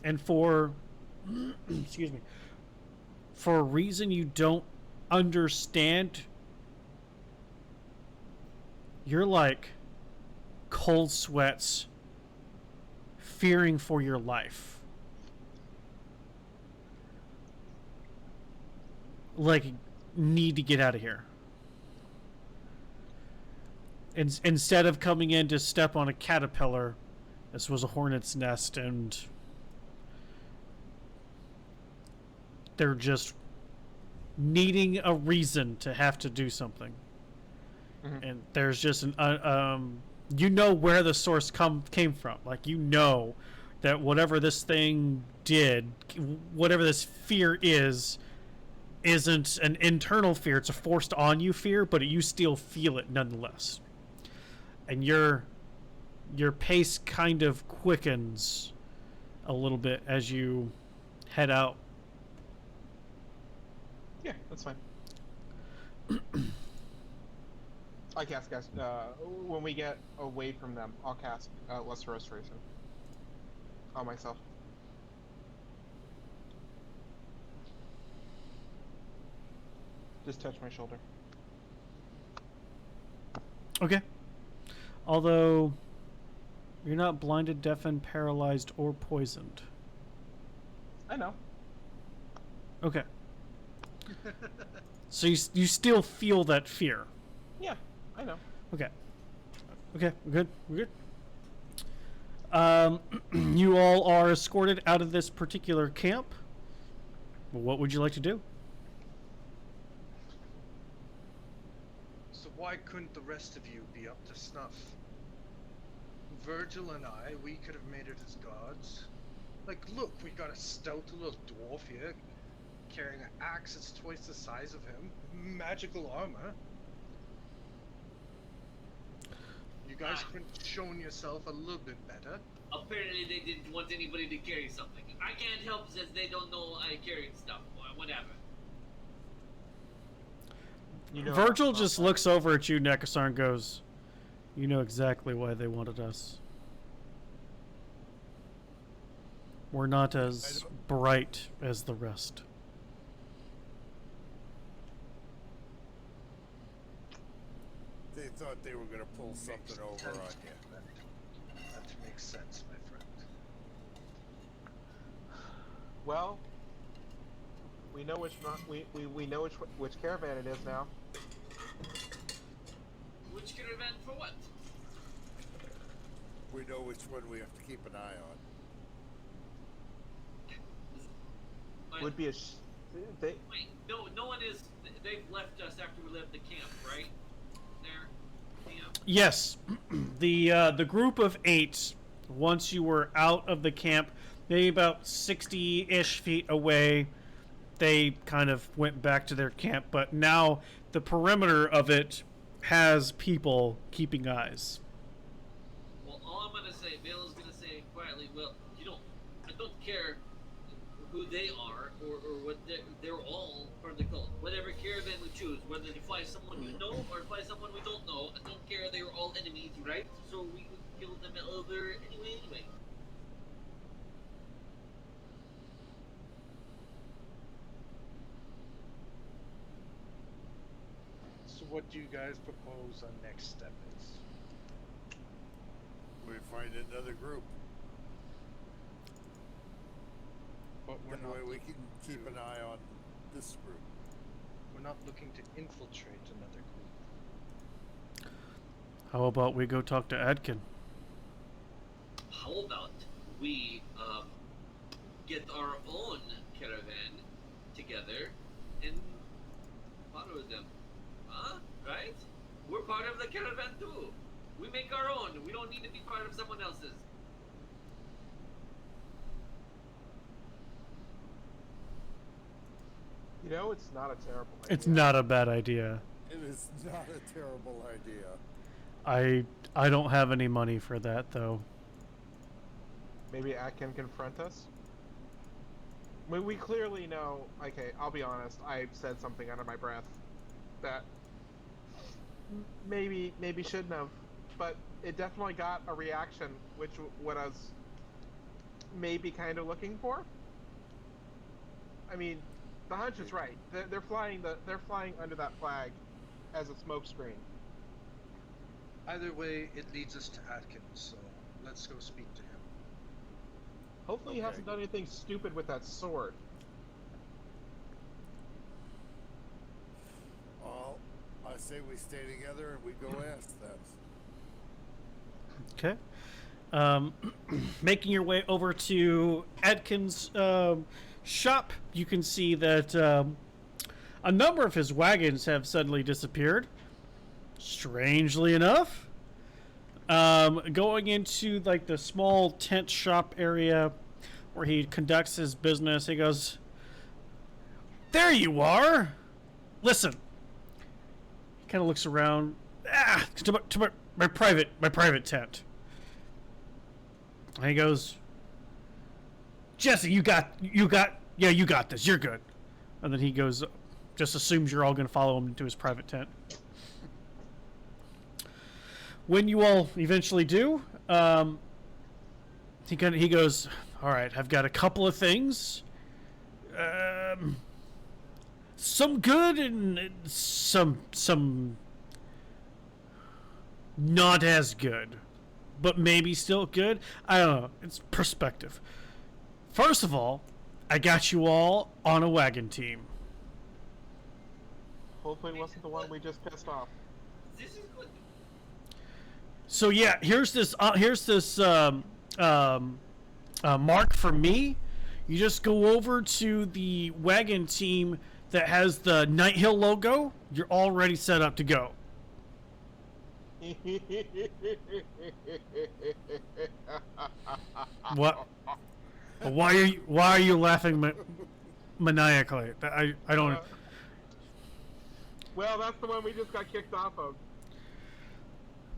And for excuse me, for a reason you don't understand, you're like cold sweats, fearing for your life. Like, need to get out of here. Instead of coming in to step on a caterpillar, this was a hornet's nest, and they're just needing a reason to have to do something. Mhm. And there's just an you know where the source came from. Like, you know that whatever this thing did, whatever this fear is, isn't an internal fear. It's a forced on you fear, but you still feel it nonetheless. And your pace kind of quickens a little bit as you head out. Yeah, that's fine. I cast when we get away from them, I'll cast Lesser Restoration on myself. Just touch my shoulder. Okay. Although you're not blinded, deafened, paralyzed, or poisoned. I know. Okay. So you still feel that fear. Yeah, I know. Okay. Okay, we're good. We're good. You all are escorted out of this particular camp. What would you like to do? So why couldn't the rest of you be up to snuff? Virgil and I, we could have made it as gods. Like, look, we got a stout little dwarf here, carrying an axe that's twice the size of him, magical armor. You guys couldn't have shown yourself a little bit better. Apparently they didn't want anybody to carry something. I can't help since they don't know I carried stuff. Whatever. You know, Virgil just looks over at you, Nekasar, and goes, "You know exactly why they wanted us. We're not as bright as the rest." They thought they were going to pull something over on you. That makes sense, my friend. Well, we know we know which caravan it is now. Which caravan for what? We know which one we have to keep an eye on. Would be a they. Wait, no one is. They've left us after we left the camp, right? There. Camp. Yes, the group of 8. Once you were out of the camp, maybe about 60-ish feet away, they kind of went back to their camp. But now the perimeter of it has people keeping eyes. Well, all I'm gonna say, Bill is gonna say quietly. Well, I don't care who they are or what they're all part of the cult. Whatever caravan we choose, whether to fly someone you know or fly someone we don't know, I don't care. They were all enemies, right? So we would kill them over anyway. So what do you guys propose our next step is? We find another group. But we're That not way we looking can keep to- an eye on this group. We're not looking to infiltrate another group. How about we go talk to Adkin? How about we get our own caravan together and follow them? Huh? Right? We're part of the caravan too. We make our own. We don't need to be part of someone else's. You know, it's not a terrible idea. It's not a bad idea. It is not a terrible idea. I don't have any money for that though. Maybe At can confront us. We clearly know. Okay, I'll be honest. I said something under my breath that maybe shouldn't have, but it definitely got a reaction, which what I was maybe kind of looking for. I mean, the hunch is right. They're flying under that flag as a smokescreen. Either way, it leads us to Atkins, so let's go speak to him. Hopefully, he Okay. hasn't done anything stupid with that sword. Well, I say we stay together and we go ask them. Okay. Making your way over to Adkin's shop, you can see that a number of his wagons have suddenly disappeared. Strangely enough, going into like the small tent shop area where he conducts his business, he goes, "There you are. Listen." He kind of looks around. To my private tent. And he goes, "Jesse, you got this. You're good." And then he goes, just assumes you're all going to follow him into his private tent. When you all eventually do, he goes, "All right, I've got a couple of things. Some good and some not as good, but maybe still good. I don't know. It's perspective. First of all, I got you all on a wagon team. Hopefully, it wasn't the one we just pissed off. This is good. So yeah, here's this mark for me, you just go over to the wagon team that has the Night Hill logo. You're already set up to go. What? Why are you laughing maniacally? I don't. Well, that's the one we just got kicked off of.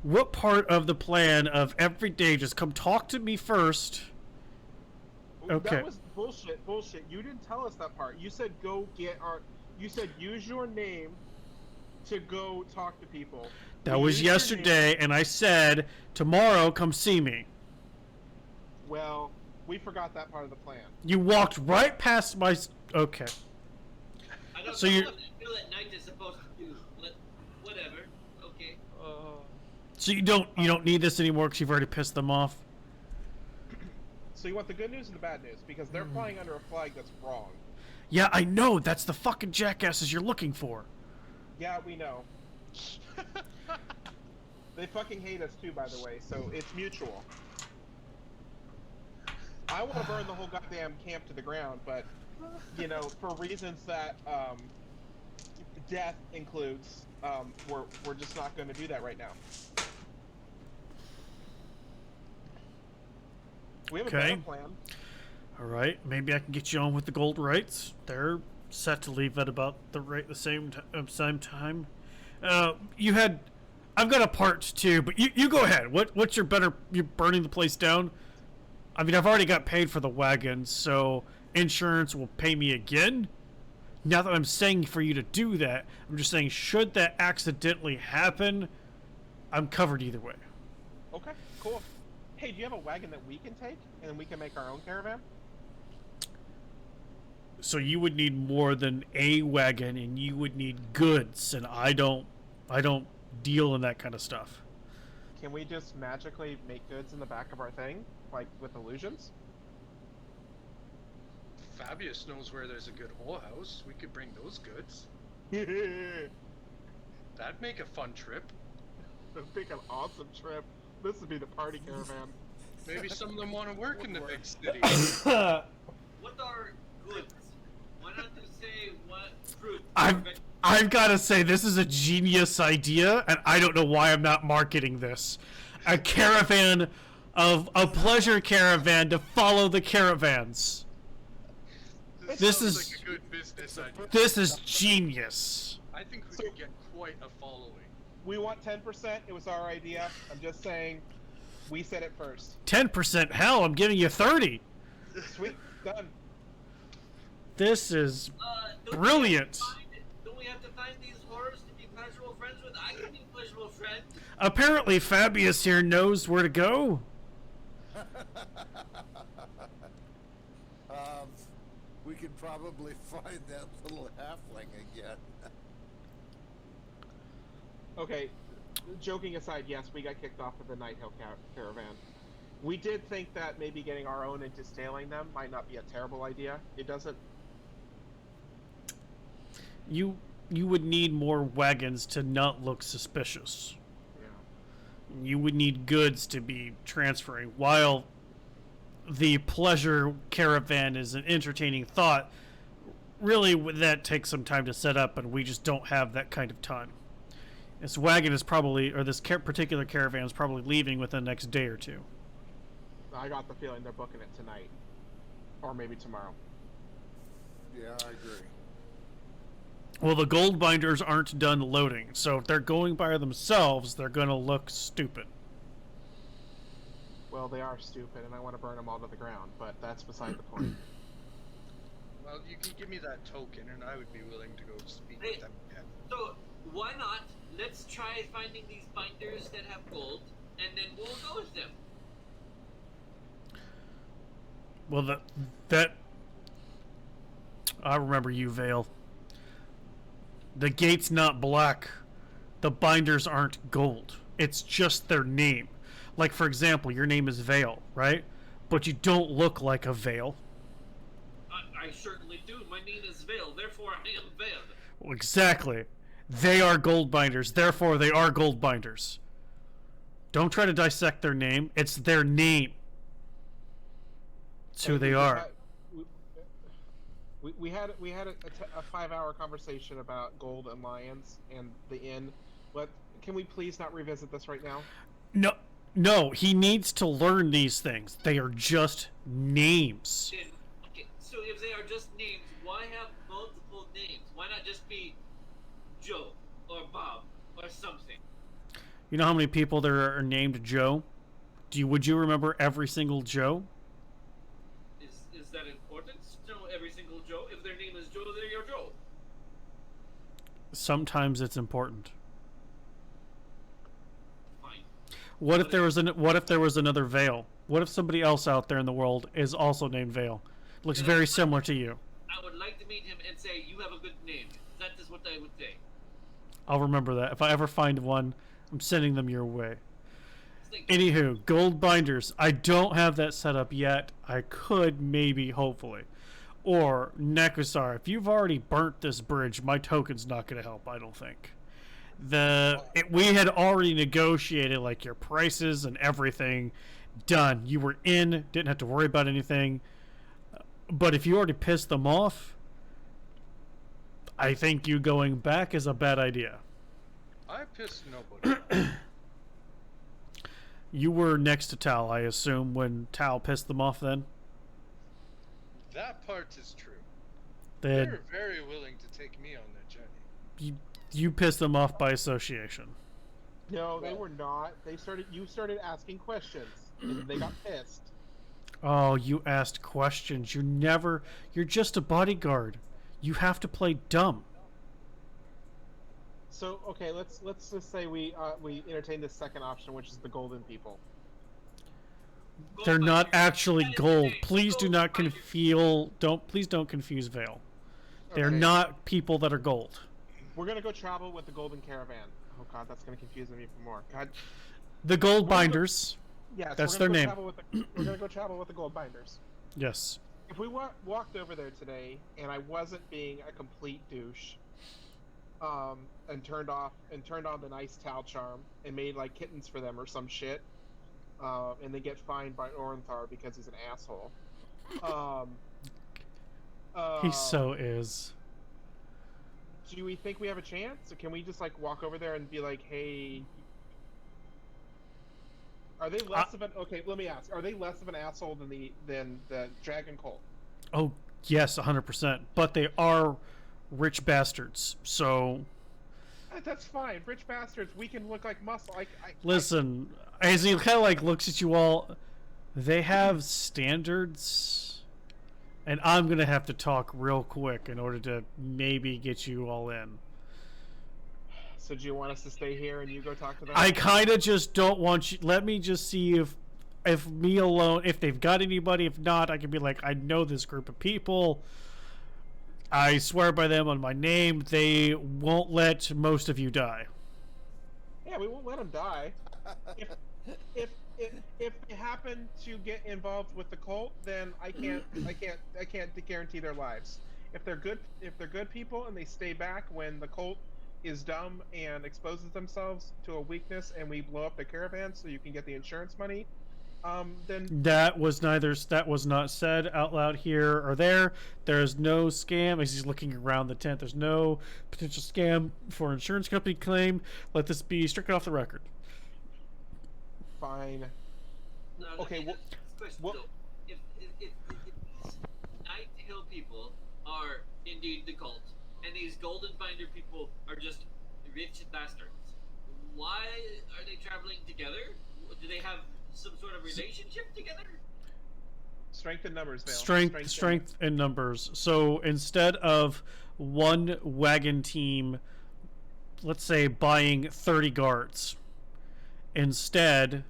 What part of the plan of every day just come talk to me first? Okay. That was bullshit. You didn't tell us that part. You said go get our. You said use your name to go talk to people. That was yesterday, and I said tomorrow come see me. Well, we forgot that part of the plan. You walked right past my. Okay. I don't So know you're- what the bill at night is supposed to do. Whatever. Okay. So you don't need this anymore because you've already pissed them off. So you want the good news and the bad news because they're flying under a flag that's wrong. Yeah, I know. That's the fucking jackasses you're looking for. Yeah, we know. They fucking hate us too, by the way. So it's mutual. I want to burn the whole goddamn camp to the ground, but for reasons that death includes, we're just not going to do that right now. We have a better plan. All right, maybe I can get you on with the gold rights. They're set to leave at about the same time. I've got a part too, but you go ahead. What's your better? You're burning the place down. I mean, I've already got paid for the wagon, so insurance will pay me again. Not that I'm saying for you to do that. I'm just saying, should that accidentally happen, I'm covered either way. Okay, cool. Hey, do you have a wagon that we can take, and then we can make our own caravan? So you would need more than a wagon, and you would need goods, and I don't deal in that kind of stuff. Can we just magically make goods in the back of our thing, like with illusions? Fabious knows where there's a good whorehouse. We could bring those goods. That'd make a fun trip. That'd make an awesome trip. This would be the party caravan. Maybe some of them want to work in the big city. What are goods? Why not just say what fruit? I've got to say, this is a genius idea, and I don't know why I'm not marketing this. A caravan of a pleasure caravan to follow the caravans. This sounds is- like a good business idea. This is genius. I think we could get quite a following. We want 10%. It was our idea. I'm just saying, we said it first. 10%? Hell, I'm giving you 30. Sweet, done. This is Don't brilliant. Don't we have to find these horrors to be pleasurable friends with? I can be pleasurable friend. Apparently, Fabious here knows where to go. We could probably find that little halfling again. Okay, joking aside, yes, we got kicked off of the Night Hill caravan. We did think that maybe getting our own and distilling them might not be a terrible idea. It doesn't. You would need more wagons to not look suspicious. Yeah. You would need goods to be transferring. While the pleasure caravan is an entertaining thought, really that takes some time to set up, and we just don't have that kind of time. This wagon is probably, or this particular caravan is probably leaving within the next day or two. I got the feeling they're booking it tonight. Or maybe tomorrow. Yeah, I agree. Well, the gold binders aren't done loading, so if they're going by themselves, they're going to look stupid. Well, they are stupid, and I want to burn them all to the ground, but that's beside the point. Well, you can give me that token, and I would be willing to go speak Hey. with them again. So why not? Let's try finding these binders that have gold, and then we'll go with them. Well, that I remember you, Vale. The gate's not black. The binders aren't gold. It's just their name. Like, for example, your name is Vale, right? But you don't look like a Vale. I certainly do. My name is Vale, therefore I am Vale. Well, exactly. They are gold binders, therefore they are gold binders. Don't try to dissect their name. It's their name. It's who they are. We had a 5-hour conversation about gold and lions and the inn. But can we please not revisit this right now? No, he needs to learn these things. They are just names. Okay, so if they are just names, why have multiple names? Why not just be Joe or Bob or something? You know how many people there are named Joe? Would you remember every single Joe? Is that important to know every single Joe? If their name is Joe, they're your Joe. Sometimes it's important. Fine. What if there was another Vale? What if somebody else out there in the world is also named Vale? Looks very similar to you. I would like to meet him and say, you have a good name. That is what I would say. I'll remember that. If I ever find one, I'm sending them your way. Anywho, gold binders. I don't have that set up yet. I could, maybe, hopefully. Or, Nekusar, if you've already burnt this bridge, my token's not going to help, I don't think. We had already negotiated, like, your prices and everything. Done. You were in, didn't have to worry about anything. But if you already pissed them off, I think you going back is a bad idea. I pissed nobody. You were next to Tal, I assume, when Tal pissed them off then? That part is true. They were very willing to take me on that journey. You pissed them off by association. No, they were not. You started asking questions, and they got pissed. Oh, you asked questions. You're just a bodyguard. You have to play dumb. So okay, let's just say we entertain the second option, which is the golden people. They're not actually gold. Please do not confuse. Please don't confuse Vale. They're not people that are gold. We're gonna go travel with the golden caravan. Oh god, that's gonna confuse them even more. God. The gold binders. Yes, that's their name. We're gonna go travel with the gold binders. Yes. If we walked over there today and I wasn't being a complete douche, and turned on the nice Tal charm and made like kittens for them or some shit, and they get fined by Orenthar because he's an asshole. He so is. Do we think we have a chance? Or can we just like walk over there and be like, hey? Are they less of an okay? Let me ask. Are they less of an asshole than the Dragon Cult? Oh yes, 100%. But they are rich bastards. So that's fine. Rich bastards. We can look like muscle. Listen, as he kind of like looks at you all, they have standards, and I'm gonna have to talk real quick in order to maybe get you all in. So do you want us to stay here and you go talk to them? I kind of just don't want you. Let me just see if me alone, if they've got anybody. If not, I can be like, I know this group of people. I swear by them on my name. They won't let most of you die. Yeah, we won't let them die. If they happen to get involved with the cult, then I can't guarantee their lives. If they're good people and they stay back when the cult is dumb and exposes themselves to a weakness and we blow up the caravan so you can get the insurance money, then that was not said out loud here or there. There's no scam. As he's looking around the tent, there's no potential scam for insurance company claim. Let this be stricken off the record. Fine. No, okay. If these Night Hill people are indeed the cult, and these Golden Binder people are just rich bastards, why are they traveling together? Do they have some sort of relationship together? Strength in numbers, Vale. Strength in numbers. So instead of one wagon team, let's say, buying 30 guards, instead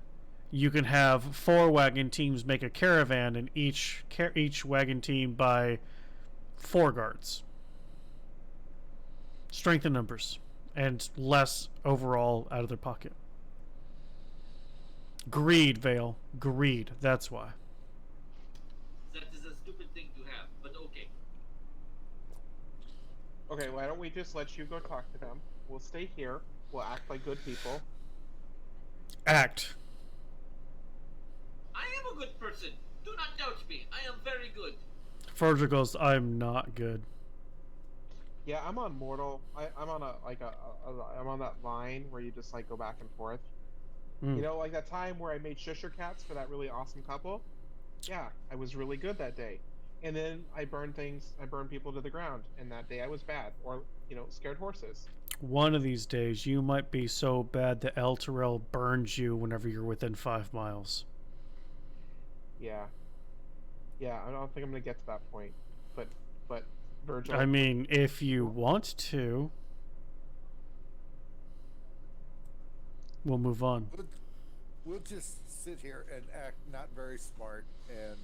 you can have 4 wagon teams make a caravan, and each wagon team buy 4 guards. Strength in numbers, and less overall out of their pocket. Greed, Vale. Greed. That's why. That is a stupid thing to have, but okay. Okay, why don't we just let you go talk to them? We'll stay here. We'll act like good people. Act. I am a good person. Do not doubt me. I am very good. Virgil goes, I'm not good. Yeah, I'm on Mortal. I'm on I'm on that line where you just like go back and forth. Mm. You know, like that time where I made Shusher Cats for that really awesome couple. Yeah, I was really good that day. And then I burned people to the ground, and that day I was bad, or scared horses. One of these days, you might be so bad that El Terrell burns you whenever you're within 5 miles. Yeah, yeah. I don't think I'm gonna get to that point, but Virgil. I mean, if you want to, we'll move on. We'll just sit here and act not very smart and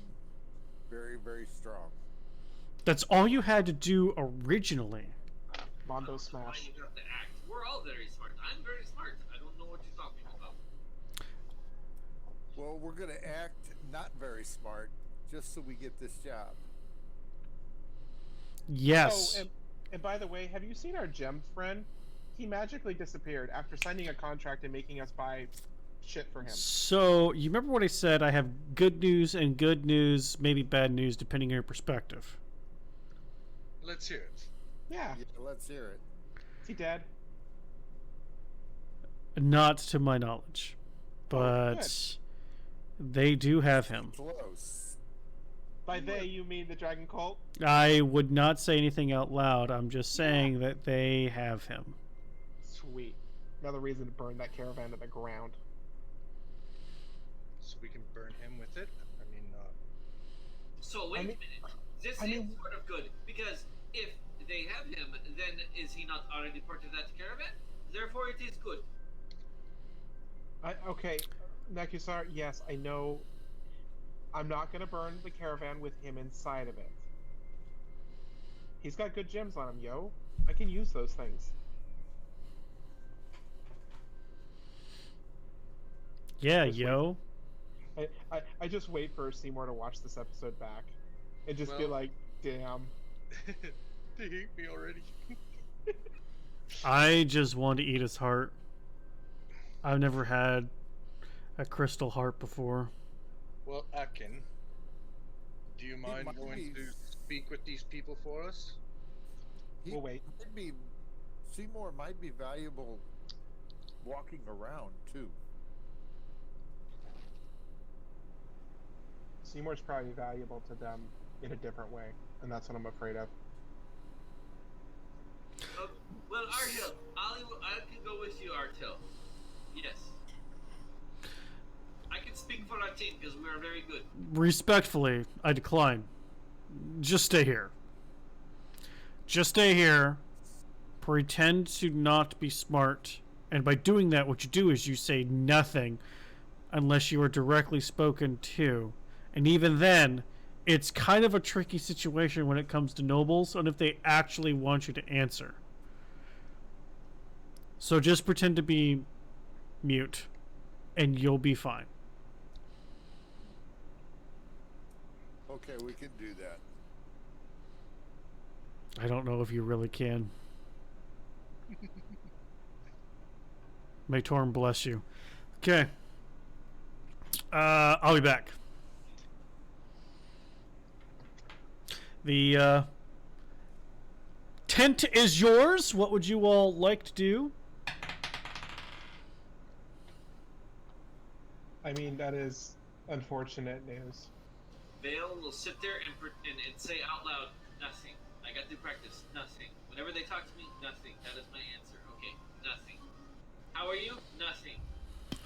very, very strong. That's all you had to do originally. Mondo Why Smash. you have to act? We're all very smart. I'm very smart. I don't know what you're talking about. Well, we're going to act not very smart just so we get this job. Yes. Oh, and by the way, have you seen our gem friend? He magically disappeared after signing a contract and making us buy shit for him. So, you remember what I said? I have good news and good news, maybe bad news, depending on your perspective. Let's hear it. Yeah. Yeah, let's hear it. Is he dead? Not to my knowledge. But they do have him. Close. By they, you mean the Dragon Cult? I would not say anything out loud. I'm just saying that they have him. Sweet. Another reason to burn that caravan to the ground. So we can burn him with it? I mean, So wait a minute. This is sort of good because if they have him, then is he not already part of that caravan? Therefore, it is good. Okay, Nakusar, yes, I know. I'm not gonna burn the caravan with him inside of it. He's got good gems on him, yo. I can use those things. Yeah, yo. I just wait for Seymour to watch this episode back and just be like, damn. they hate me already. I just want to eat his heart. I've never had a crystal heart before. Well, Akin, do you mind going to speak with these people for us? We'll wait. Seymour might be valuable walking around, too. Seymour's probably valuable to them in a different way, and that's what I'm afraid of. Well, Artil, I can go with you, Artil. Yes. I can speak for our team because we are very good. Respectfully, I decline. Just stay here. Just stay here. Pretend to not be smart. And by doing that, what you do is you say nothing unless you are directly spoken to. And even then, it's kind of a tricky situation when it comes to nobles and if they actually want you to answer. So just pretend to be mute and you'll be fine. Okay, we can do that. I don't know if you really can. May Torm bless you. Okay. I'll be back. The tent is yours. What would you all like to do? I mean, that is unfortunate news. Vale will sit there and say out loud, nothing. I got to practice, nothing. Whenever they talk to me, nothing. That is my answer. Okay, nothing. How are you? Nothing.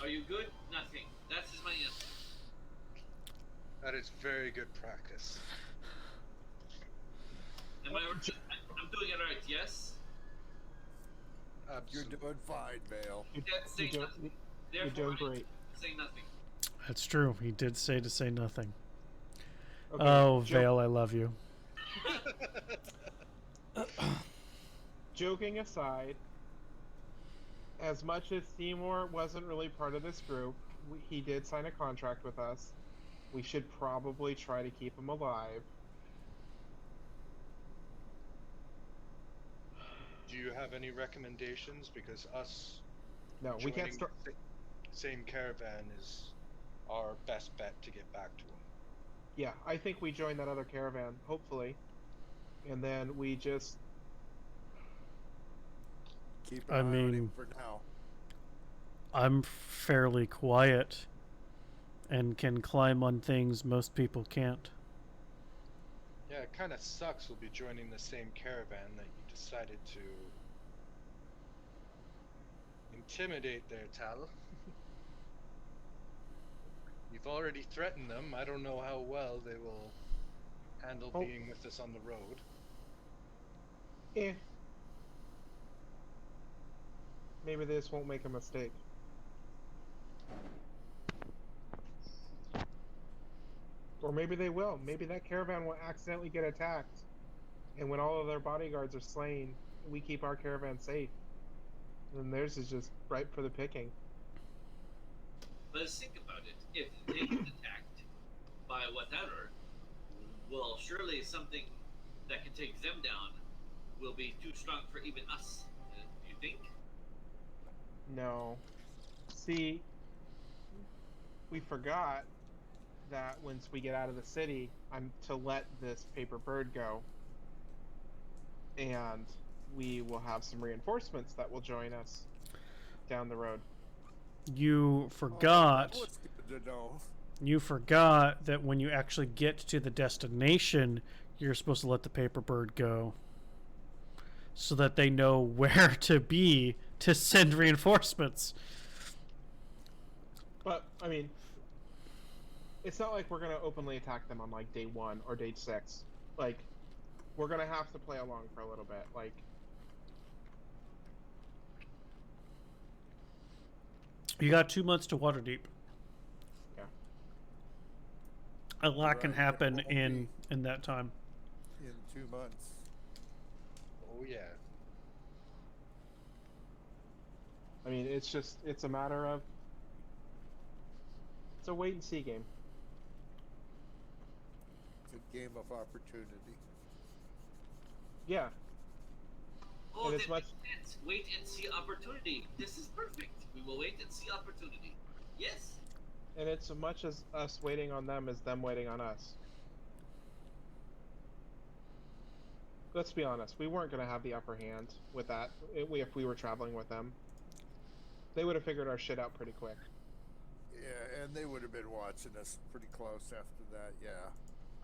Are you good? Nothing. That is my answer. That is very good practice. I'm doing it right, yes? You're doing fine, Vale. You're doing great. Say nothing. That's true. He did say to say nothing. Okay, Oh, Vale, I love you. Joking aside, as much as Seymour wasn't really part of this group, he did sign a contract with us. We should probably try to keep him alive. Do you have any recommendations? Because us No, we can't joining start. the same caravan is our best bet to get back to him. Yeah, I think we join that other caravan, hopefully. And then we just... Keep an I eye on him mean, for now. I'm fairly quiet and can climb on things most people can't. Yeah, it kind of sucks we'll be joining the same caravan that you decided to intimidate there, Tal. You've already threatened them. I don't know how well they will handle Oh. being with us on the road. Eh. Maybe they just won't make a mistake. Or maybe they will. Maybe that caravan will accidentally get attacked. And when all of their bodyguards are slain, we keep our caravan safe. And theirs is just ripe for the picking. But let's think about it. If they get attacked by whatever, well, surely something that can take them down will be too strong for even us. Do you think? No. See, we forgot that once we get out of the city, I'm to let this paper bird go. And we will have some reinforcements that will join us down the road. You forgot. That was good to know. You forgot that when you actually get to the destination, you're supposed to let the paper bird go, so that they know where to be to send reinforcements. But, I mean, it's not like we're going to openly attack them on, like, day 1 or day 6. Like, we're going to have to play along for a little bit. Like, You got 2 months to Waterdeep. yeah. A lot can Right, happen it won't in that time. In 2 months. Oh yeah. I mean, it's a matter of... It's a wait-and-see game. It's a game of opportunity. Yeah. Oh, And that as much- makes sense. Wait and see opportunity. This is perfect. We will wait and see opportunity. Yes. And it's as much as us waiting on them as them waiting on us. Let's be honest, we weren't going to have the upper hand with that if we were traveling with them. They would have figured our shit out pretty quick. Yeah, and they would have been watching us pretty close after that, yeah.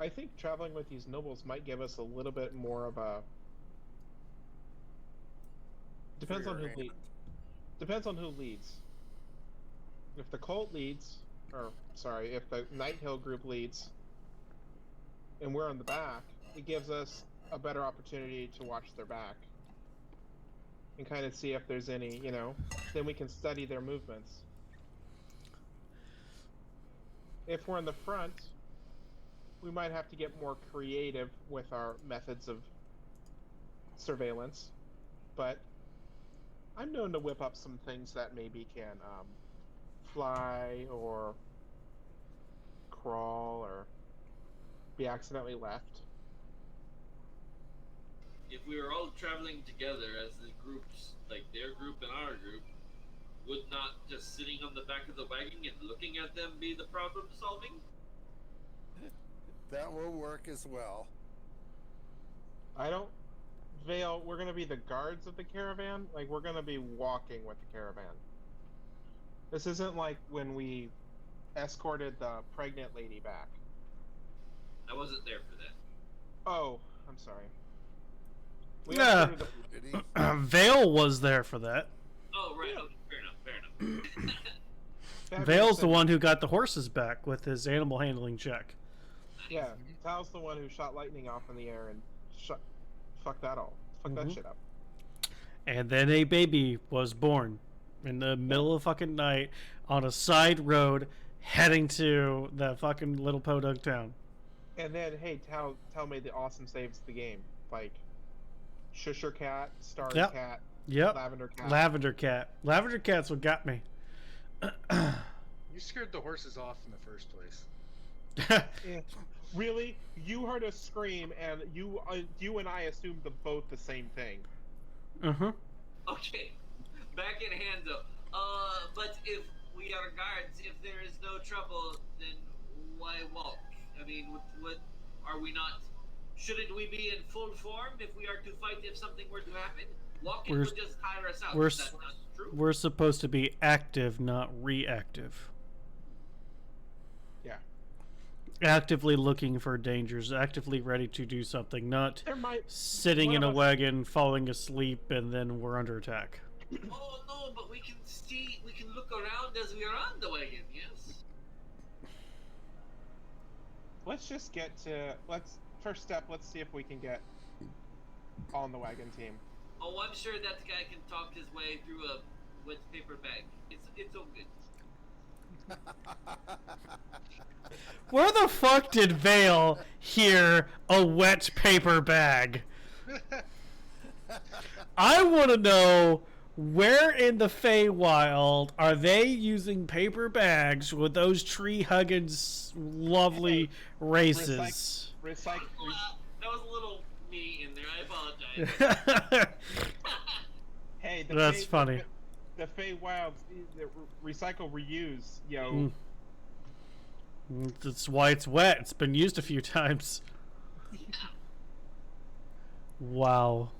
I think traveling with these nobles might give us a little bit more of a... Depends on who Freer hand. Depends on who leads. If the cult leads, or sorry, if the Night Hill group leads, and we're on the back, it gives us a better opportunity to watch their back and kind of see if there's any, then we can study their movements. If we're in the front, we might have to get more creative with our methods of surveillance, but I'm known to whip up some things that maybe can fly or crawl or be accidentally left. If we were all traveling together as the groups, like their group and our group, would not just sitting on the back of the wagon and looking at them be the problem solving? That will work as well. I don't... Vale, we're going to be the guards of the caravan. Like, we're going to be walking with the caravan. This isn't like when we escorted the pregnant lady back. I wasn't there for that. Oh, I'm sorry. We Yeah. escorted the... Did he? Vale was there for that. Oh, right. Yeah. Okay, fair enough. Fabious Vale's the and- one who got the horses back with his animal handling check. Yeah, Tal's the one who shot lightning off in the air and fuck that Mhm. shit up. And then a baby was born in the middle of fucking night on a side road heading to the fucking little podunk town. And then, hey, Tal made the awesome saves of the game. Like, Shusher Cat, Starry Yep. Cat, Yep. Lavender Cat. Lavender Cat. Lavender Cat's what got me. You scared the horses off in the first place. Eh, really? You heard us scream, and you and I assumed both the same thing. Uh-huh. Okay, back at hand though. But if we are guards, if there is no trouble, then why walk? I mean, what are we not? Shouldn't we be in full form if we are to fight if something were to happen? Walking We're- would just tire us out. we're Is that not true? We're supposed to be active, not reactive. Yeah. Actively looking for dangers, actively ready to do something, not There might sitting one in of a us- wagon, falling asleep, and then we're under attack. Oh no, but we can see, we can look around as we are on the wagon. Yes. Let's just get to first step. Let's see if we can get on the wagon team. Oh, I'm sure that guy can talk his way through a wet paper bag. It's all good. Where the fuck did Vale hear a wet paper bag? I want to know where in the Feywild are they using paper bags with those tree-hugging, lovely races? Recycle. That was a little me in there. I apologize. Hey, That's funny. The Feywild, recycle, reuse, yo. That's why it's wet. It's been used a few times. Wow.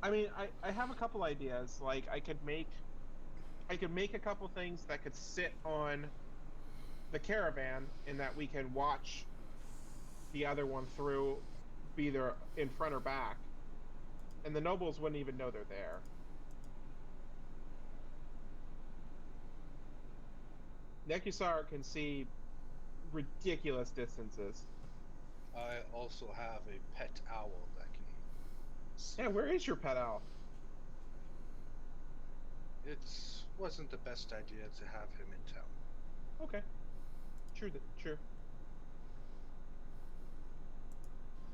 I mean, I have a couple ideas. Like, I could make a couple things that could sit on the caravan, and that we can watch the other one through, either in front or back, and the nobles wouldn't even know they're there. Nekusar can see ridiculous distances. I also have a pet owl that can. Yeah, where is your pet owl? It wasn't the best idea to have him in town. Okay. True.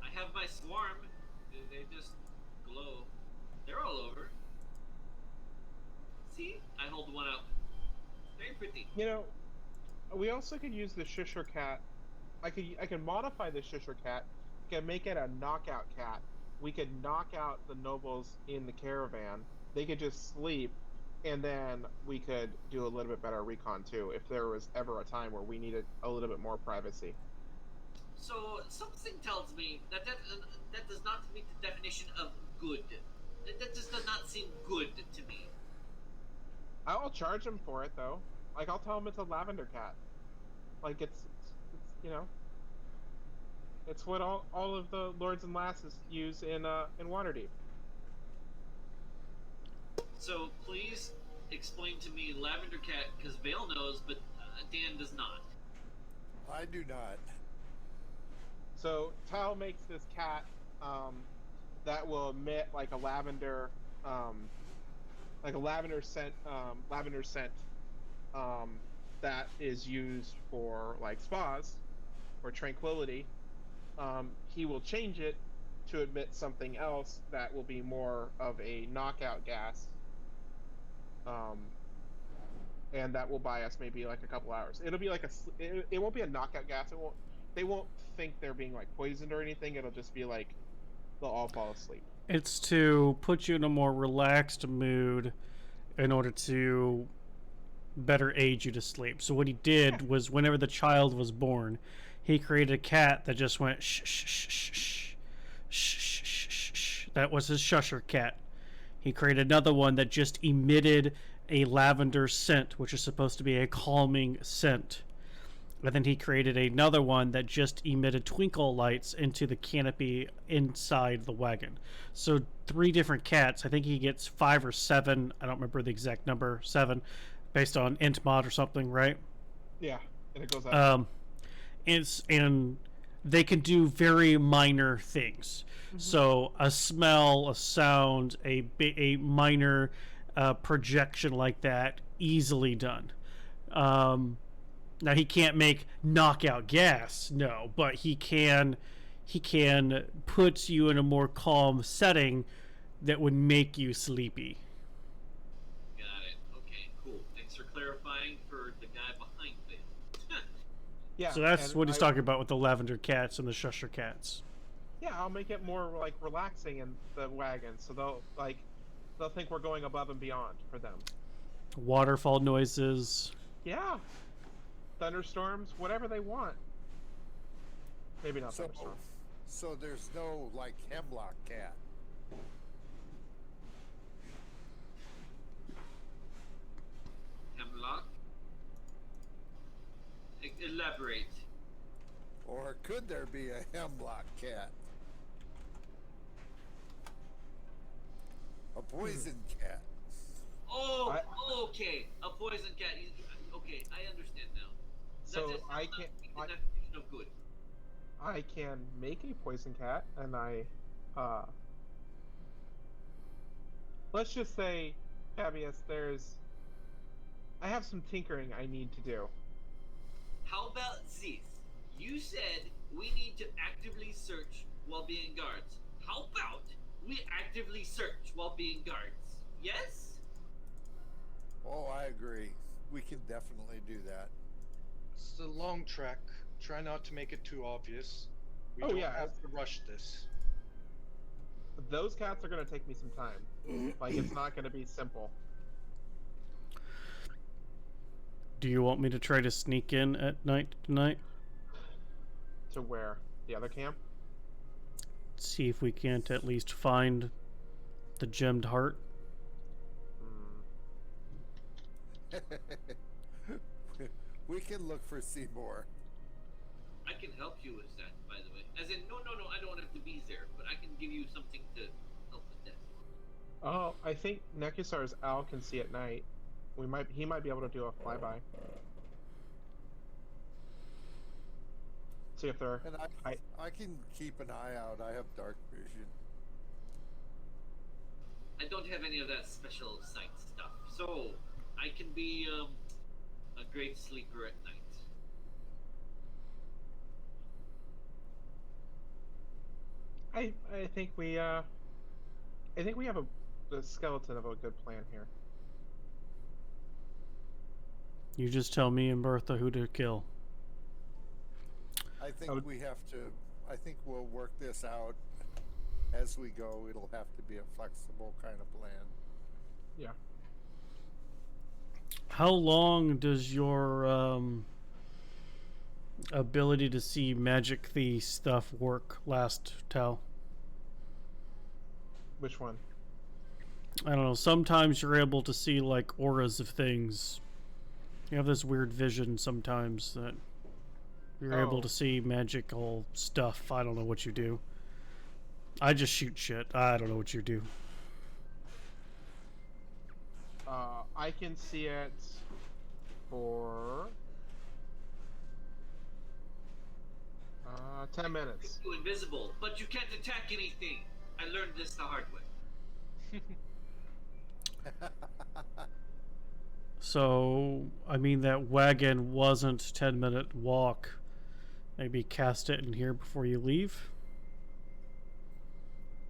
I have my swarm. They just glow. They're all over. See? I hold one up. Very pretty. You know, we also could use the Shusher cat. I could modify the Shusher cat. I could make it a knockout cat. We could knock out the nobles in the caravan. They could just sleep, and then we could do a little bit better recon too, if there was ever a time where we needed a little bit more privacy. So something tells me that does not meet the definition of good. That just does not seem good to me. I'll charge him for it though. Like, I'll tell him it's a lavender cat. Like, it's you know, it's what all of the lords and lasses use in Waterdeep. So please explain to me Lavender Cat, because Vale knows, but Dan does not. I do not. So Tal makes this cat that will emit like a lavender scent that is used for like spas or tranquility. He will change it to emit something else that will be more of a knockout gas, and that will buy us maybe like a couple hours. It'll be like it won't be a knockout gas. They won't think they're being like poisoned or anything. It'll just be like they'll all fall asleep. It's to put you in a more relaxed mood in order to better aid you to sleep. So what he did was, whenever the child was born, he created a cat that just went shh shh shh shh shh shh shh shh shh. That was his shusher cat. He created another one that just emitted a lavender scent, which is supposed to be a calming scent. And then he created another one that just emitted twinkle lights into the canopy inside the wagon. So 3 different cats. I think he gets 5 or 7. I don't remember the exact number. 7, based on int mod or something, right? Yeah, and it goes up. And they can do very minor things. Mm-hmm. So a smell, a sound, a minor projection like that, easily done. Now he can't make knockout gas, no, but he can put you in a more calm setting that would make you sleepy. Got it. Okay, cool. Thanks for clarifying for the guy behind me. Yeah. So that's what he's talking about with the lavender cats and the shusher cats. Yeah, I'll make it more like relaxing in the wagon, so they'll think we're going above and beyond for them. Waterfall noises. Yeah. Thunderstorms, whatever they want. Maybe not So, thunderstorm. so there's no like hemlock cat. Hemlock. Elaborate. Or could there be a hemlock cat? A poison cat. Oh, I- okay. A poison cat. Okay, I understand now. So just I sounds can't. like a definition of good. I can make a poison cat, and let's just say, Fabius, I have some tinkering I need to do. How about this? You said we need to actively search while being guards. How about we actively search while being guards? Yes? Oh, I agree. We can definitely do that. It's a long trek. Try not to make it too obvious. We Oh, don't yeah, have to rush this. Those cats are gonna take me some time. Like, it's not gonna be simple. Do you want me to try to sneak in at night tonight? To where? The other camp? See if we can't at least find the gemmed heart. Hmm. We can look for Seymour. I can help you with that, by the way. As in, no, I don't have to be there, but I can give you something to help with that. Oh, I think Nekusar's owl can see at night. He might be able to do a flyby. See if they're. And I can keep an eye out. I have dark vision. I don't have any of that special sight stuff, so I can be a great sleeper at night. I think we have the skeleton of a good plan here. You just tell me and Bertha who to kill. I think we have to. I think we'll work this out as we go. It'll have to be a flexible kind of plan. Yeah. How long does your ability to see magic the stuff work last, Tal? Which one? I don't know. Sometimes you're able to see like auras of things. You have this weird vision sometimes that you're able to see magical stuff. I don't know what you do. I just shoot shit. I don't know what you do. I can see it for 10 minutes. You're invisible, but you can't attack anything. I learned this the hard way. So, I mean, that wagon wasn't 10-minute walk. Maybe cast it in here before you leave.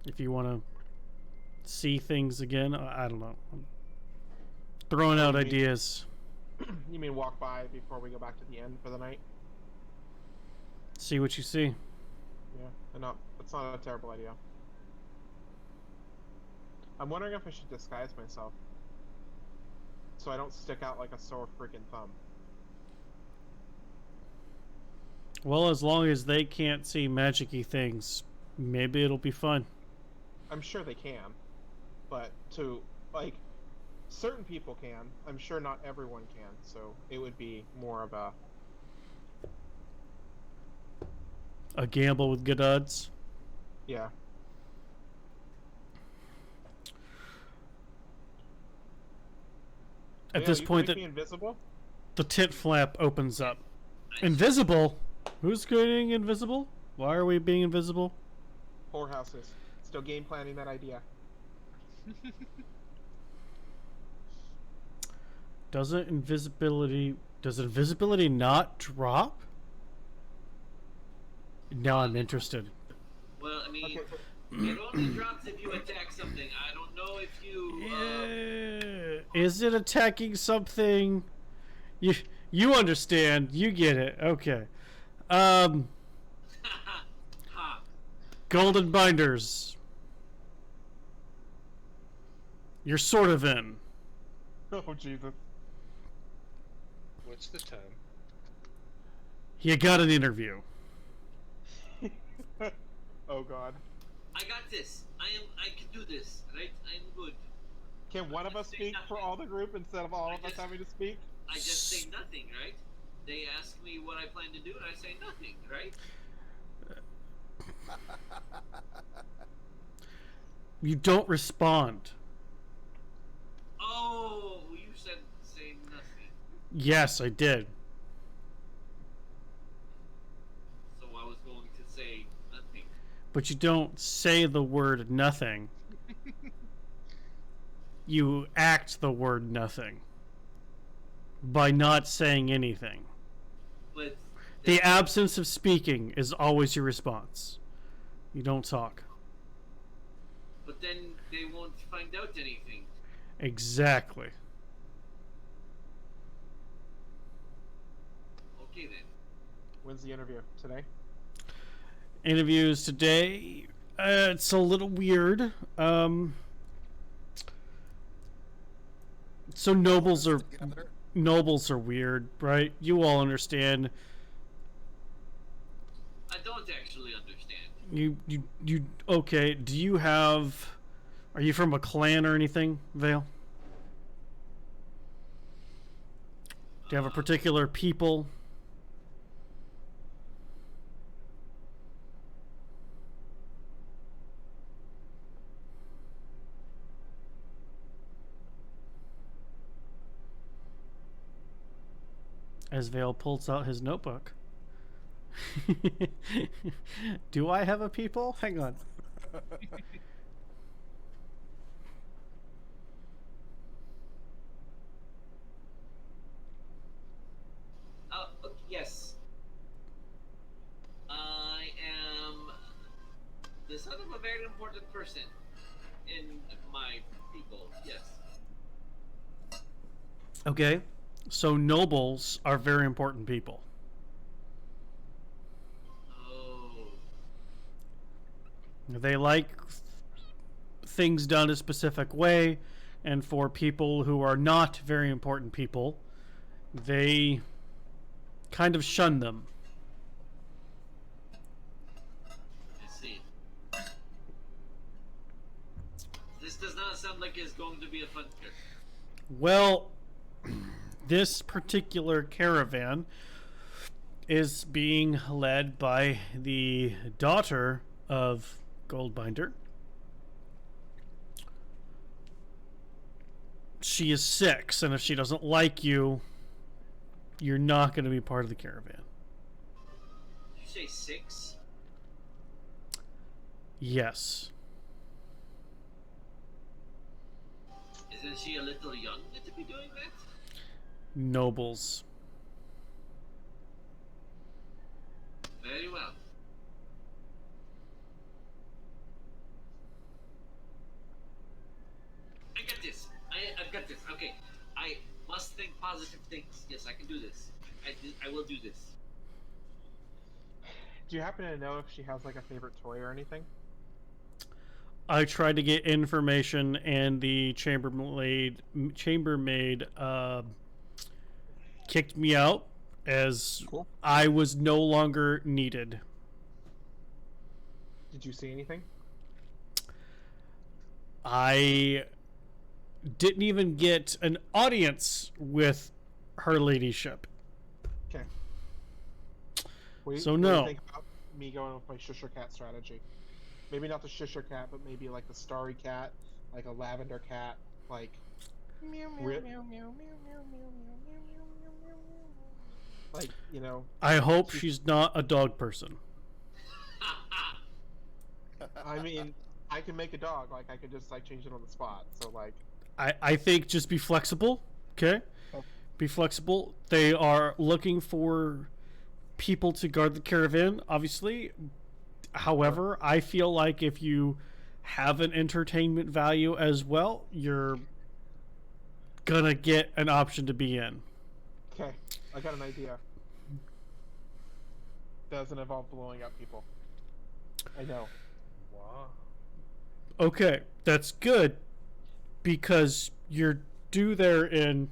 If you want to see things again, I don't know. I'm throwing out ideas. You mean walk by before we go back to the inn for the night? See what you see. Yeah, it's not a terrible idea. I'm wondering if I should disguise myself so I don't stick out like a sore freaking thumb. Well, as long as they can't see magic-y things, maybe it'll be fun. I'm sure they can, but certain people can. I'm sure not everyone can, so it would be more of A gamble with good odds. yeah. At this point, the invisible. the tent flap opens up. Invisible? Who's getting invisible? Why are we being invisible? Whorehouses. Still game planning that idea. Does invisibility not drop? Now I'm interested. Well, I mean, Okay. it only drops if you attack something. I don't know if you. Is it attacking something? You understand. You get it. Okay. Ha. Golden binders. You're sort of in. Oh Jesus. What's the term? You got an interview. Oh God. I got this. I can do this, right? I'm good. Can one of us speak for all the group instead of all of us having to speak? I just say nothing, right? They ask me what I plan to do, and I say nothing, right? You don't respond. Oh, you said say nothing. Yes, I did. So I was going to say nothing. But you don't say the word nothing. You act the word nothing by not saying anything. But The absence of speaking is always your response. You don't talk. But then they won't find out anything. Exactly. Okay then. When's the interview? Today? Interviews today. It's a little weird. So nobles are weird, right? You all understand. I don't actually understand. You okay, do you have, are you from a clan or anything, Vale? Do you have a particular people? As Vale pulls out his notebook. Do I have a people? Hang on. Yes. I am the son of a very important person in my people. Yes. Okay. So nobles are very important people. Oh. They like things done a specific way, and for people who are not very important people, they kind of shun them. I see. This does not sound like it's going to be a fun trip. Well, this particular caravan is being led by the daughter of Goldbinder. She is 6, and if she doesn't like you, you're not going to be part of the caravan. Did you say 6? Yes. Isn't she a little young to be doing that? Nobles. Very well. I got this. I've got this. Okay. I must think positive things. Yes, I can do this. I will do this. Do you happen to know if she has like a favorite toy or anything? I tried to get information, and the chambermaid kicked me out as Cool. I was no longer needed. Did you see anything? I didn't even get an audience with her ladyship. Okay. So what do no. you think about me going with my Shusher Cat strategy? Maybe not the Shusher Cat, but maybe like the Starry Cat, like a Lavender Cat, like meow meow meow meow meow meow meow meow meow meow meow meow. Like, you know. I hope she's not a dog person. I mean, I can make a dog. Like, I could just like change it on the spot. So like. I think just be flexible, okay? Oh. Be flexible. They are looking for people to guard the caravan, obviously. However, I feel like if you have an entertainment value as well, you're gonna get an option to be in. Okay, I got an idea. Doesn't involve blowing up people. I know. Wow. Okay, that's good, because you're due there in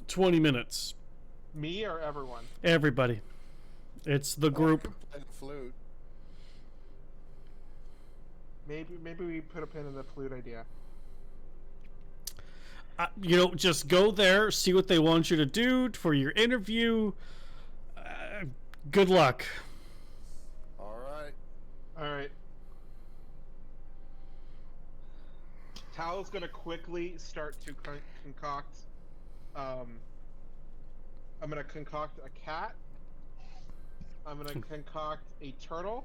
20 minutes. Me or everyone? Everybody. It's the group. Play the flute. Maybe we put a pin in the flute idea. Just go there, see what they want you to do for your interview. Good luck. All right. All right. Tal's gonna quickly start to concoct. I'm gonna concoct a cat. I'm gonna concoct a turtle.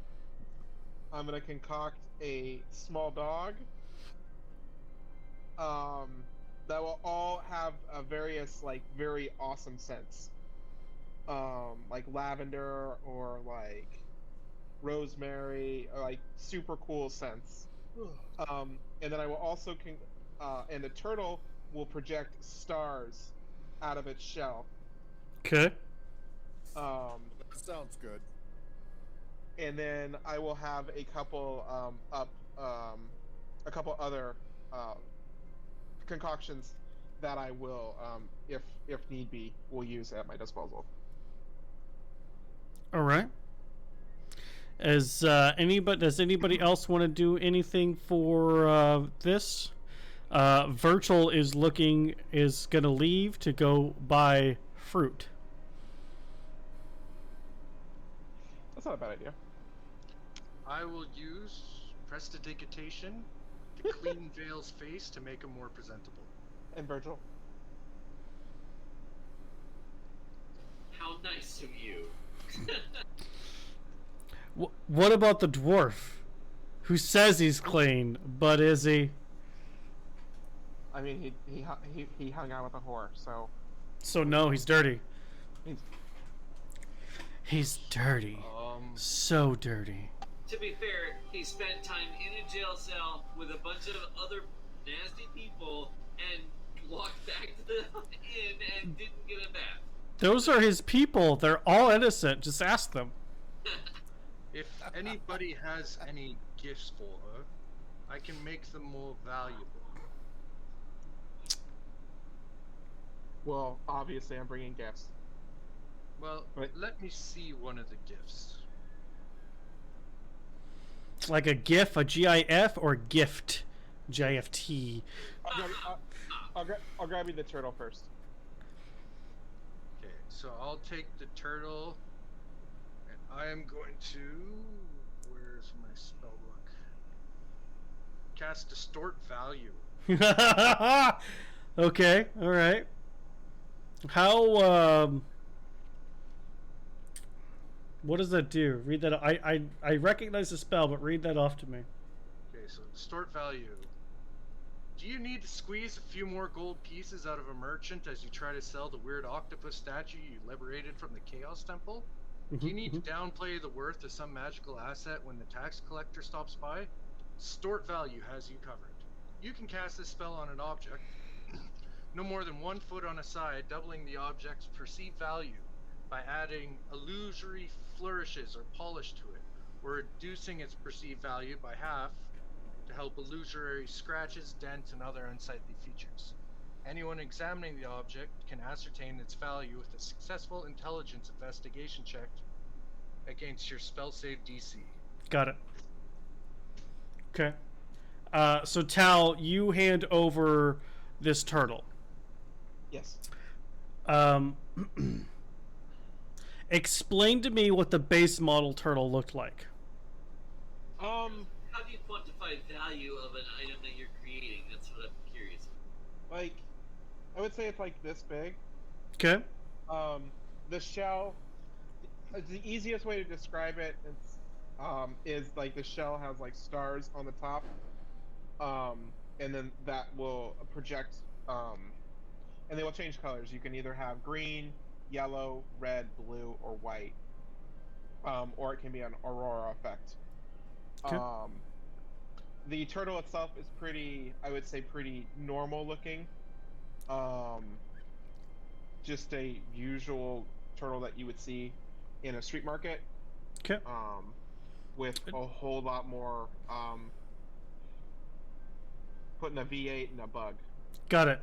I'm gonna concoct a small dog. That will all have a various, like, very awesome scents. Like lavender or like rosemary, or like super cool scents. And then I will also and the turtle will project stars out of its shell. Okay. That sounds good. And then I will have a couple a couple other concoctions that I will, if need be, will use at my disposal. All right. Does anybody else want to do anything for this? Virtual is gonna leave to go buy fruit. That's not a bad idea. I will use prestidigitation to clean Vale's face to make him more presentable. And Virgil. How nice of you. What about the dwarf, who says he's clean, but is he? I mean, he hung out with a whore, so. So no, he's dirty. He's... He's dirty. So dirty. To be fair, he spent time in a jail cell with a bunch of other nasty people and walked back to the inn and didn't get a bath. Those are his people. They're all innocent. Just ask them. If anybody has any gifts for her, I can make them more valuable. Well, obviously, I'm bringing gifts. Well, let me see one of the gifts. Like a GIF, a GIF, or gift, GIFT. I'll grab you the turtle first. Okay, so I'll take the turtle, and I am going to... Where's my spell book? Cast Distort Value. Okay, all right. How what does that do? Read that. I recognize the spell, but read that off to me. Okay, so Distort Value. Do you need to squeeze a few more gold pieces out of a merchant as you try to sell the weird octopus statue you liberated from the Chaos Temple? Do you need to downplay the worth of some magical asset when the tax collector stops by? Distort Value has you covered. You can cast this spell on an object no more than 1 foot on a side, doubling the object's perceived value by adding illusory flourishes or polish to it, or reducing its perceived value by half to help illusory scratches, dents, and other unsightly features. Anyone examining the object can ascertain its value with a successful intelligence investigation check against your spell save DC. Got it. Okay. So Tal, you hand over this turtle. Yes. Explain to me what the base model turtle looked like. How do you quantify value of an item that you're creating? That's what I'm curious. Like, I would say it's like this big. Okay. The shell. The easiest way to describe it is like the shell has like stars on the top, and then that will project, and they will change colors. You can either have green, yellow, red, blue, or white, or it can be an aurora effect. Okay. The turtle itself is pretty, I would say, pretty normal looking. Just a usual turtle that you would see in a street market. Okay. With a whole lot more, putting a V8 and a bug. Got it.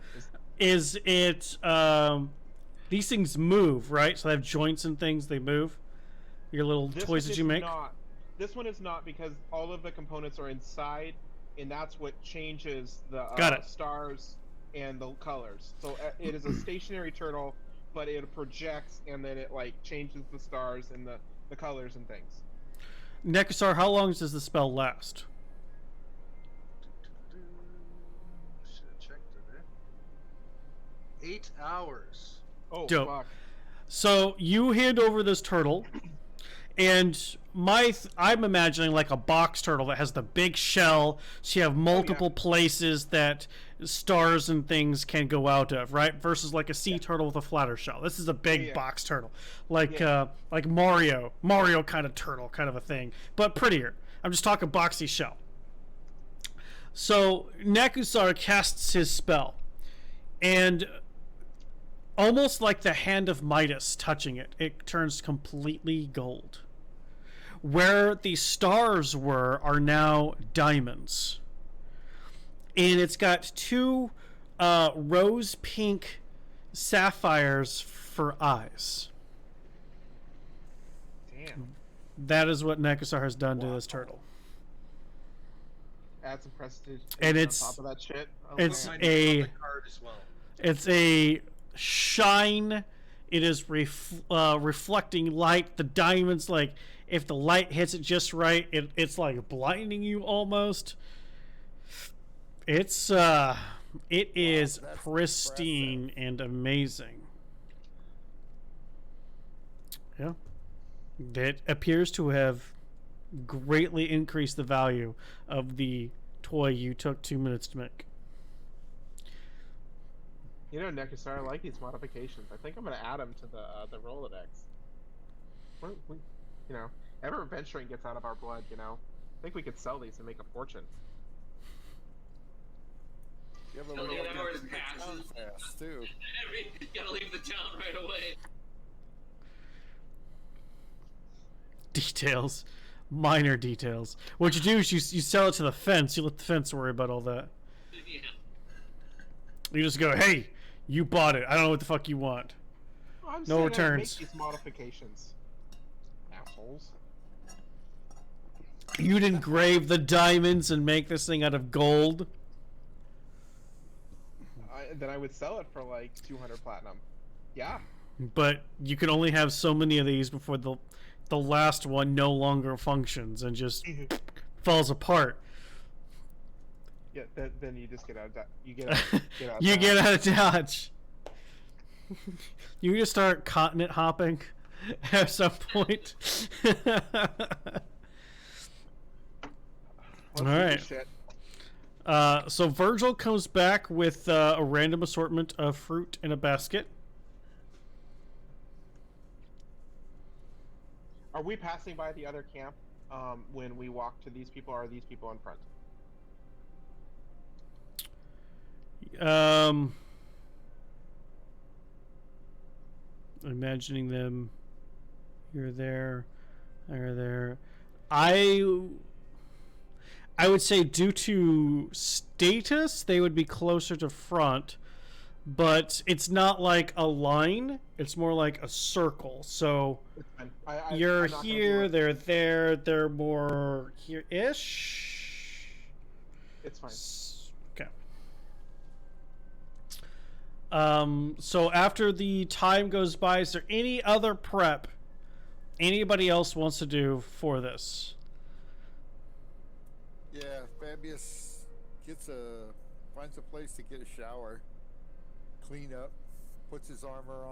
Is it these things move, right? So they have joints and things, they move. Your little This toys one that you is make? Not. This one is not because all of the components are inside, and that's what changes the Got it. stars and the colors. So it is a stationary turtle, but it projects and then it like changes the stars and the colors and things. Nekasar, how long does the spell last? Should have checked it. 8 hours. Oh Dope. fuck! So you hand over this turtle, and I'm imagining like a box turtle that has the big shell. So you have multiple places that stars and things can go out of, right? Versus like a sea turtle with a flatter shell. This is a big box turtle, like Mario kind of turtle, kind of a thing, but prettier. I'm just talking boxy shell. So Nekusar casts his spell, and almost like the hand of Midas touching it, it turns completely gold. Where the stars were are now diamonds. And it's got 2 rose pink sapphires for eyes. Damn. That is what Nekasar has done to this turtle. Add some prestige And on it's- top of that shit. it's Mine a- on the card as well. It's a shine. It is reflecting light. The diamonds, like, if the light hits it just right, it's like blinding you almost. It is that's pristine and amazing. Yeah. That appears to have greatly increased the value of the toy you took 2 minutes to make. You know, Nekasar, I like these modifications. I think I'm gonna add them to the Rolodex. You know, ever adventuring gets out of our blood. You know, I think we could sell these and make a fortune. You have a Only little an hour bit of passes. fast too. You gotta leave the town right away. Details. Minor details. What you do is you sell it to the fence. You let the fence worry about all that. Yeah. You just go, hey, you bought it. I don't know what the fuck you want. Oh, I'm No saying I'd returns. Make these modifications. Assholes. You'd engrave the diamonds and make this thing out of gold. Then I would sell it for like 200 platinum. Yeah. But you can only have so many of these before the last one no longer functions and just falls apart. Yeah. Then you just get out of you get out. You get out of Dodge. You just start continent hopping at some point. All right. Shit. So Virgil comes back with a random assortment of fruit in a basket. Are we passing by the other camp when we walk to these people? Or are these people in front? Imagining them. You're there. They're there. I would say due to status, they would be closer to front, but it's not like a line. It's more like a circle. So It's fine. you're I'm not gonna do here, it. they're there, they're more here-ish. It's fine. Okay. So after the time goes by, is there any other prep anybody else wants to do for this? Yeah, Fabious finds a place to get a shower, clean up, puts his armor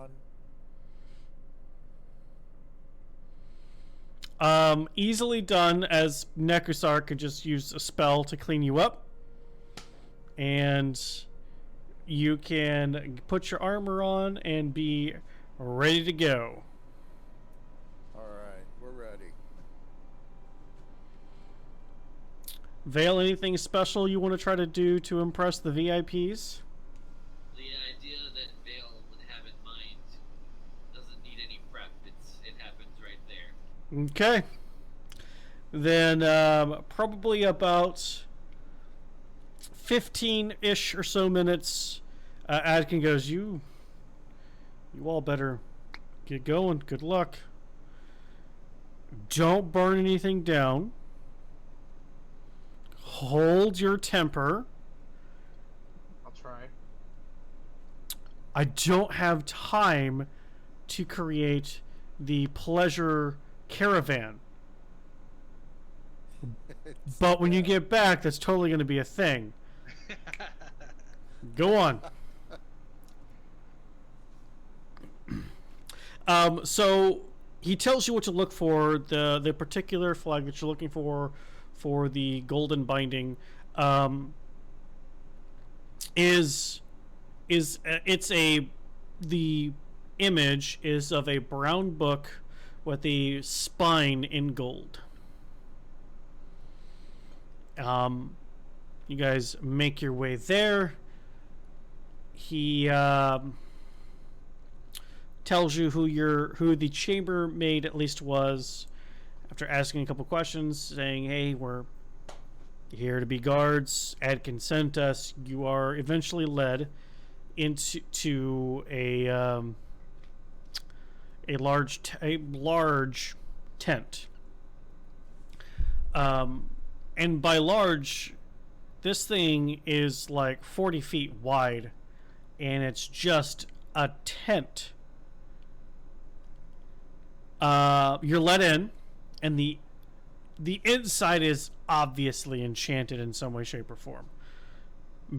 on. Easily done, as Nekusar could just use a spell to clean you up. And you can put your armor on and be ready to go. All right, we're ready. Vale, anything special you want to try to do to impress the VIPs? The idea that Vale would have in mind doesn't need any prep. It happens right there. Okay. Then probably about 15-ish or so minutes, Adkin goes, you all better get going. Good luck. Don't burn anything down. Hold your temper. I'll try. I don't have time to create the pleasure caravan. But when you get back, that's totally going to be a thing. Go on. So he tells you what to look for. The particular flag that you're looking for the golden binding, the image is of a brown book with a spine in gold. You guys make your way there. He tells you who the chambermaid at least was, after asking a couple questions, saying, "Hey, we're here to be guards. Ed can sent us." You are eventually led into a large tent. And by large, this thing is like 40 feet wide, and it's just a tent. You're let in, and the inside is obviously enchanted in some way, shape, or form,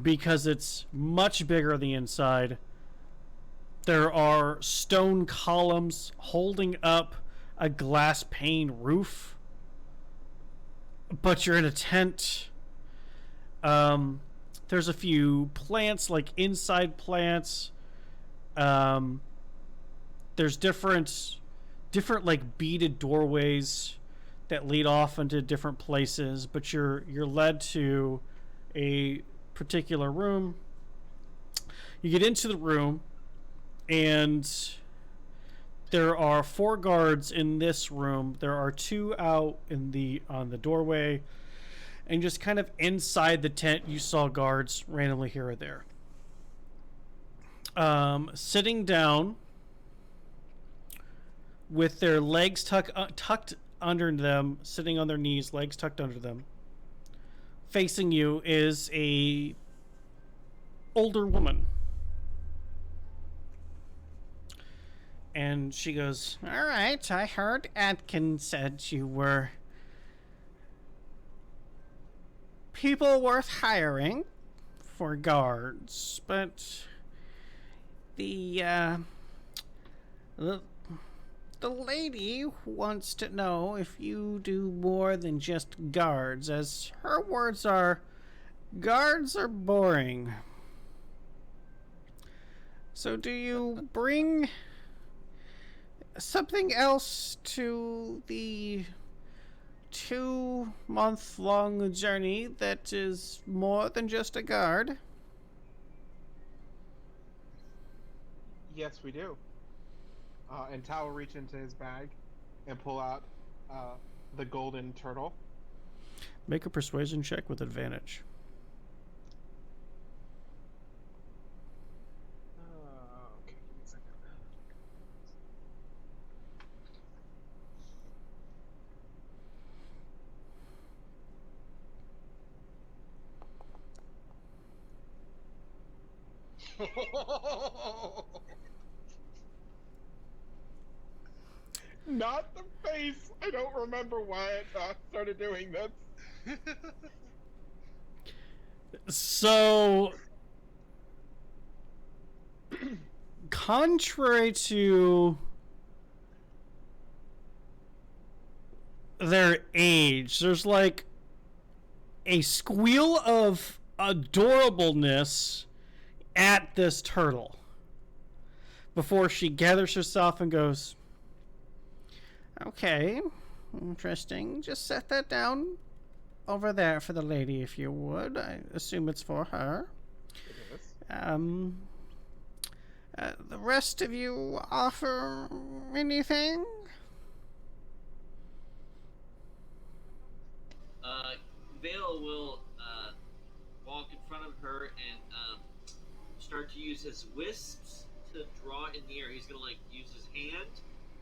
because it's much bigger on the inside. There are stone columns holding up a glass pane roof, but you're in a tent. There's a few plants, like inside plants. There's different like beaded doorways that lead off into different places, but you're led to a particular room. You get into the room, and there are 4 guards in this room. There are 2 out on the doorway, and just kind of inside the tent, you saw guards randomly here or there. Sitting down with their legs tucked under them, sitting on their knees, legs tucked under them. Facing you is a older woman. And she goes, "All right, I heard Atkin said you were people worth hiring for guards, but the lady wants to know if you do more than just guards, as her words are, guards are boring. So do you bring something else to the 2-month-long journey that is more than just a guard?" Yes, we do. And Tao will reach into his bag and pull out the golden turtle. Make a persuasion check with advantage. Okay, give me a second. Not the face. I don't remember why I started doing this. So, contrary to their age, there's like a squeal of adorableness at this turtle before she gathers herself and goes, "Okay, interesting. Just set that down over there for the lady, if you would. I assume it's for her. It is. The rest of you offer anything?" Vale will walk in front of her and start to use his wisps to draw in the air. He's gonna like use his hand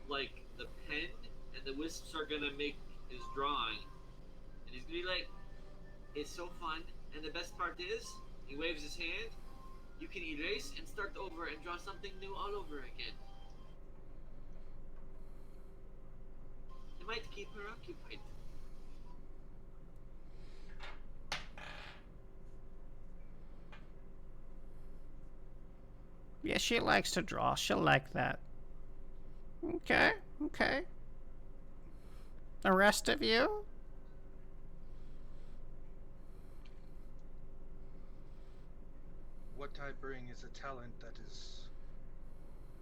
like the pen and the wisps are gonna make his drawing, and he's gonna be like, "It's so fun, and the best part is," he waves his hand, "you can erase and start over and draw something new all over again." It might keep her occupied. Yeah, she likes to draw. She'll like that. Okay, okay. The rest of you? What I bring is a talent that is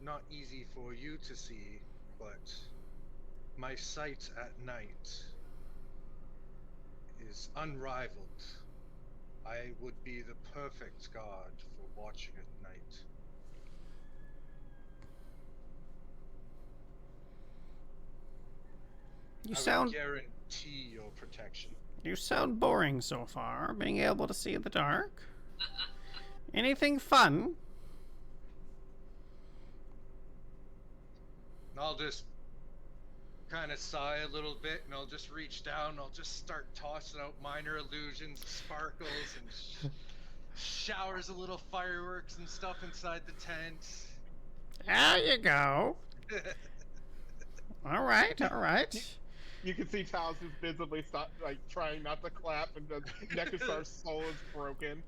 not easy for you to see, but my sight at night is unrivaled. I would be the perfect god for watching at night. You I sound would guarantee your protection. you sound boring so far, being able to see in the dark. Anything fun? I'll just kind of sigh a little bit, and I'll just reach down. I'll just start tossing out minor illusions, sparkles, and showers of little fireworks and stuff inside the tent. There you go. All right, all right. You can see Taos is visibly stop, like trying not to clap, and Nekusar's soul is broken.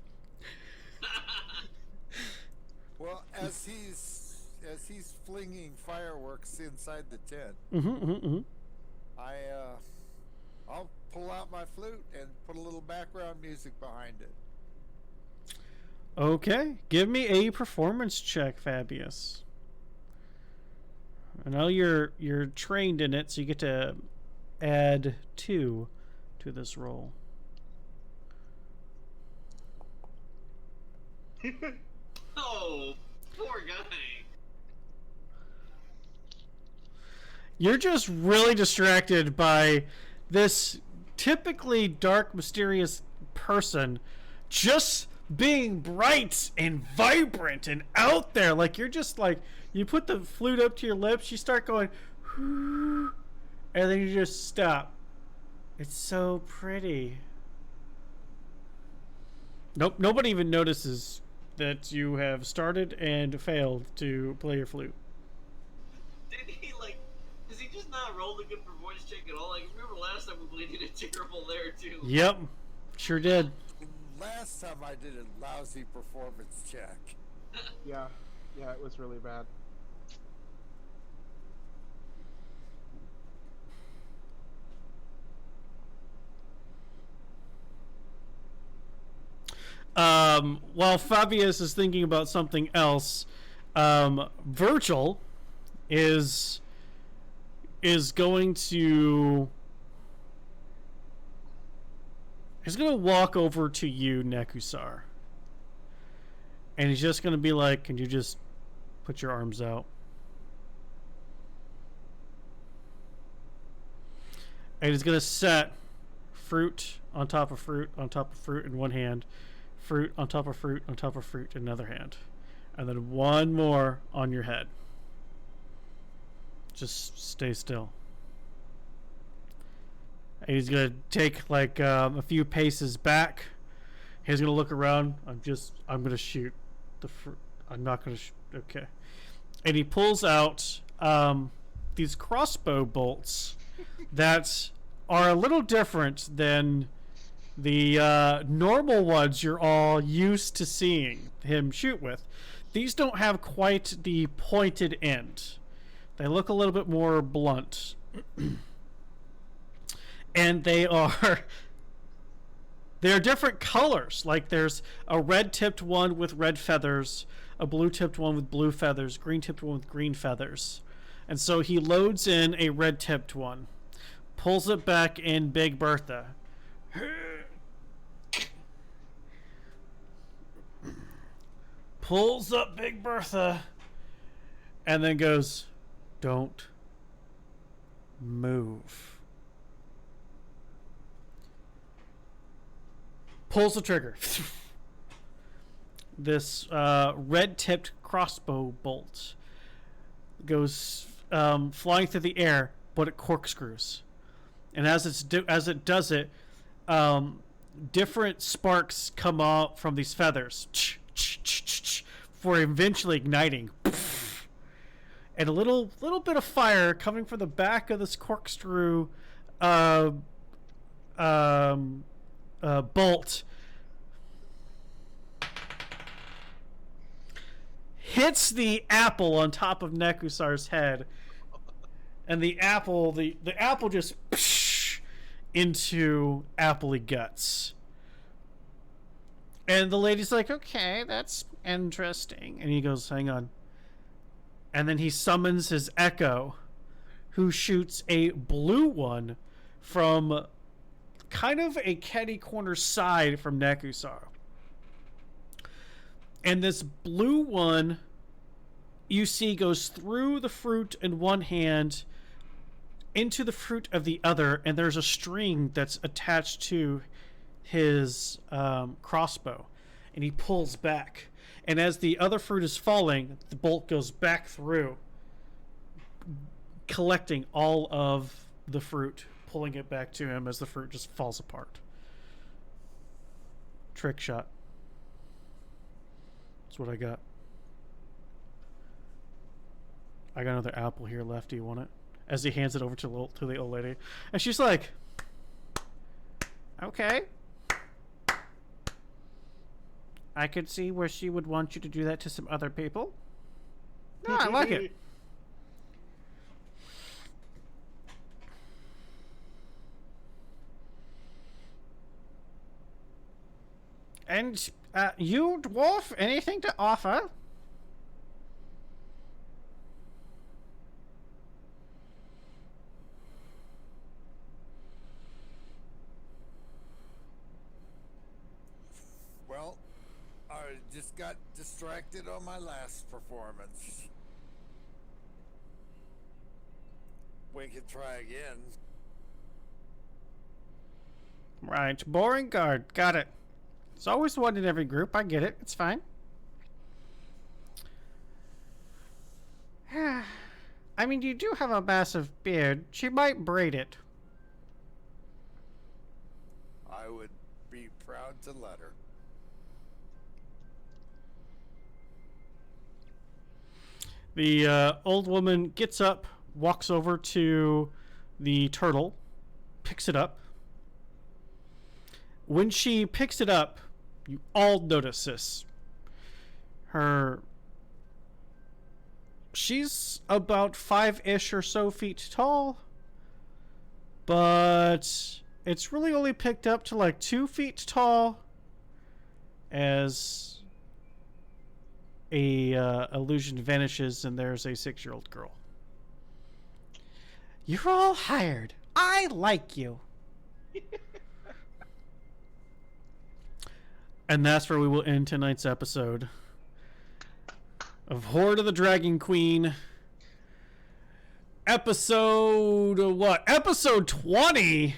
Well, as he's flinging fireworks inside the tent, I'll pull out my flute and put a little background music behind it. Okay, give me a performance check, Fabious. I know you're trained in it, so you get to add 2 to this roll. Oh, poor guy. You're just really distracted by this typically dark, mysterious person just being bright and vibrant and out there. Like, you're just like, you put the flute up to your lips, you start going, and then you just stop. It's so pretty. Nope, nobody even notices that you have started and failed to play your flute. Did he, like, does he just not roll a good performance check at all? Like, remember last time we played, he did terrible there, too. Yep, sure did. Last time I did a lousy performance check. Yeah, it was really bad. While Fabius is thinking about something else, Virgil is going to walk over to you, Nekusar, and he's just going to be like, "Can you just put your arms out?" And he's going to set fruit on top of fruit on top of fruit in one hand, fruit on top of fruit on top of fruit in another hand, and then one more on your head. Just stay still. And he's gonna take like a few paces back. He's gonna look around. I'm gonna shoot the fruit. I'm not gonna okay. And he pulls out these crossbow bolts that are a little different than the normal ones you're all used to seeing him shoot with. These don't have quite the pointed end. They look a little bit more blunt. And they're different colors. Like, there's a red-tipped one with red feathers, a blue-tipped one with blue feathers, green-tipped one with green feathers. And so he loads in a red-tipped one, pulls it back in Big Bertha, pulls up Big Bertha, and then goes, "Don't move." Pulls the trigger. This red-tipped crossbow bolt goes flying through the air, but it corkscrews. And as it does it, different sparks come out from these feathers for eventually igniting. And a little bit of fire coming from the back of this corkscrew bolt hits the apple on top of Nekusar's head, and the apple just into appley guts. And the lady's like, okay, that's interesting. And he goes, hang on. And then he summons his echo, who shoots a blue one from kind of a catty corner side from Nekusar. And this blue one, you see, goes through the fruit in one hand into the fruit of the other, and there's a string that's attached to his crossbow, and he pulls back. And as the other fruit is falling, the bolt goes back through, collecting all of the fruit, pulling it back to him as the fruit just falls apart. Trick shot. That's what I got. I got another apple here left. Do you want it? As he hands it over to the old lady. And she's like, okay. I could see where she would want you to do that to some other people. No, I like it. And you, dwarf, anything to offer? Well, I just got distracted on my last performance. We can try again. Right, boring guard. Got it. There's always one in every group. I get it. It's fine. I mean, you do have a massive beard. She might braid it. I would be proud to let her. The old woman gets up, walks over to the turtle, picks it up. When she picks it up, you all notice this. She's about 5-ish or so feet tall, but it's really only picked up to like 2 feet tall as a illusion vanishes and there's a 6-year-old girl. You're all hired. I like you. And that's where we will end tonight's episode of Hoard of the Dragon Queen. Episode what? Episode 20.